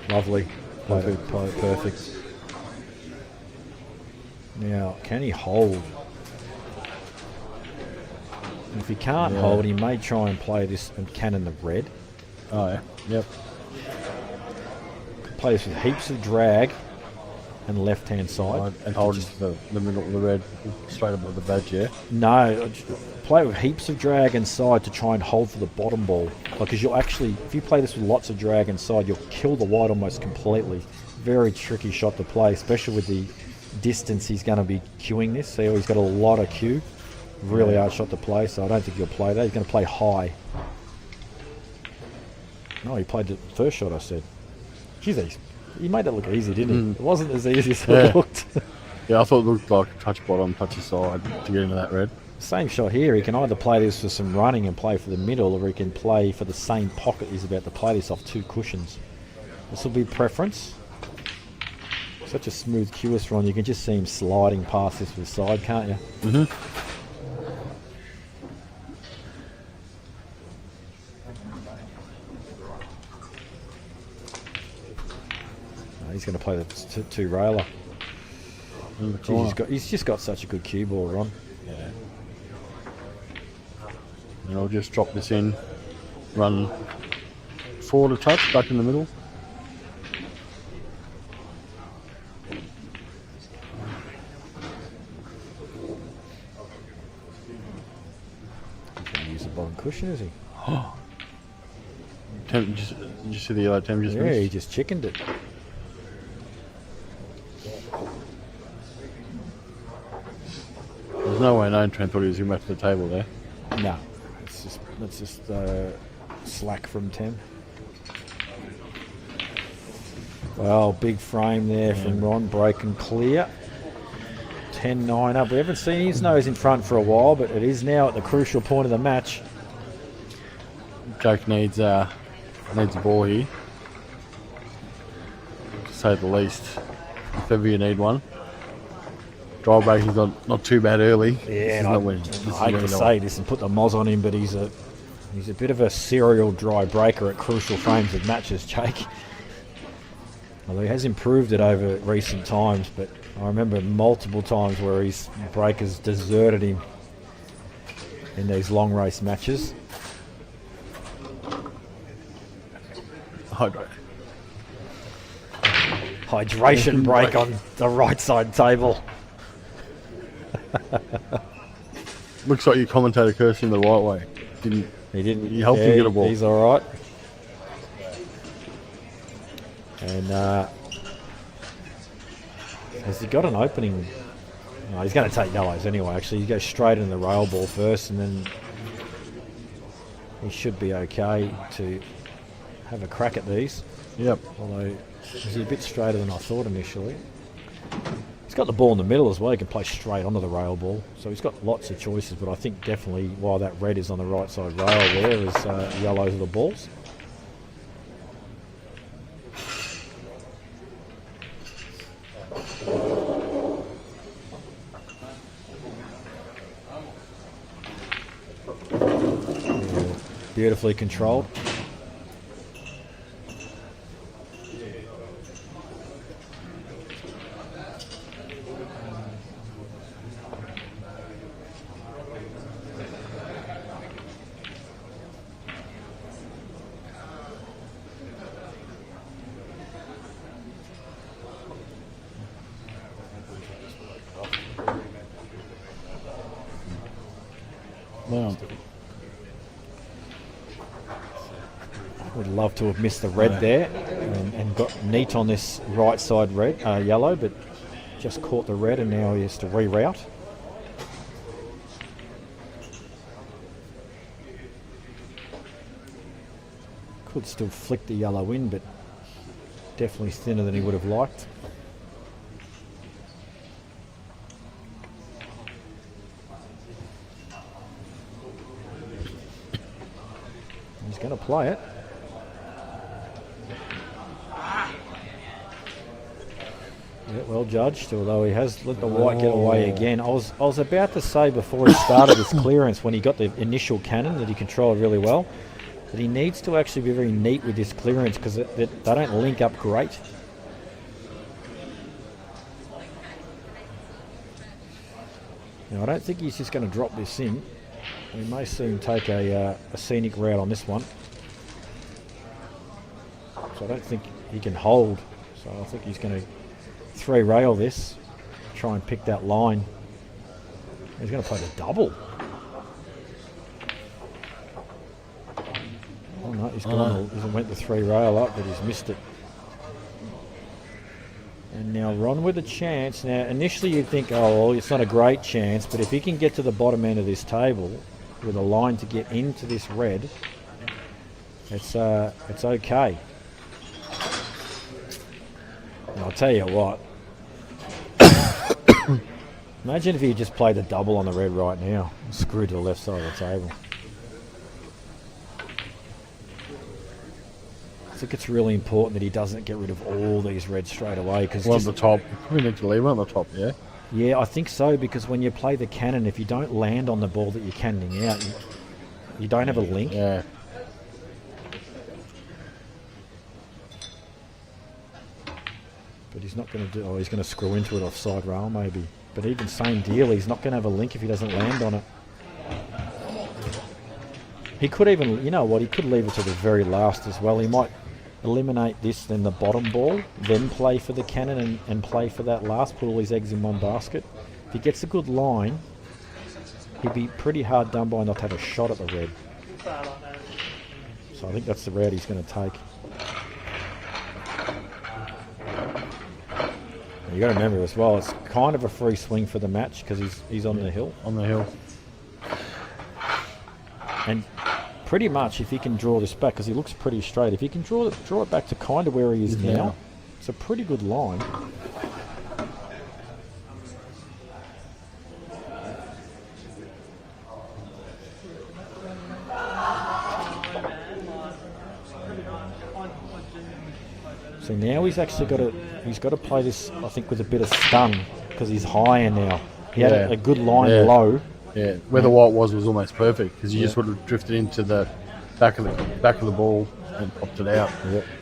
Speaker 4: Lovely. Played it perfect. Now, can he hold? And if he can't hold, he may try and play this and cannon the red.
Speaker 2: Oh yeah. Yep.
Speaker 4: Play this with heaps of drag. and left-hand side.
Speaker 2: And hold it to the middle of the red, straight above the badge, yeah?
Speaker 4: No, play with heaps of drag inside to try and hold for the bottom ball. Because you'll actually, if you play this with lots of drag inside, you'll kill the white almost completely. Very tricky shot to play, especially with the distance he's going to be queuing this. See, he's got a lot of queue. Really hard shot to play, so I don't think he'll play that. He's going to play high. No, he played the first shot, I said. Jeez, he made that look easy, didn't he? It wasn't as easy as it looked.
Speaker 2: Yeah, I thought it looked like touch bottom, touch side to get into that red.
Speaker 4: Same shot here. He can either play this for some running and play for the middle, or he can play for the same pocket he's about to play this off 2 cushions. This will be preference. Such a smooth QS run. You can just see him sliding past this with side, can't you?
Speaker 2: Mm-hmm.
Speaker 4: He's going to play the 2-railer. He's just got such a good cue ball, Ron.
Speaker 2: Yeah. And I'll just drop this in, run forward a touch, back in the middle.
Speaker 4: He's going to use the bottom cushion, is he?
Speaker 2: Did you see the yellow Tem just
Speaker 4: Yeah,
Speaker 2: missed?
Speaker 4: he just chickened it.
Speaker 2: There's no way known Trent thought he was going back to the table there.
Speaker 4: No, it's just slack from Tem. Well, big frame there from Ron, break and clear. 10-9 up. We haven't seen his nose in front for a while, but it is now at the crucial point of the match.
Speaker 2: Jake needs a ball here, to say the least, if ever you need one. Dry breaking's not too bad early.
Speaker 4: Yeah, I hate to say this and put the moz on him, but he's a bit of a serial dry breaker at crucial frames of matches, Jake. Although he has improved it over recent times, but I remember multiple times where his breakers deserted him in these long race matches. Hydration break on the right side table.
Speaker 2: Looks like your commentator cursed him the right way.
Speaker 4: He didn't.
Speaker 2: You helped him get a ball.
Speaker 4: He's all right. And has he got an opening? No, he's going to take yellows anyway. Actually, he goes straight in the rail ball first, and then he should be okay to have a crack at these.
Speaker 2: Yep.
Speaker 4: Although he's a bit straighter than I thought initially. He's got the ball in the middle as well. He can play straight onto the rail ball. So he's got lots of choices, but I think definitely while that red is on the right side rail there is yellows are the balls. Yeah, beautifully controlled.
Speaker 2: Wow.
Speaker 4: Would love to have missed the red there and got neat on this right side red, yellow, but just caught the red and now he has to reroute. Could still flick the yellow in, but definitely thinner than he would have liked. He's going to play it. Yeah, well judged, although he has let the white get away again. I was about to say before he started this clearance, when he got the initial cannon that he controlled really well, that he needs to actually be very neat with this clearance because they don't link up great. Now, I don't think he's just going to drop this in. We may see him take a scenic route on this one. So I don't think he can hold. So I think he's going to 3 rail this. Try and pick that line. He's going to play the double. Oh no, he's gone. He went the 3 rail up, but he's missed it. And now Ron with a chance. Now initially you'd think, oh, well, it's not a great chance, but if he can get to the bottom end of this table with a line to get into this red, it's okay. And I'll tell you what. Imagine if he just played a double on the red right now and screwed to the left side of the table. I think it's really important that he doesn't get rid of all these reds straight away. Because
Speaker 2: on the top, we need to leave it on the top, yeah?
Speaker 4: Yeah, I think so, because when you play the cannon, if you don't land on the ball that you're cannoning out, you don't have a link.
Speaker 2: Yeah.
Speaker 4: But he's not going to do... Oh, he's going to screw into it offside rail, maybe. But even same deal, he's not going to have a link if he doesn't land on it. He could even... You know what? He could leave it to the very last as well. He might eliminate this, then the bottom ball, then play for the cannon and play for that last, put all his eggs in one basket. If he gets a good line, he'd be pretty hard done by not to have a shot at the red. So I think that's the route he's going to take. You got to remember as well, it's kind of a free swing for the match because he's on the hill.
Speaker 2: On the hill.
Speaker 4: And pretty much if he can draw this back, because he looks pretty straight, if he can draw it back to kind of where he is now, it's a pretty good line. So now he's actually got to play this, I think, with a bit of stun because he's higher now. He had a good line low.
Speaker 2: Yeah, where the white was almost perfect because you just would have drifted into the back of the ball and popped it out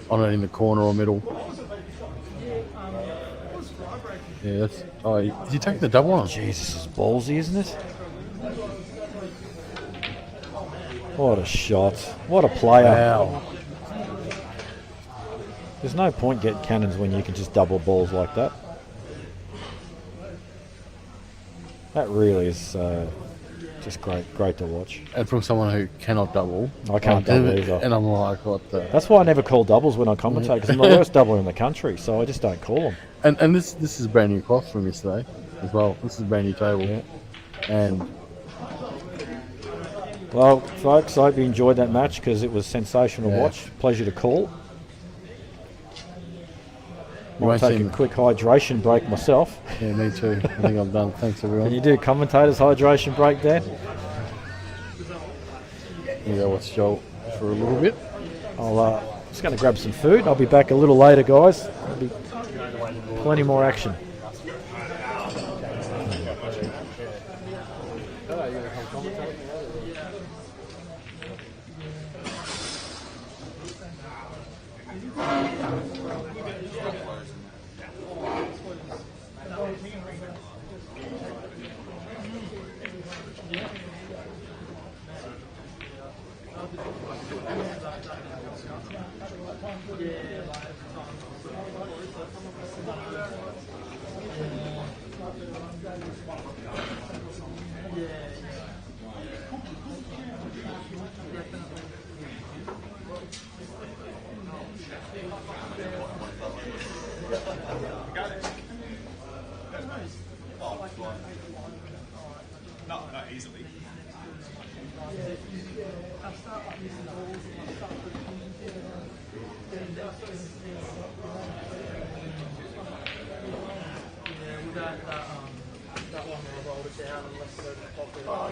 Speaker 2: on it in the corner or middle. Yeah, that's. Oh, is he taking the double on?
Speaker 4: Jesus, this is ballsy, isn't it? What a shot! What a player!
Speaker 2: Wow.
Speaker 4: There's no point getting cannons when you can just double balls like that. That really is just great to watch.
Speaker 2: And from someone who cannot double.
Speaker 4: I can't double either.
Speaker 2: And I'm like, what the...
Speaker 4: That's why I never call doubles when I commentate, because I'm the worst doubler in the country, so I just don't call them.
Speaker 2: And this is a brand new cloth from yesterday as well. This is a brand new table.
Speaker 4: Yeah.
Speaker 2: And...
Speaker 4: Well, folks, I hope you enjoyed that match because it was sensational to watch. Pleasure to call. Might take a quick hydration break myself.
Speaker 2: Yeah, me too. I think I'm done. Thanks, everyone.
Speaker 4: Can you do commentators' hydration break, Dan?
Speaker 2: You go watch Joel for a little bit.
Speaker 4: I'm just going to grab some food. I'll be back a little later, guys. There'll be plenty more action.
Speaker 5: Not easily.
Speaker 3: That one where I rolled it down and left it over the pocket. Oh,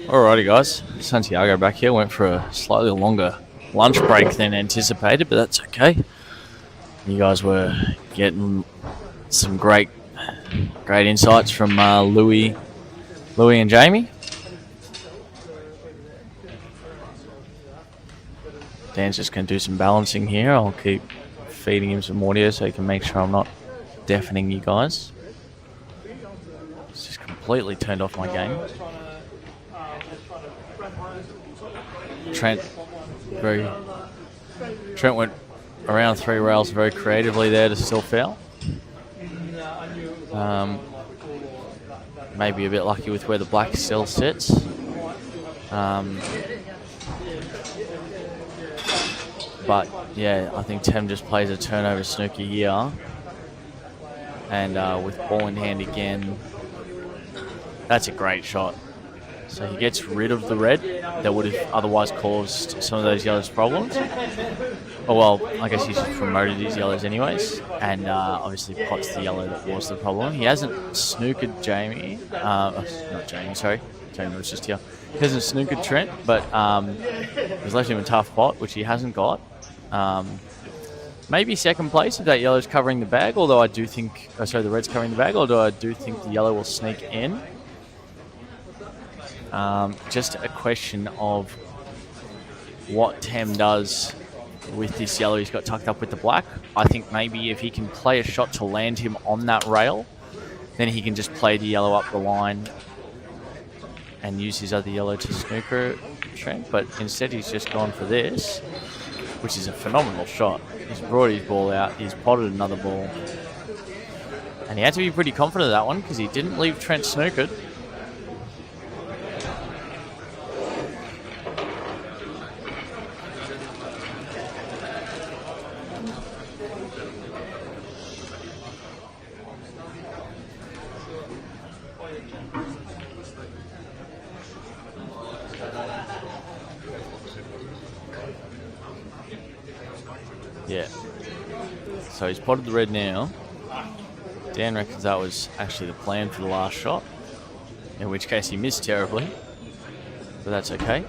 Speaker 6: Alrighty guys, Santiago back here. Went for a slightly longer lunch break than anticipated, but that's okay. You guys were getting some great insights from Louis and Jamie. Dan's just going to do some balancing here. I'll keep feeding him some audio so he can make sure I'm not deafening you guys. It's just completely turned off my game. Trent went around 3 rails very creatively there to still foul. Maybe a bit lucky with where the black still sits. But yeah, I think Tem just plays a turnover snooker here. And with ball in hand again, that's a great shot. So he gets rid of the red that would have otherwise caused some of those yellows problems. Oh well, I guess he's promoted his yellows anyways, and obviously pots the yellow that was the problem. He hasn't snookered Jamie, not Jamie, sorry. Jamie was just here. He hasn't snookered Trent, but he's left him a tough pot, which he hasn't got. Maybe second place if that yellow's covering the bag, although I do think, the red's covering the bag, although I do think the yellow will sneak in. Just a question of what Tem does with this yellow he's got tucked up with the black. I think maybe if he can play a shot to land him on that rail, then he can just play the yellow up the line and use his other yellow to snooker Trent. But instead he's just gone for this, which is a phenomenal shot. He's brought his ball out, he's potted another ball. And he had to be pretty confident of that one because he didn't leave Trent snookered. Yeah. So he's potted the red now. Dan reckons that was actually the plan for the last shot, in which case he missed terribly, but that's okay.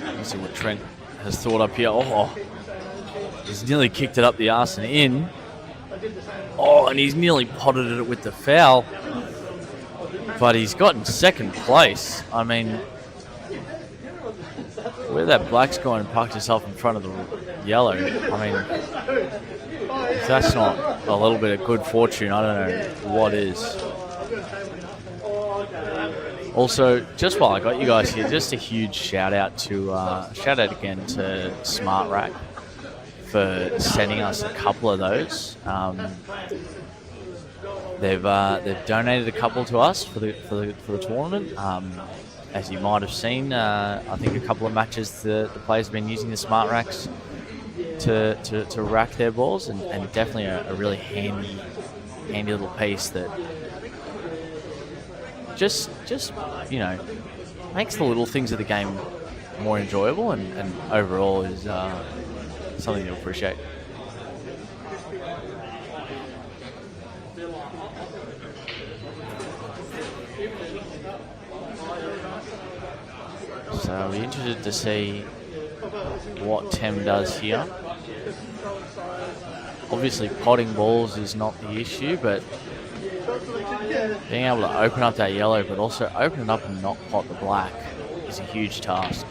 Speaker 6: Let's see what Trent has thought up here. Oh, he's nearly kicked it up the arse and in. Oh, and he's nearly potted it with the foul. But he's gotten second place. I mean, where that black's gone and parked himself in front of the yellow. I mean, If that's not a little bit of good fortune, I don't know what is. Also, just while I got you guys here, just a huge shout out again to Smart Rack for sending us a couple of those. They've donated a couple to us for the tournament. As you might have seen, I think a couple of matches the players have been using the Smart Racks to rack their balls, and definitely a really handy little piece that just makes the little things of the game more enjoyable, and overall is something to appreciate. So I'll be interested to see what Tem does here. Obviously potting balls is not the issue, but being able to open up that yellow but also open it up and not pot the black is a huge task.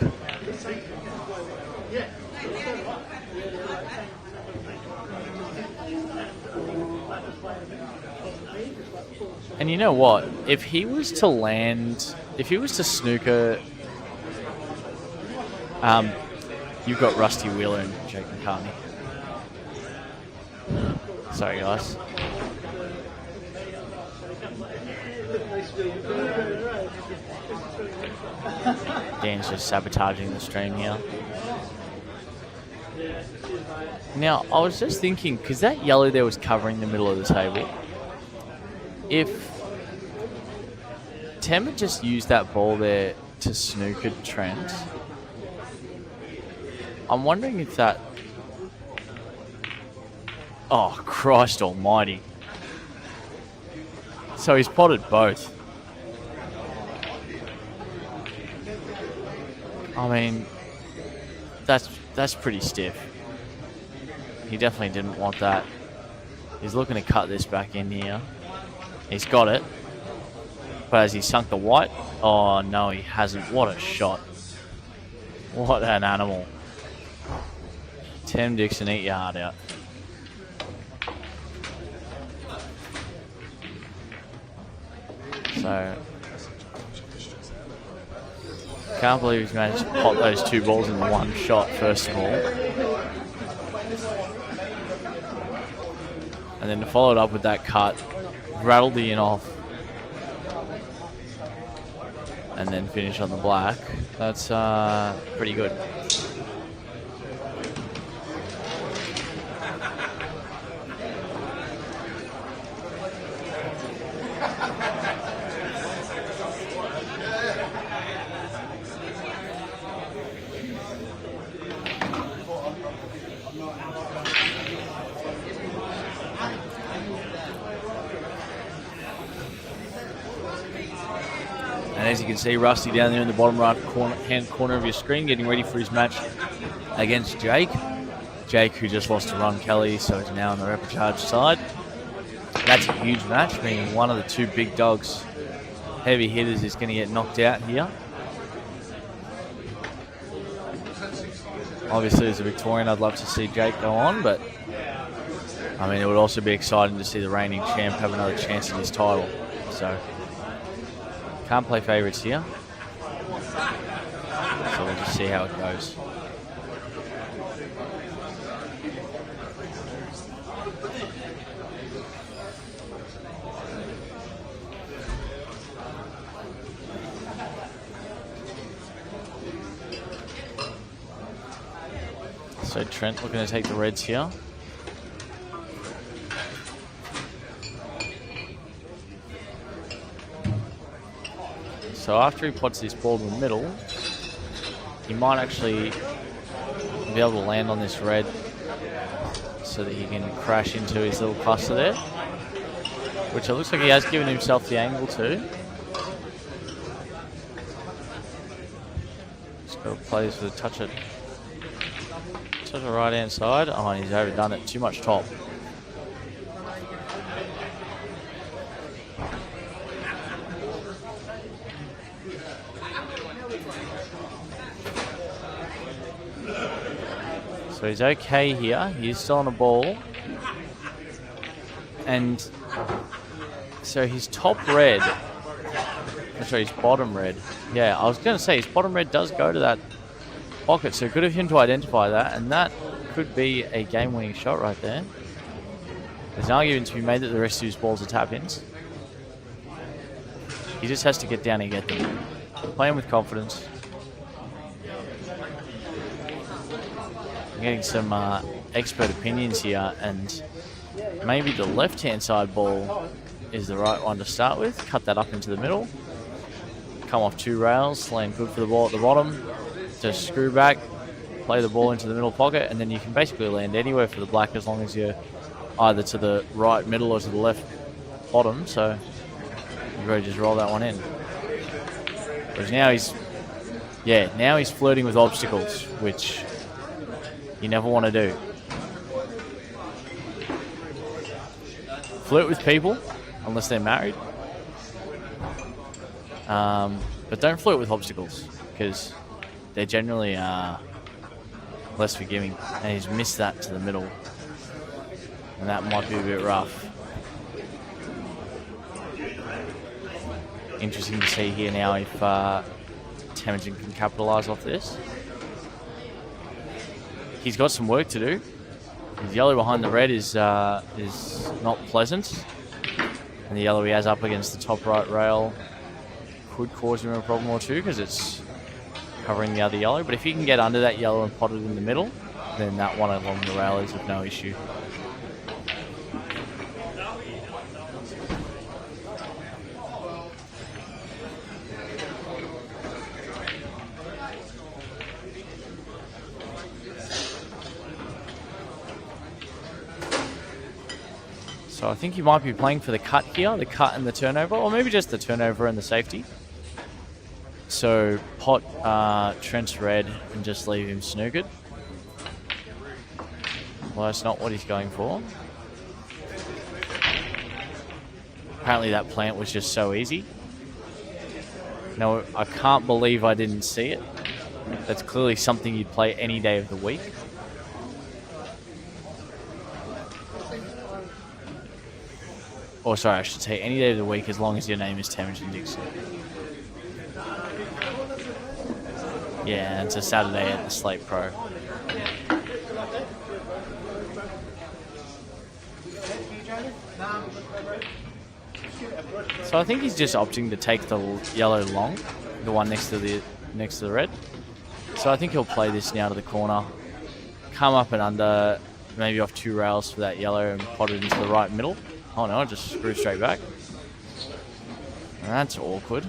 Speaker 6: And you know what? If he was to snooker, you've got Rusty Wheeler and Jake McCartney. Sorry, guys. Dan's just sabotaging the stream here. Now, I was just thinking, because that yellow there was covering the middle of the table. If Tem had just used that ball there to snooker Trent, I'm wondering if that... Oh, Christ almighty. So he's potted both. I mean, that's pretty stiff. He definitely didn't want that. He's looking to cut this back in here. He's got it. But has he sunk the white? Oh, no, he hasn't. What a shot. What an animal. Tim Dixon, eat your heart out. So, can't believe he's managed to pop those two balls in one shot, first of all. And then to follow it up with that cut, rattle the in off, and then finish on the black. That's pretty good. As you can see, Rusty down there in the bottom right hand corner of your screen, getting ready for his match against Jake. Jake, who just lost to Ron Kelly, so he's now on the repercharge side. That's a huge match, meaning one of the two big dogs, heavy hitters, is going to get knocked out here. Obviously, as a Victorian, I'd love to see Jake go on, but I mean, it would also be exciting to see the reigning champ have another chance at his title. So, can't play favourites here. So we'll just see how it goes. So Trent looking to take the reds here. So after he pots this ball in the middle, he might actually be able to land on this red so that he can crash into his little cluster there, which it looks like he has given himself the angle to. Just got to play this with a touch of right hand side. Oh, and he's overdone it. Too much top. So he's okay here. He's still on the ball. And so his top red, sorry, his bottom red. Yeah, I was going to say his bottom red does go to that pocket, so good of him to identify that, and that could be a game-winning shot right there. There's an argument to be made that the rest of his balls are tap-ins. He just has to get down and get them. Playing with confidence. I'm getting some expert opinions here, and maybe the left-hand side ball is the right one to start with. Cut that up into the middle. Come off 2 rails, land good for the ball at the bottom. Just screw back, play the ball into the middle pocket, and then you can basically land anywhere for the black as long as you're either to the right middle or to the left bottom. So you've got to just roll that one in. Whereas now he's flirting with obstacles, which you never want to do. Flirt with people, unless they're married. But don't flirt with obstacles, because they're generally less forgiving. And he's missed that to the middle. And that might be a bit rough. Interesting to see here now if Temujin can capitalise off this. He's got some work to do. His yellow behind the red is not pleasant. And the yellow he has up against the top right rail could cause him a problem or two because it's covering the other yellow. But if he can get under that yellow and pot it in the middle, then that one along the rail is of no issue. So I think he might be playing for the cut here, the cut and the turnover, or maybe just the turnover and the safety. So pot Trent's red and just leave him snookered. Well, that's not what he's going for. Apparently that plant was just so easy. No, I can't believe I didn't see it. That's clearly something you'd play any day of the week. Or sorry, I should say any day of the week as long as your name is Temujin Dixon. Yeah, it's a Saturday at the Slate Pro. So I think he's just opting to take the yellow long, the one next to the red. So I think he'll play this now to the corner, come up and under, maybe off 2 rails for that yellow and pot it into the right middle. Oh no, just screw straight back. That's awkward.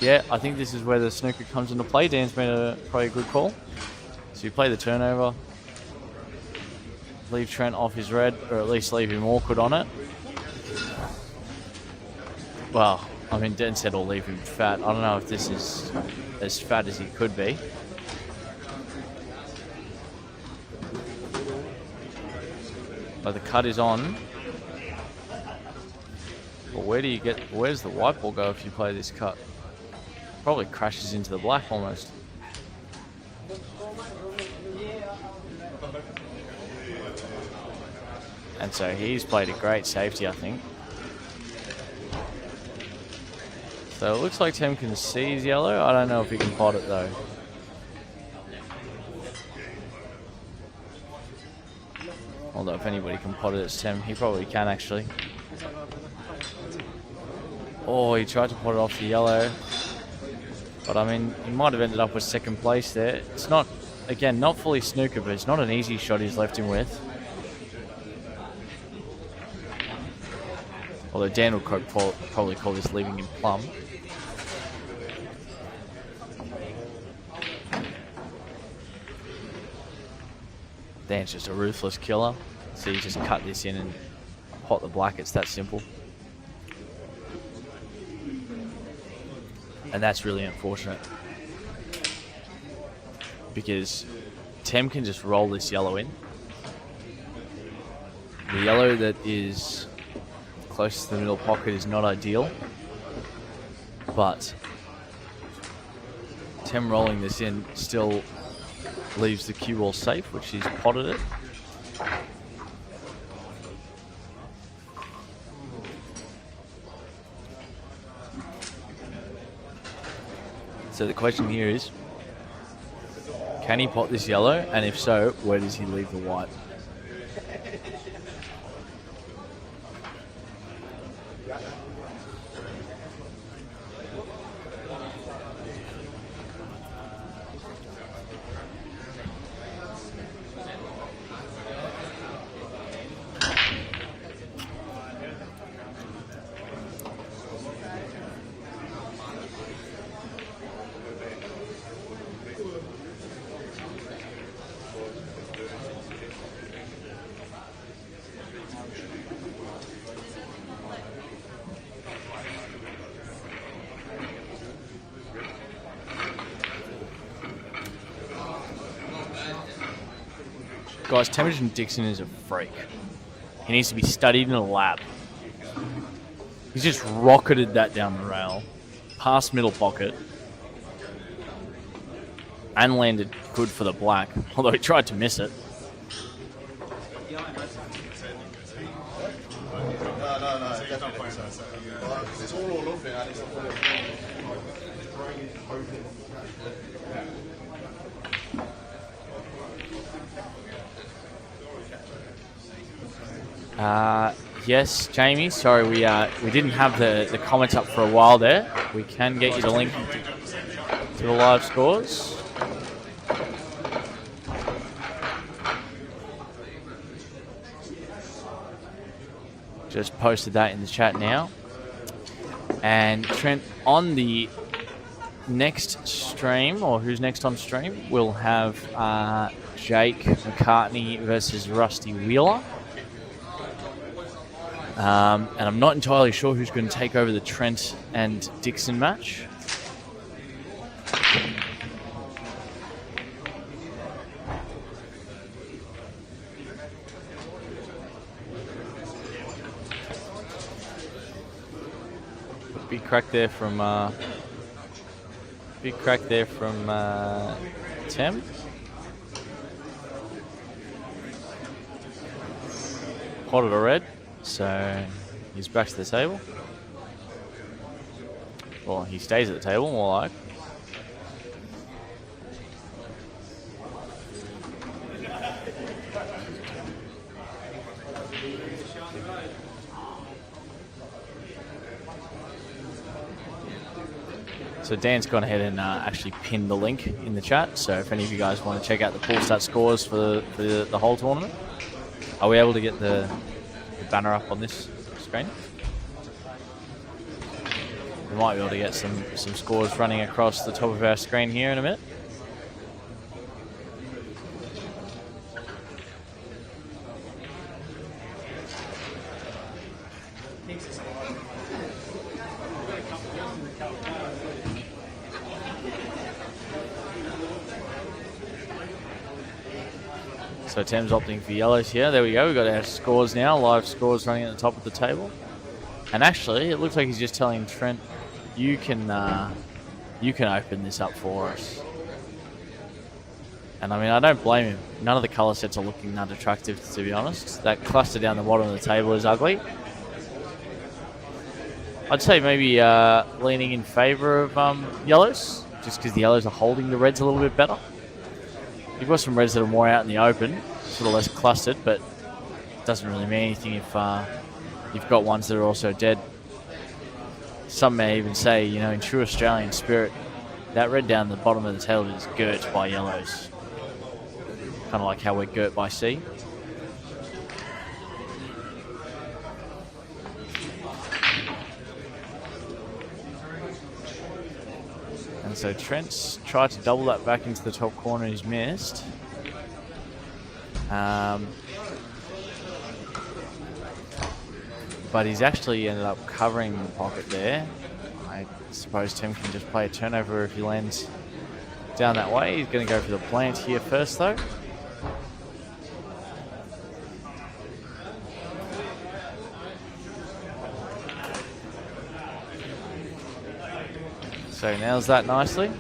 Speaker 6: Yeah, I think this is where the snooker comes into play. Dan's made probably a good call. So you play the turnover. Leave Trent off his red, or at least leave him awkward on it. Well, I mean, Dan said, "I'll leave him fat." I don't know if this is as fat as he could be. But the cut is on. But where's the white ball go if you play this cut? Probably crashes into the black almost. And so he's played a great safety, I think. So it looks like Tem can see his yellow. I don't know if he can pot it though. Although if anybody can pot it, it's Tem. He probably can actually. Oh, he tried to pot it off the yellow. But I mean, he might have ended up with second place there. It's not, again, not fully snooker, but it's not an easy shot he's left him with. Although Dan will probably call this leaving him plumb. Dan's just a ruthless killer. So you just cut this in and pot the black. It's that simple. And that's really unfortunate. Because Tem can just roll this yellow in. The yellow that is closest to the middle pocket is not ideal. But Tem rolling this in still leaves the cue ball safe, which he's potted it. So the question here is, can he pot this yellow? And if so, where does he leave the white? Guys, Temujin Dixon is a freak. He needs to be studied in a lab. He's just rocketed that down the rail, past middle pocket, and landed good for the black, although he tried to miss it. Yes, Jamie. Sorry, we didn't have the comments up for a while there. We can get you the link to the live scores. Just posted that in the chat now. And Trent, on the next stream, or who's next on stream, we'll have Jake McCartney versus Rusty Wheeler. And I'm not entirely sure who's going to take over the Trent and Dixon match. Big crack there from Tem. Potted a red. So he's back to the table. Well, he stays at the table, more like. So Dan's gone ahead and actually pinned the link in the chat. So if any of you guys want to check out the pool stat scores for the whole tournament, are we able to get the banner up on this screen? We might be able to get some scores running across the top of our screen here in a minute. So Tem's opting for yellows here. There we go. We've got our scores now. Live scores running at the top of the table. And actually, it looks like he's just telling Trent, you can open this up for us. And I mean, I don't blame him. None of the colour sets are looking that attractive, to be honest. That cluster down the bottom of the table is ugly. I'd say maybe leaning in favour of yellows, just because the yellows are holding the reds a little bit better. You've got some reds that are more out in the open, sort of less clustered, but it doesn't really mean anything if you've got ones that are also dead. Some may even say, you know, in true Australian spirit, that red down the bottom of the table is girt by yellows. Kind of like how we're girt by C. And so Trent's tried to double that back into the top corner. He's missed. But he's actually ended up covering the pocket there. I suppose Tim can just play a turnover if he lands down that way. He's going to go for the plant here first, though. So nails that nicely.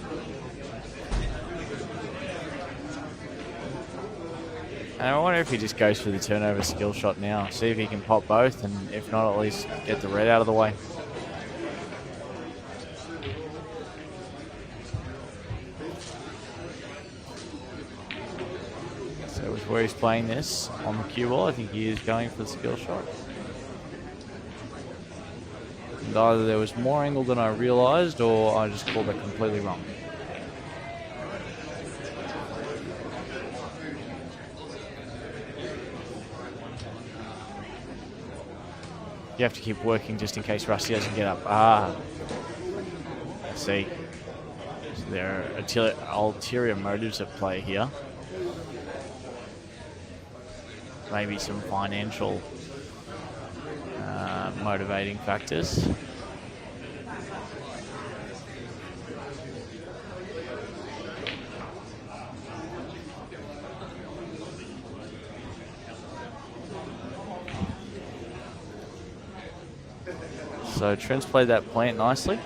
Speaker 6: And I wonder if he just goes for the turnover skill shot now. See if he can pop both, and if not, at least get the red out of the way. So with where he's playing this on the cue ball, I think he is going for the skill shot. And either there was more angle than I realised, or I just called that completely wrong. You have to keep working just in case Rusty doesn't get up. I see. So there are ulterior motives at play here. Maybe some financial motivating factors. So Trent's played that plant nicely.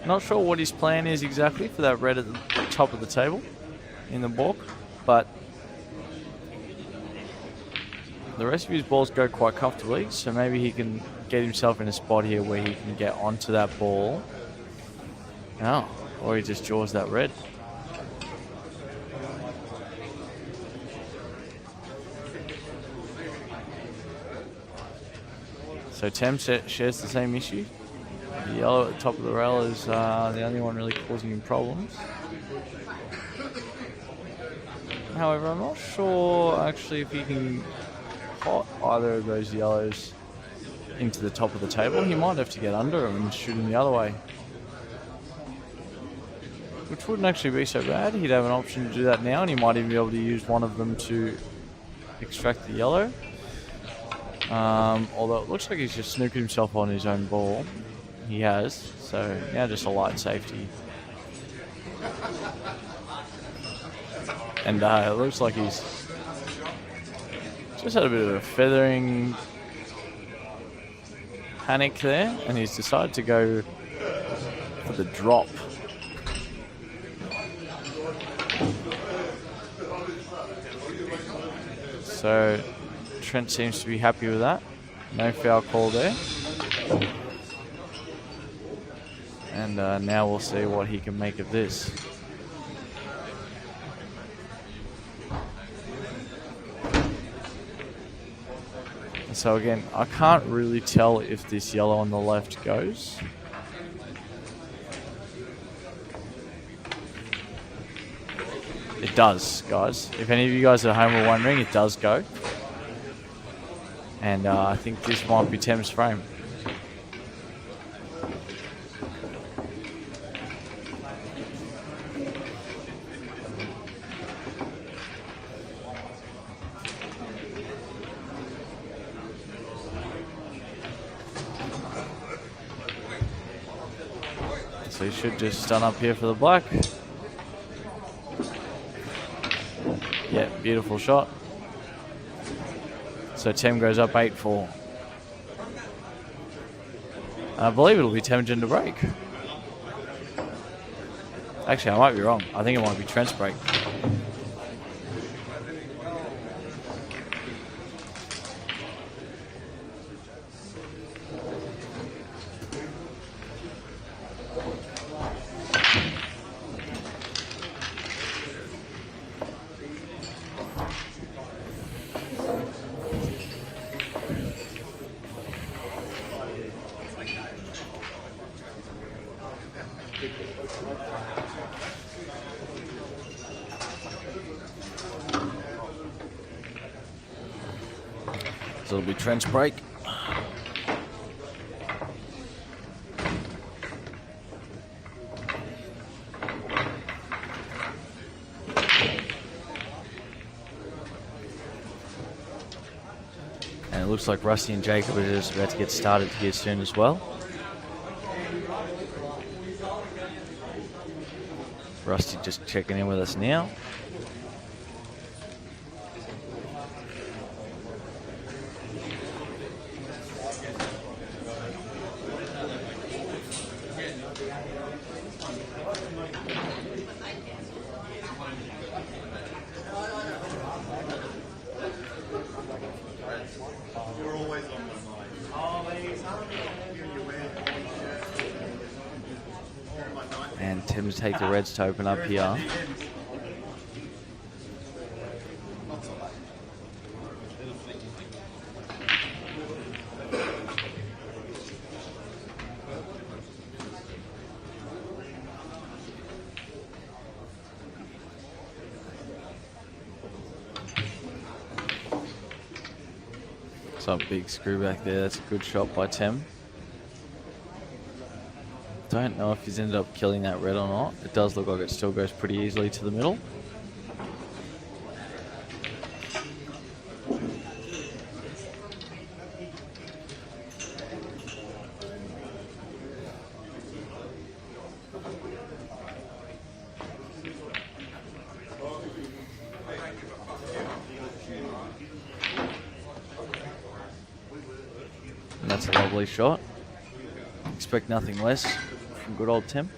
Speaker 6: Not sure what his plan is exactly for that red at the top of the table in the balk, but the rest of his balls go quite comfortably, so maybe he can get himself in a spot here where he can get onto that ball. Oh, or he just jaws that red. So Tem shares the same issue. The yellow at the top of the rail is the only one really causing him problems. However, I'm not sure actually if he can pot either of those yellows into the top of the table. He might have to get under him and shoot him the other way, which wouldn't actually be so bad. He'd have an option to do that now, and he might even be able to use one of them to extract the yellow. Although it looks like he's just snookered himself on his own ball. He has, so now just a light safety. And it looks like he's just had a bit of a feathering panic there, and he's decided to go for the drop. So Trent seems to be happy with that. No foul call there. And now we'll see what he can make of this. So again, I can't really tell if this yellow on the left goes. It does, guys. If any of you guys at home are wondering, it does go. And I think this might be Tem's frame. So he should just stun up here for the black. Yeah, beautiful shot. So Tem goes up 8-4. I believe it'll be Temujin to break. Actually, I might be wrong. I think it might be Trent's break. So it'll be Trent's break. And it looks like Rusty and Jacob are just about to get started here soon as well. Rusty just checking in with us now. him to take the reds to open up here. So big screw back there. That's a good shot by Tem. Don't know if he's ended up killing that red or not. It does look like it still goes pretty easily to the middle. And that's a lovely shot. Expect nothing less from good old Tim.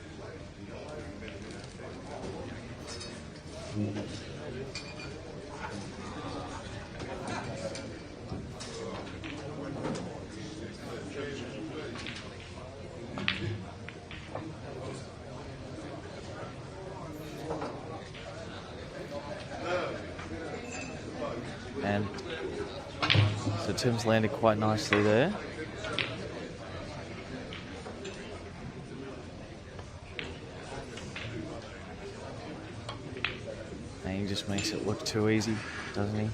Speaker 6: And so Tim's landed quite nicely there. And he just makes it look too easy, doesn't he?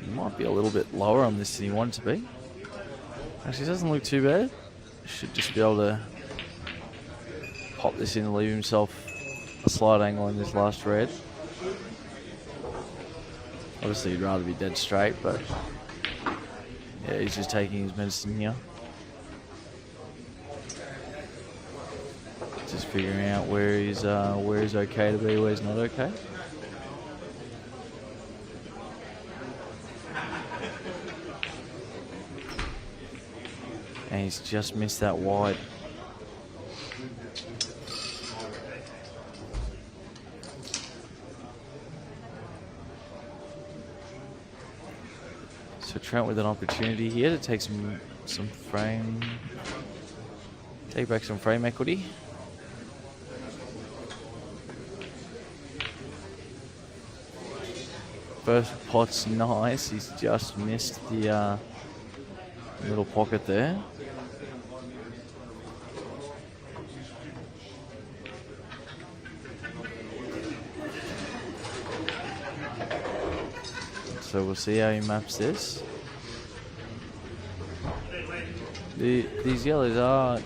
Speaker 6: He might be a little bit lower on this than he wanted to be. Actually, it doesn't look too bad. Should just be able to pop this in and leave himself a slight angle in this last red. Obviously, he'd rather be dead straight, but yeah, he's just taking his medicine here. Just figuring out where he's okay to be, where he's not okay. And he's just missed that wide. So Trent with an opportunity here to take some frame, take back some frame equity. First pot's nice. He's just missed the little pocket there. So we'll see how he maps this. These yellows are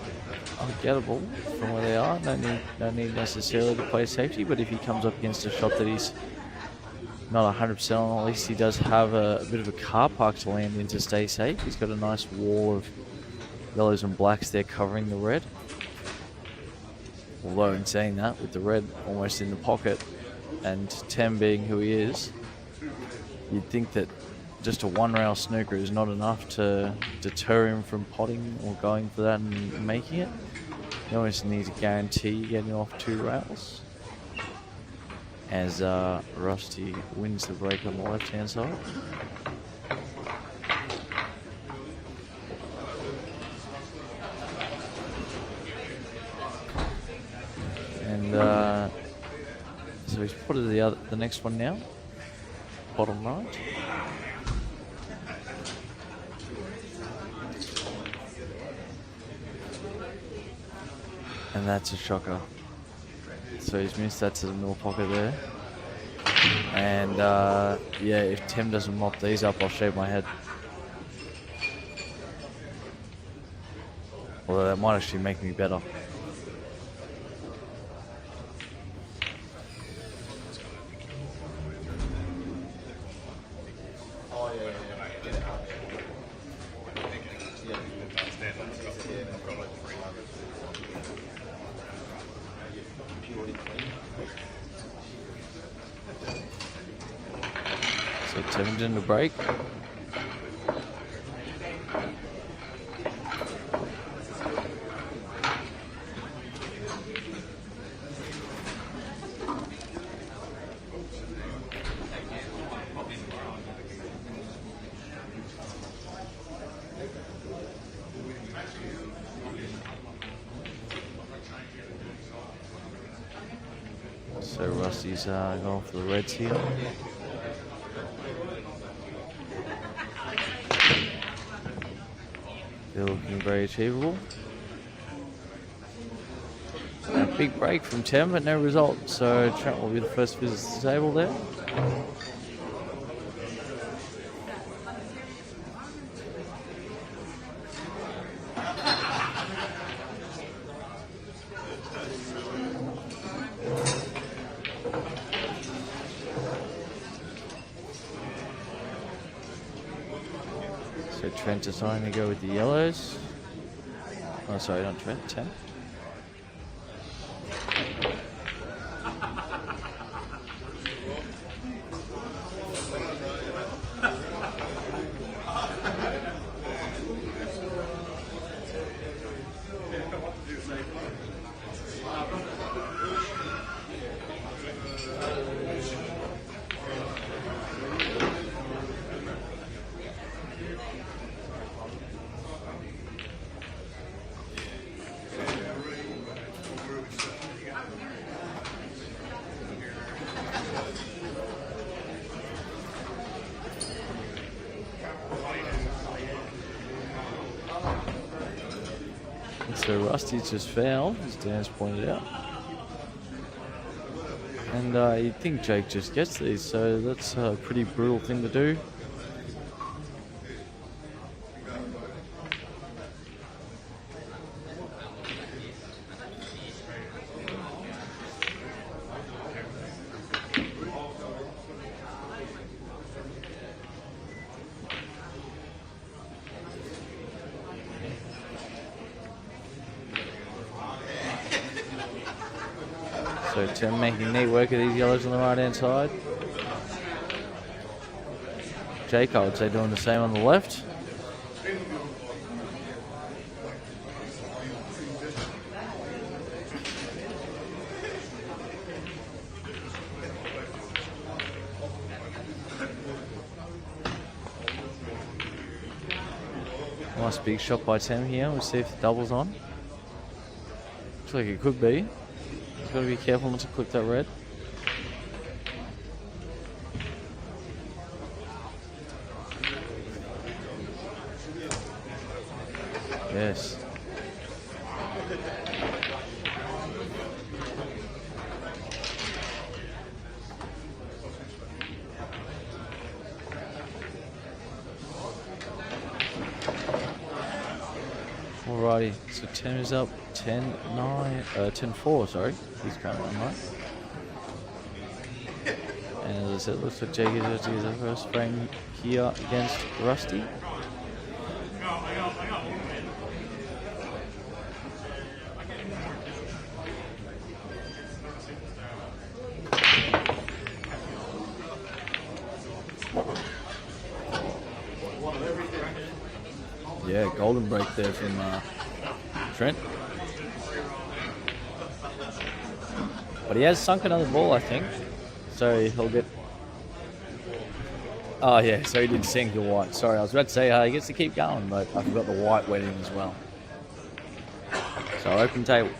Speaker 6: gettable from where they are. No need necessarily to play safety, but if he comes up against a shot that he's not 100% on, at least he does have a bit of a car park to land in to stay safe. He's got a nice wall of yellows and blacks there covering the red. Although in saying that, with the red almost in the pocket and Tem being who he is, you'd think that just a one-rail snooker is not enough to deter him from potting or going for that and making it. You almost need to guarantee getting off 2 rails. As Rusty wins the break on the left-hand side. And so he's put the next one now, bottom right. And that's a shocker. So he's missed that to the middle pocket there. And yeah, if Tim doesn't mop these up, I'll shave my head. Although that might actually make me better. So Tim's in the break. So Rusty's going for the Reds here. They're looking very achievable. A big break from Tem, but no result. So Trent will be the first visit to the table there. So Trent deciding to go with the yellows. Oh, sorry, not Trent, Tem. So Rusty's just fouled, as Dan's pointed out. And you'd think Jake just gets these, so that's a pretty brutal thing to do. So Tim making neat work of these yellows on the right hand side. Jake, I would say, doing the same on the left. Nice big shot by Tim here. We'll see if the double's on. Looks like it could be. He's got to be careful not to clip that red. Yes. Alrighty, so 10 is up, 10-4, sorry. He's currently on right. And as I said, it looks like Jake is going to use the first frame here against Rusty.
Speaker 4: Yeah, golden break there from Trent.
Speaker 6: But he has sunk another ball, I think. So he'll get... Oh, yeah, so he did sink the white. Sorry, I was about to say he gets to keep going, but I forgot the white went in as well. So open table.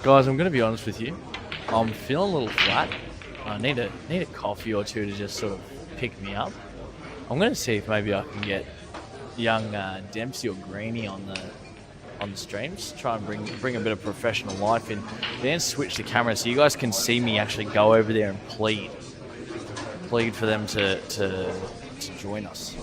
Speaker 6: Guys, I'm going to be honest with you. I'm feeling a little flat. I need a coffee or two to just sort of pick me up. I'm going to see if maybe I can get young Dempsey or Greenie on the streams. Try and bring a bit of professional life in. Then switch the camera so you guys can see me actually go over there and plead for them to join us.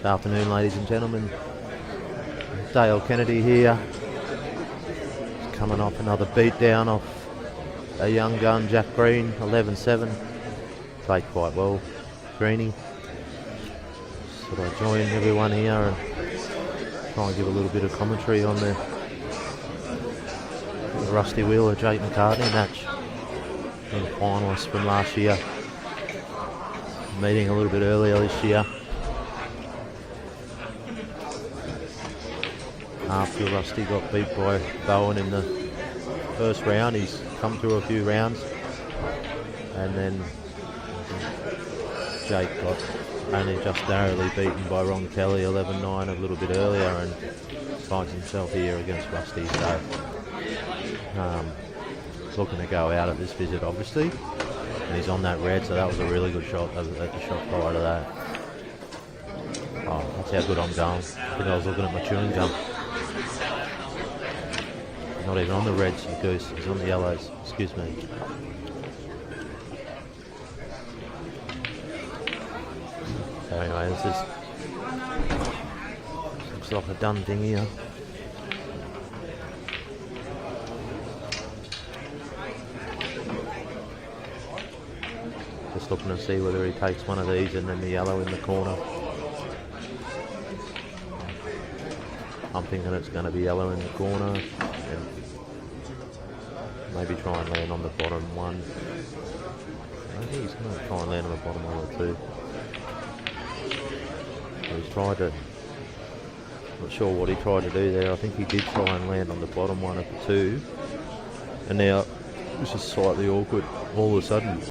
Speaker 1: Good afternoon, ladies and gentlemen. Dale Kennedy here. Coming off another beatdown off a young gun, Jack Green, 11-7. Played quite well, Greenie. Sort of join everyone here and try and give a little bit of commentary on the Rusty Wheeler Jake McCartney match. The finalists from last year. Meeting a little bit earlier this year. After Rusty got beat by Bowen in the first round, he's come through a few rounds, and then Jake got only just narrowly beaten by Ron Kelly 11-9 a little bit earlier, and finds himself here against Rusty. So looking to go out at this visit, obviously, and he's on that red, so that was a really good shot at the shot prior to that. Oh, that's how good I'm going. I think I was looking at my chewing gum. Not even on the reds, you goose. He's on the yellows. Excuse me. So anyway, this looks like a done thing here. Just looking to see whether he takes one of these and then the yellow in the corner. I'm thinking it's going to be yellow in the corner, and maybe try and land on the bottom one. I think he's going to try and land on the bottom one or two. So he's tried to, not sure what he tried to do there. I think he did try and land on the bottom one of the two. And now, this is slightly awkward all of a sudden.